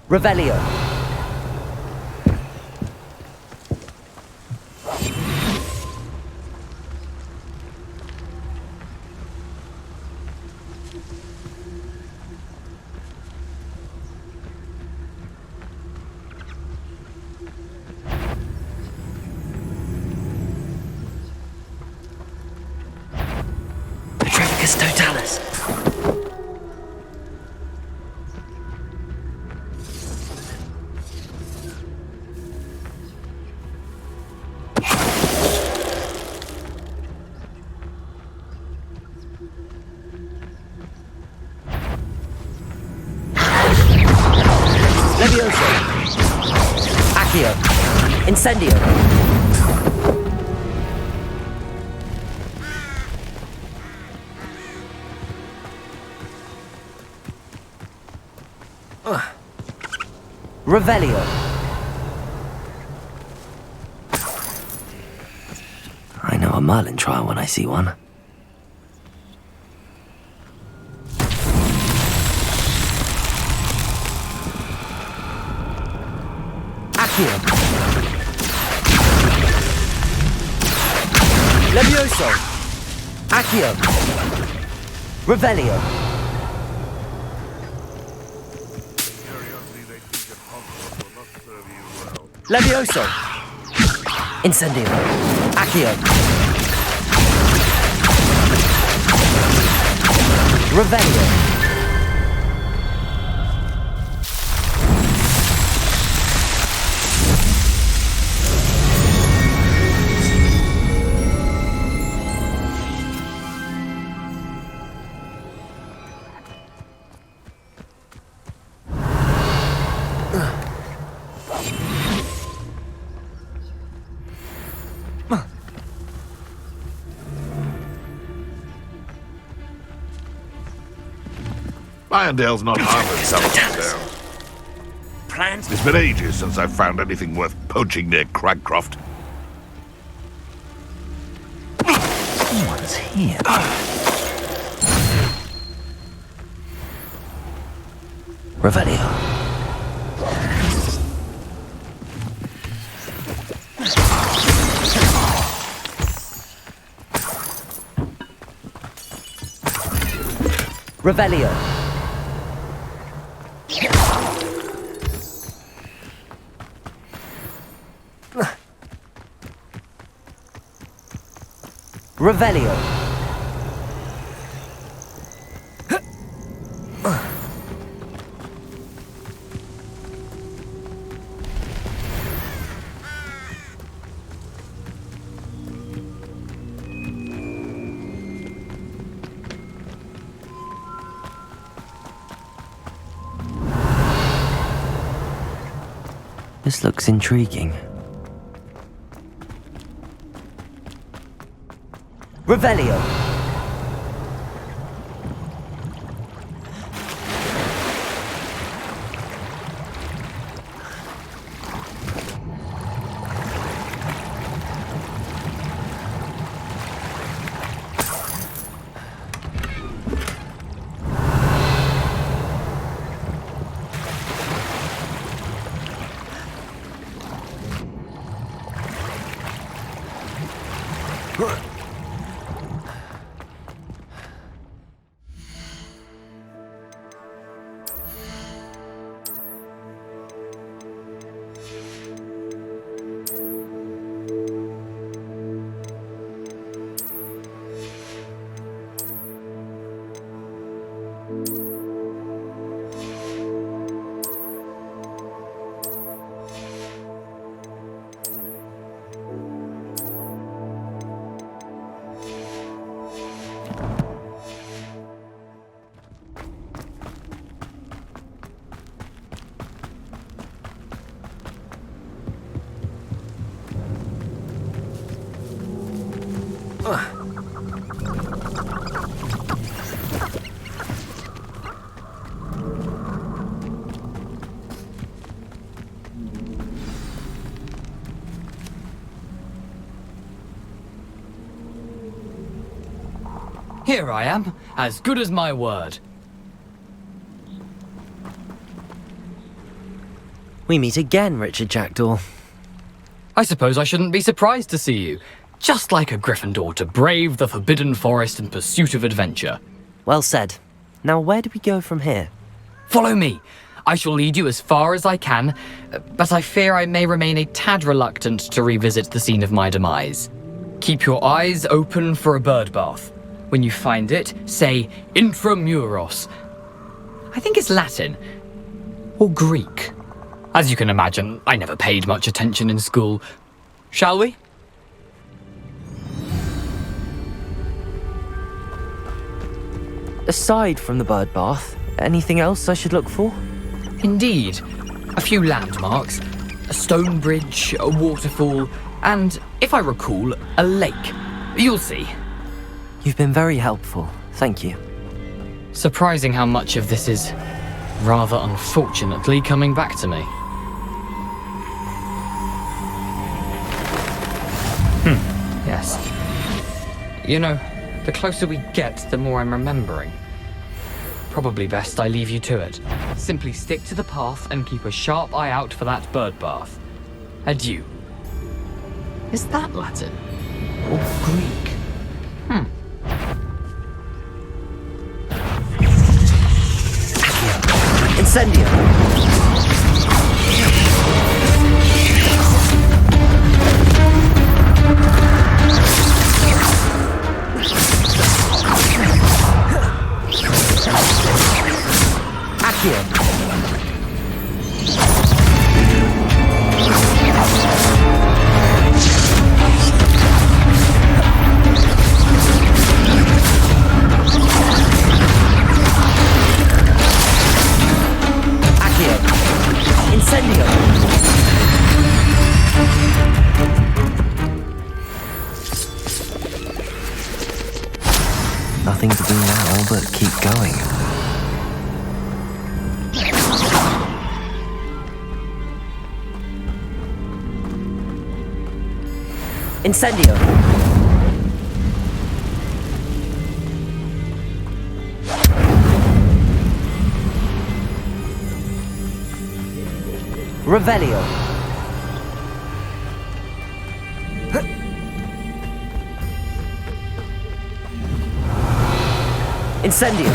Revelio. Petrificus totalis. Levioso. Accio. Incendio. Revelio. I know a Merlin trial when I see one. Accio. Levioso. Accio. Revelio. Levioso. Incendio. Accio. Revelio. Irondale's not half as tough as Plans? It's been ages since I've found anything worth poaching near Cragcroft. Someone's here. Revelio. Revelio. Revelio. This looks intriguing. Revelio! Here I am, as good as my word. We meet again, Richard Jackdaw. I suppose I shouldn't be surprised to see you. Just like a Gryffindor to brave the Forbidden Forest in pursuit of adventure. Well said. Now where do we go from here? Follow me. I shall lead you as far as I can, but I fear I may remain a tad reluctant to revisit the scene of my demise. Keep your eyes open for a bird bath. When you find it, say Intramuros. I think it's Latin. Or Greek. As you can imagine, I never paid much attention in school. Shall we? Aside from the bird bath, anything else I should look for? Indeed. A few landmarks, a stone bridge, a waterfall, and, if I recall, a lake. You'll see. You've been very helpful. Thank you. Surprising how much of this is, rather unfortunately, coming back to me. Yes. You know, the closer we get, the more I'm remembering. Probably best I leave you to it. Simply stick to the path and keep a sharp eye out for that bird bath. Adieu. Is that Latin? Or Greek? Incendio! Nothing to do now but keep going. Incendio! Revelio! Incendio!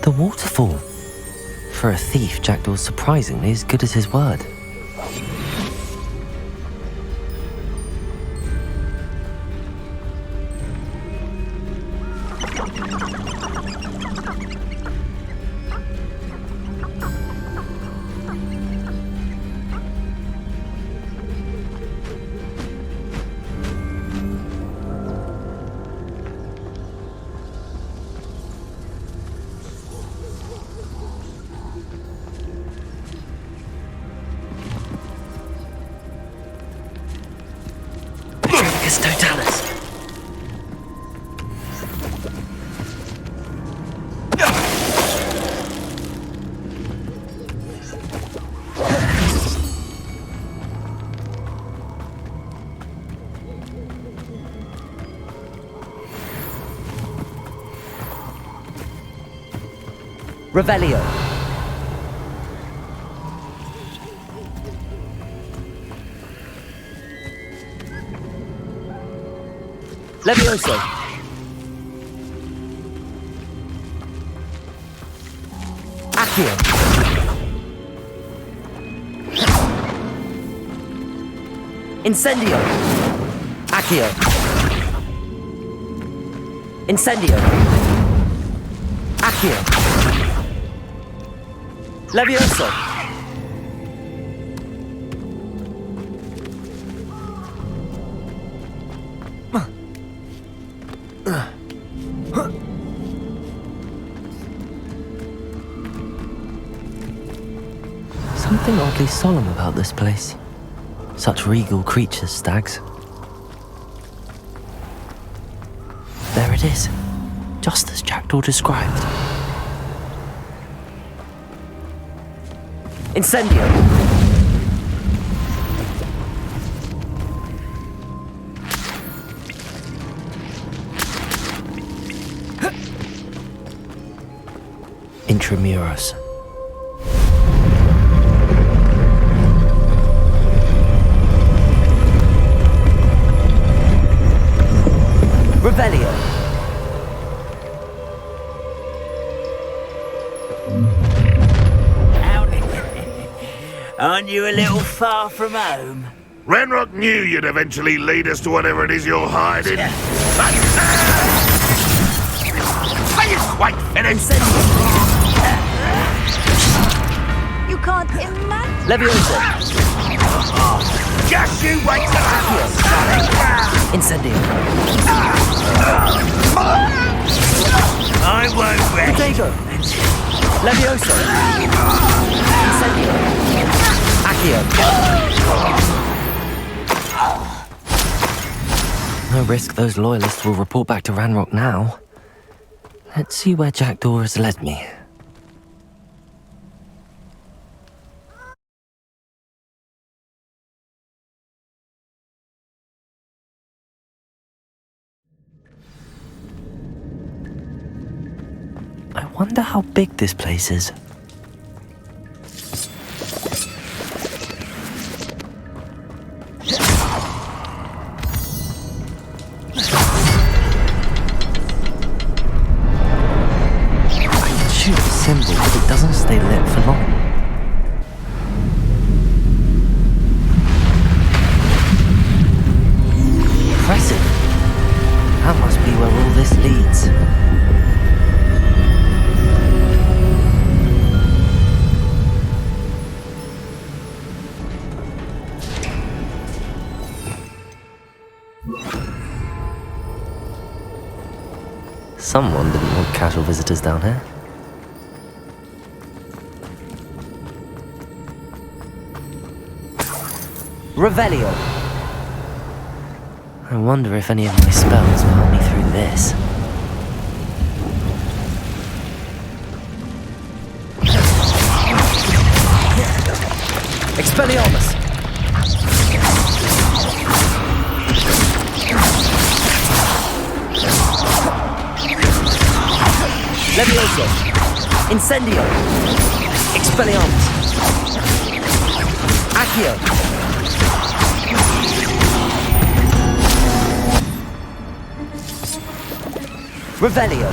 The waterfall. For a thief, Jackdaw's surprisingly as good as his word. Revelio. Levioso. Accio. Incendio. Accio. Incendio. Accio. Levioso. Something oddly solemn about this place. Such regal creatures, stags. There it is, just as Jackdaw described. Incendio! Intramuros. Revelio. Aren't you a little far from home? Ranrock knew you'd eventually lead us to whatever it is you're hiding. But, are you quite finished? You can't imagine. Levioso. Just you wait till Incendio. I won't rest. Potato. Levioso. Incendio. Accio. No risk those loyalists will report back to Ranrock now. Let's see where Jackdaw has led me. I wonder how big this place is. I can shoot the symbol, but it doesn't stay lit for long. Impressive. That must be where all this leads. Someone didn't want casual visitors down here. Revelio. I wonder if any of my spells will help me through this. Expelliarmus. Levioso. Incendio. Expelliarmus. Accio. Revelio.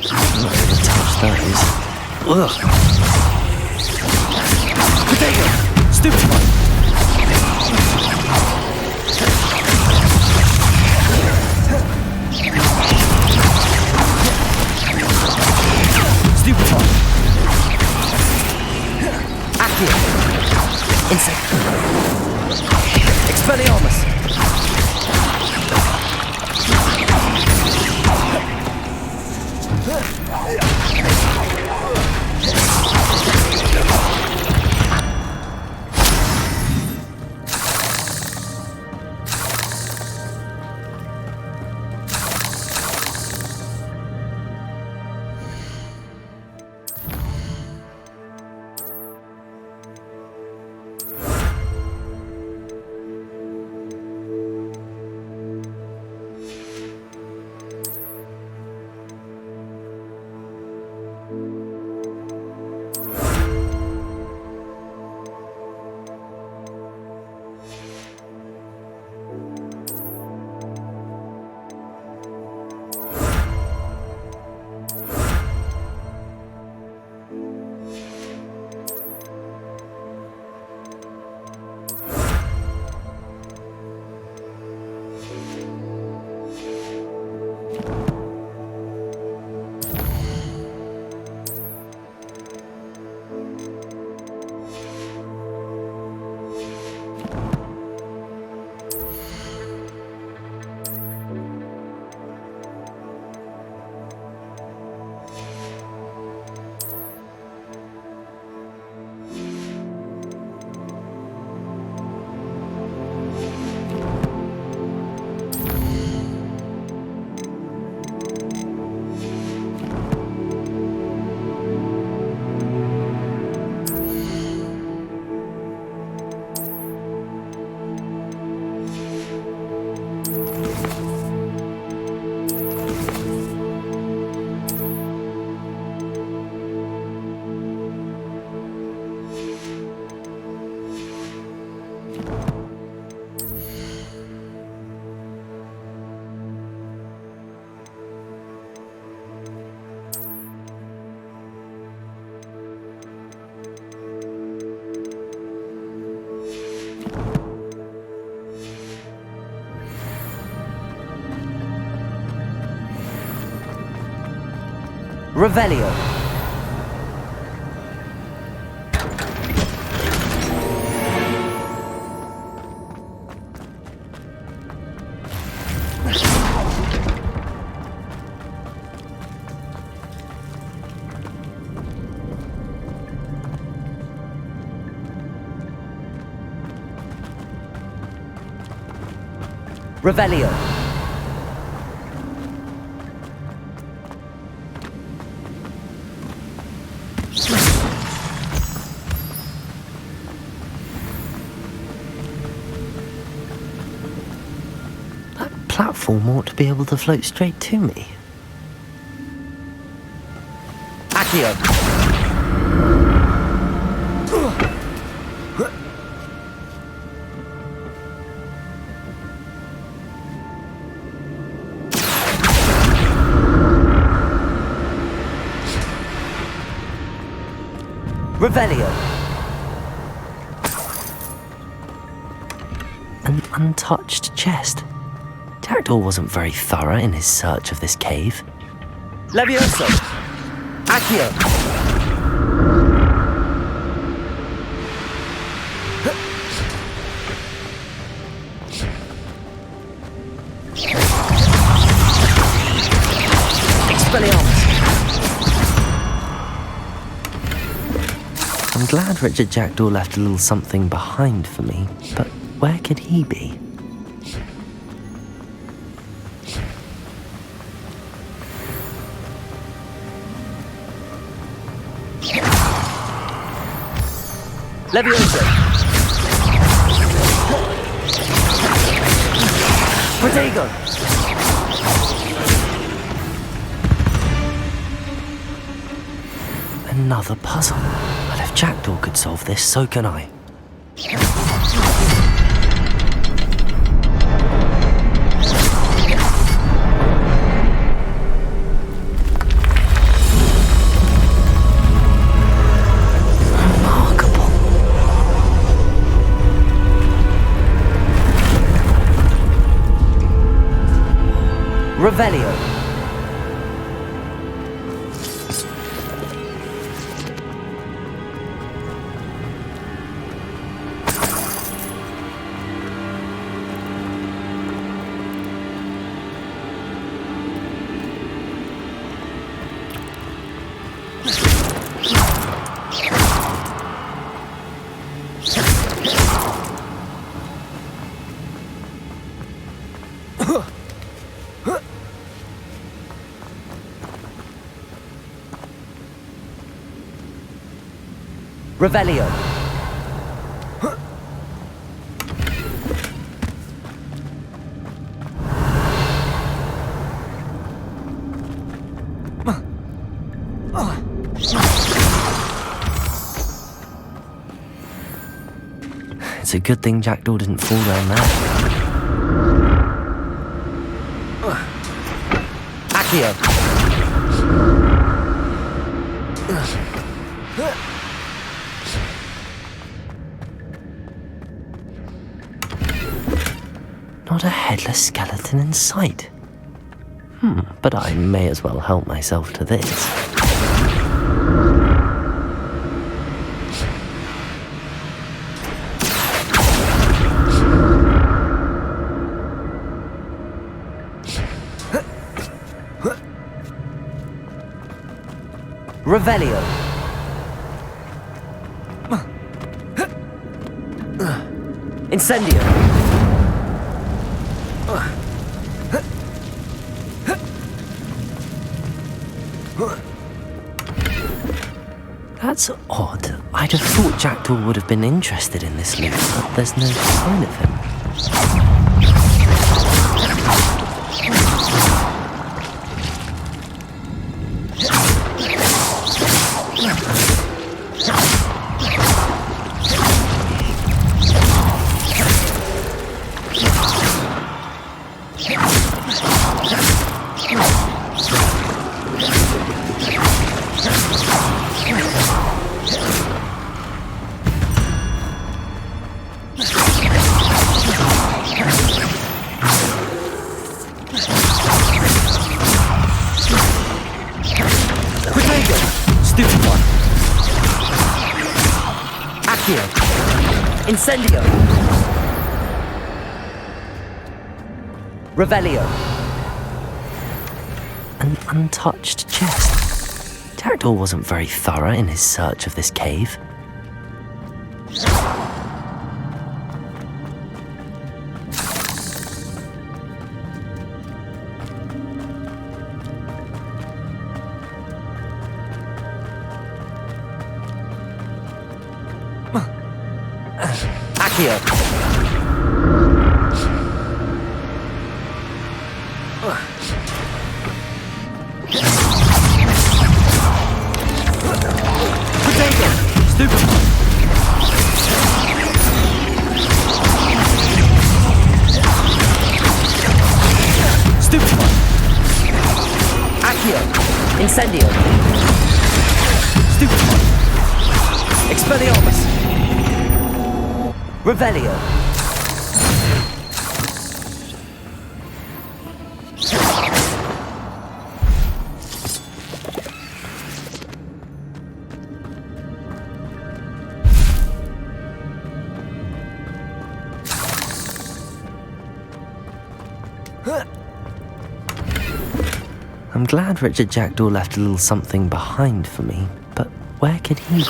I'm not going to touch those. Ugh. Potato. Stupefy. Stupefy. Accio. Insect. Expelliarmus. Revelio. Revelio. That platform ought to be able to float straight to me. Accio. Revelio. An untouched chest. Jackdaw wasn't very thorough in his search of this cave. Levioso. Accio. Expelliarmus. I'm glad Richard Jackdaw left a little something behind for me, but where could he be? Levioso! Protego! Another puzzle. But if Jackdaw could solve this, so can I. Remarkable. Revelio. Revelio. It's a good thing Jackdaw didn't fall down there. Accio. Not a headless skeleton in sight. But I may as well help myself to this. Revelio. Incendio. That's odd. I'd have thought Jackdaw would have been interested in this loot, but there's no sign of him. Incendio! Revelio! An untouched chest. Jackdaw wasn't very thorough in his search of this cave. Accio! Potato! Stupid! Stupid one! Accio! Incendio! Stupid one! Expelliarmus! Revelio! I'm glad Richard Jackdaw left a little something behind for me, but where could he be?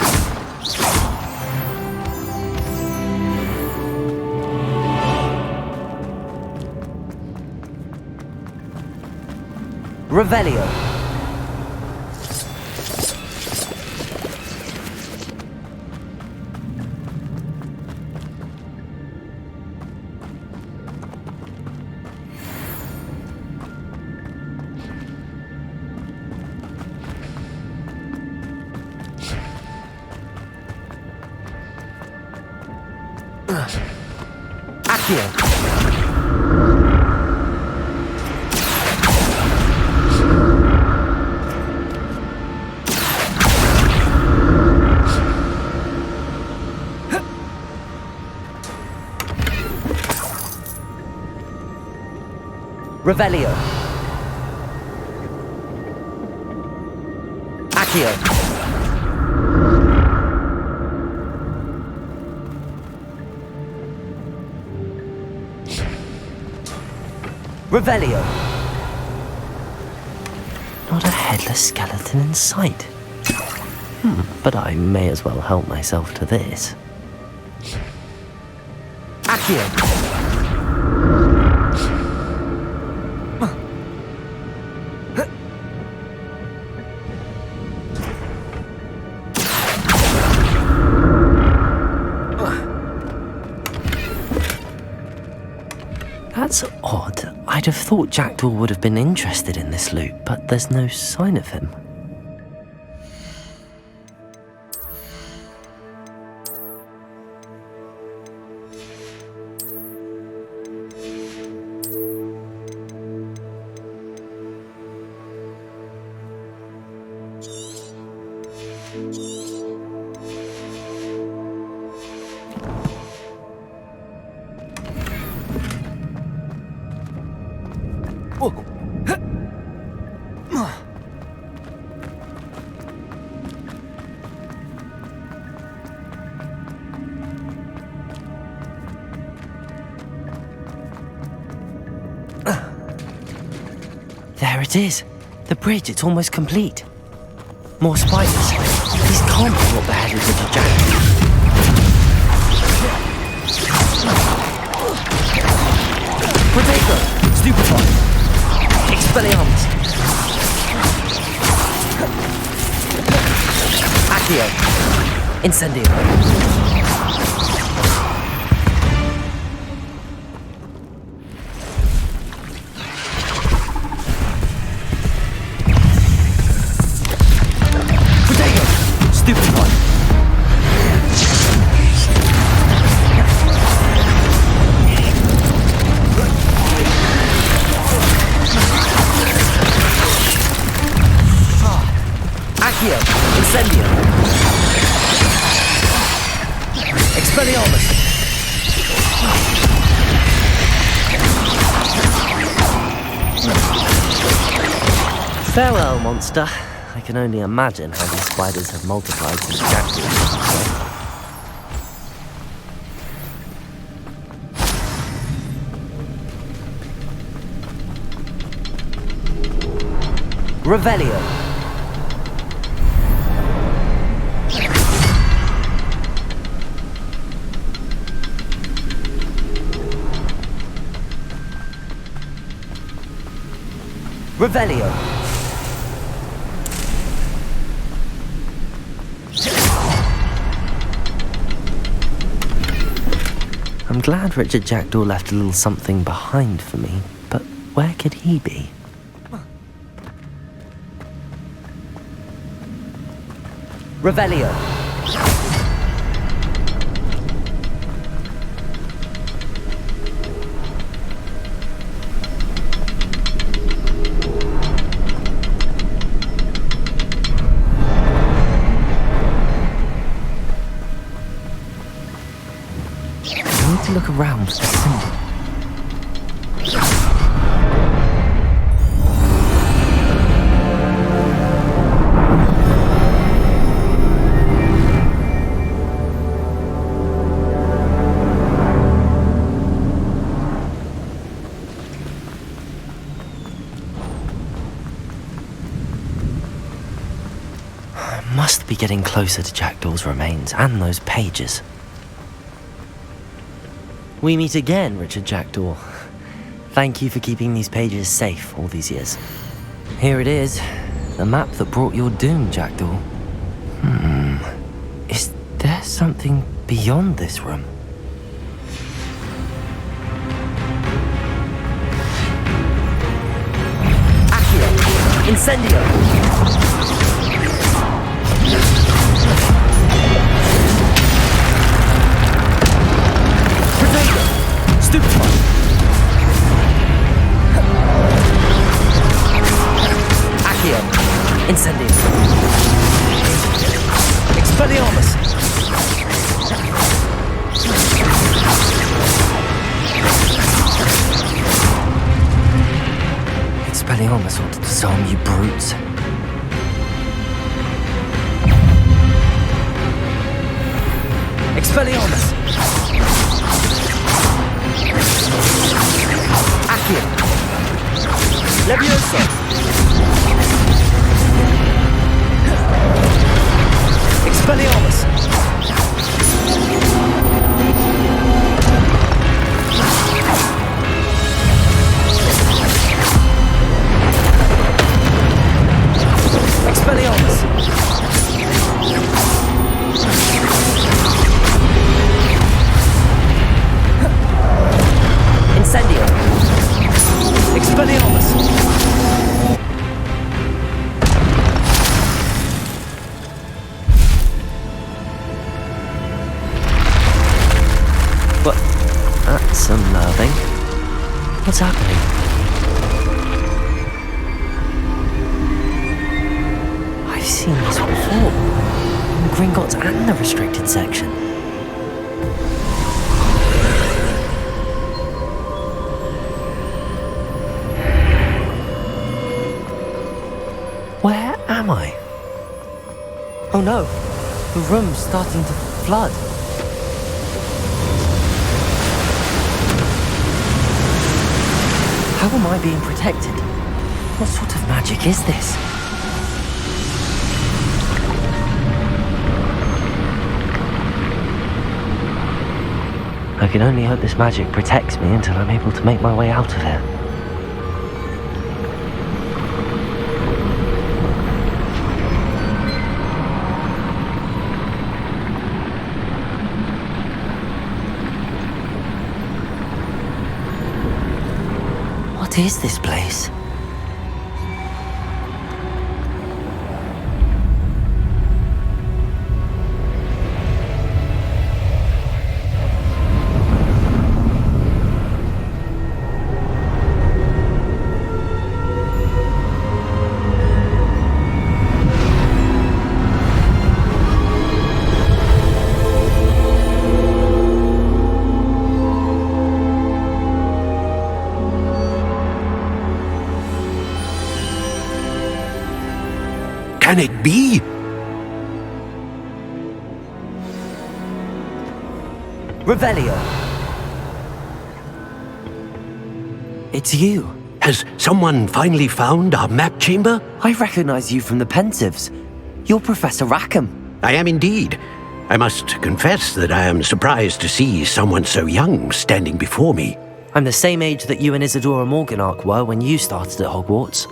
Revelio. Accio. Revelio. Accio. Revelio. Not a headless skeleton in sight. But I may as well help myself to this. Accio. That's odd. I'd have thought Jackdaw would have been interested in this loot, but there's no sign of him. There it is. The bridge, it's almost complete. More spiders. These can't be what the head is of the jacket. Potato! Stupefy! Expelliarmus! Accio! Incendio! Accio! Incendio! Expelliarmus! Farewell, monster. I can only imagine how these spiders have multiplied since Jackdaw. Revelio. Revelio. I'm glad Richard Jackdaw left a little something behind for me, but where could he be? Revelio. I need to look around for the symbol. Must be getting closer to Jackdaw's remains and those pages. We meet again, Richard Jackdaw. Thank you for keeping these pages safe all these years. Here it is, the map that brought your doom, Jackdaw. Is there something beyond this room? Accio! Incendio! Stupefy! Accio! Incendio! Expelliarmus! Expelliarmus ought to disarm you brutes. Expelliarmus! Accio! Levioso! Expelliarmus! Expelliarmus! Incendio! Expelliarmus! What? That's unnerving. What's happening? I've seen this before. In Gringotts and the restricted section. Where am I? Oh no, the room's starting to flood. How am I being protected? What sort of magic is this? I can only hope this magic protects me until I'm able to make my way out of here. What is this place? Can it be? Revelio! It's you. Has someone finally found our map chamber? I recognize you from the Pensives. You're Professor Rackham. I am indeed. I must confess that I am surprised to see someone so young standing before me. I'm the same age that you and Isadora Morganach were when you started at Hogwarts.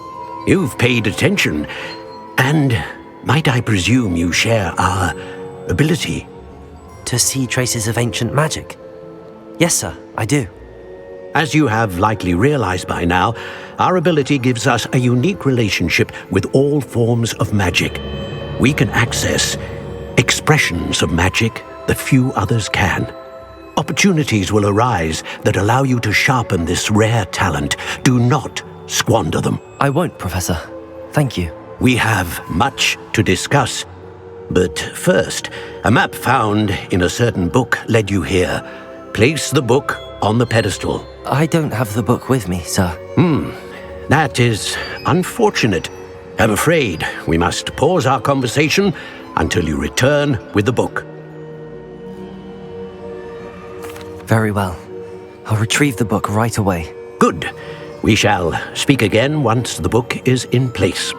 You've paid attention, and might I presume you share our ability? To see traces of ancient magic? Yes, sir, I do. As you have likely realized by now, our ability gives us a unique relationship with all forms of magic. We can access expressions of magic that few others can. Opportunities will arise that allow you to sharpen this rare talent. Do not squander them. I won't, Professor. Thank you. We have much to discuss. But first, a map found in a certain book led you here. Place the book on the pedestal. I don't have the book with me, sir. That is unfortunate. I'm afraid we must pause our conversation until you return with the book. Very well. I'll retrieve the book right away. Good. We shall speak again once the book is in place.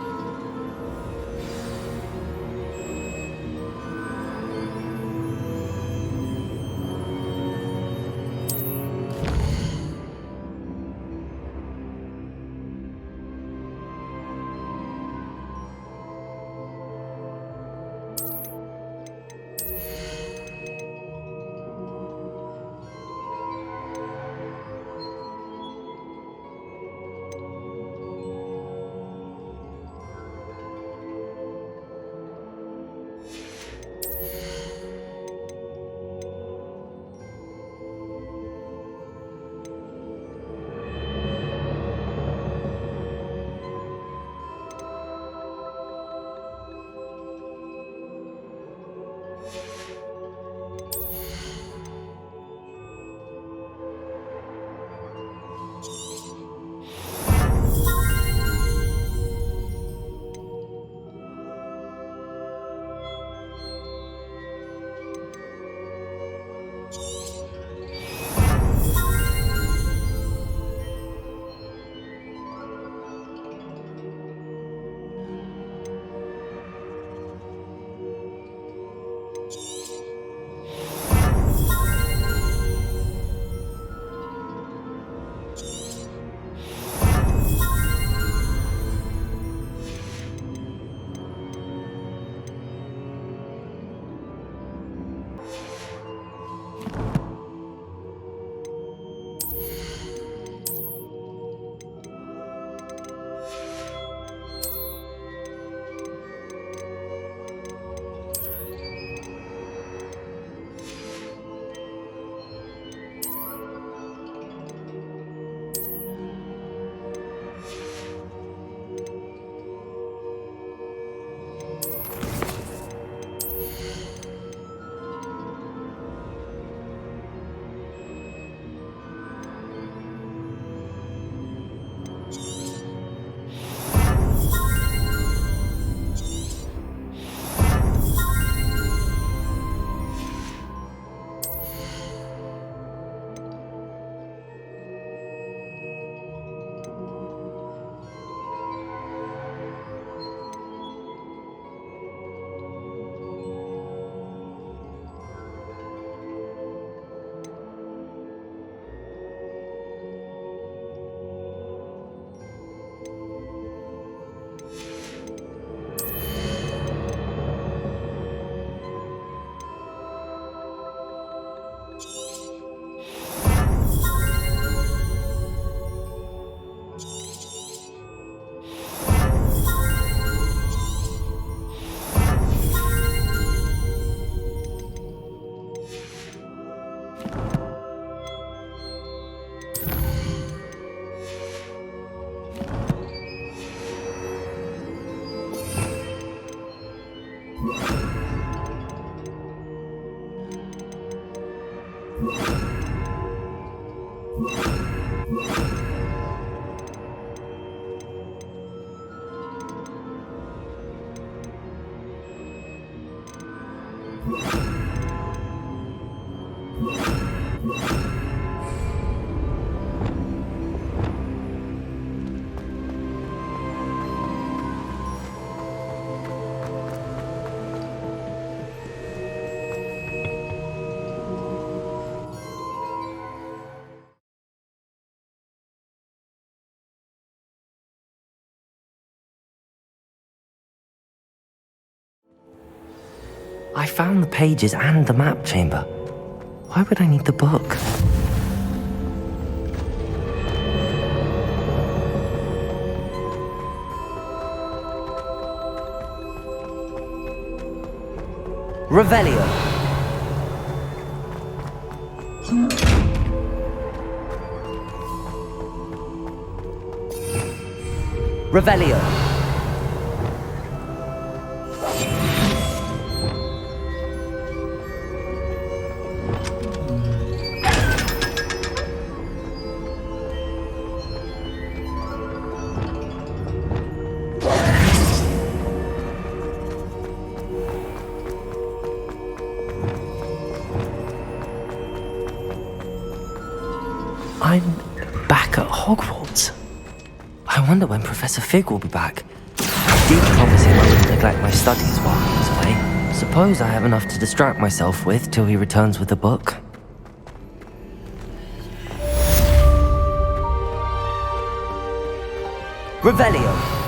I found the pages and the map chamber. Why would I need the book? Revelio. Revelio. I'm back at Hogwarts. I wonder when Professor Fig will be back. I did promise him I wouldn't neglect my studies while he was away. Suppose I have enough to distract myself with till he returns with the book. Revelio.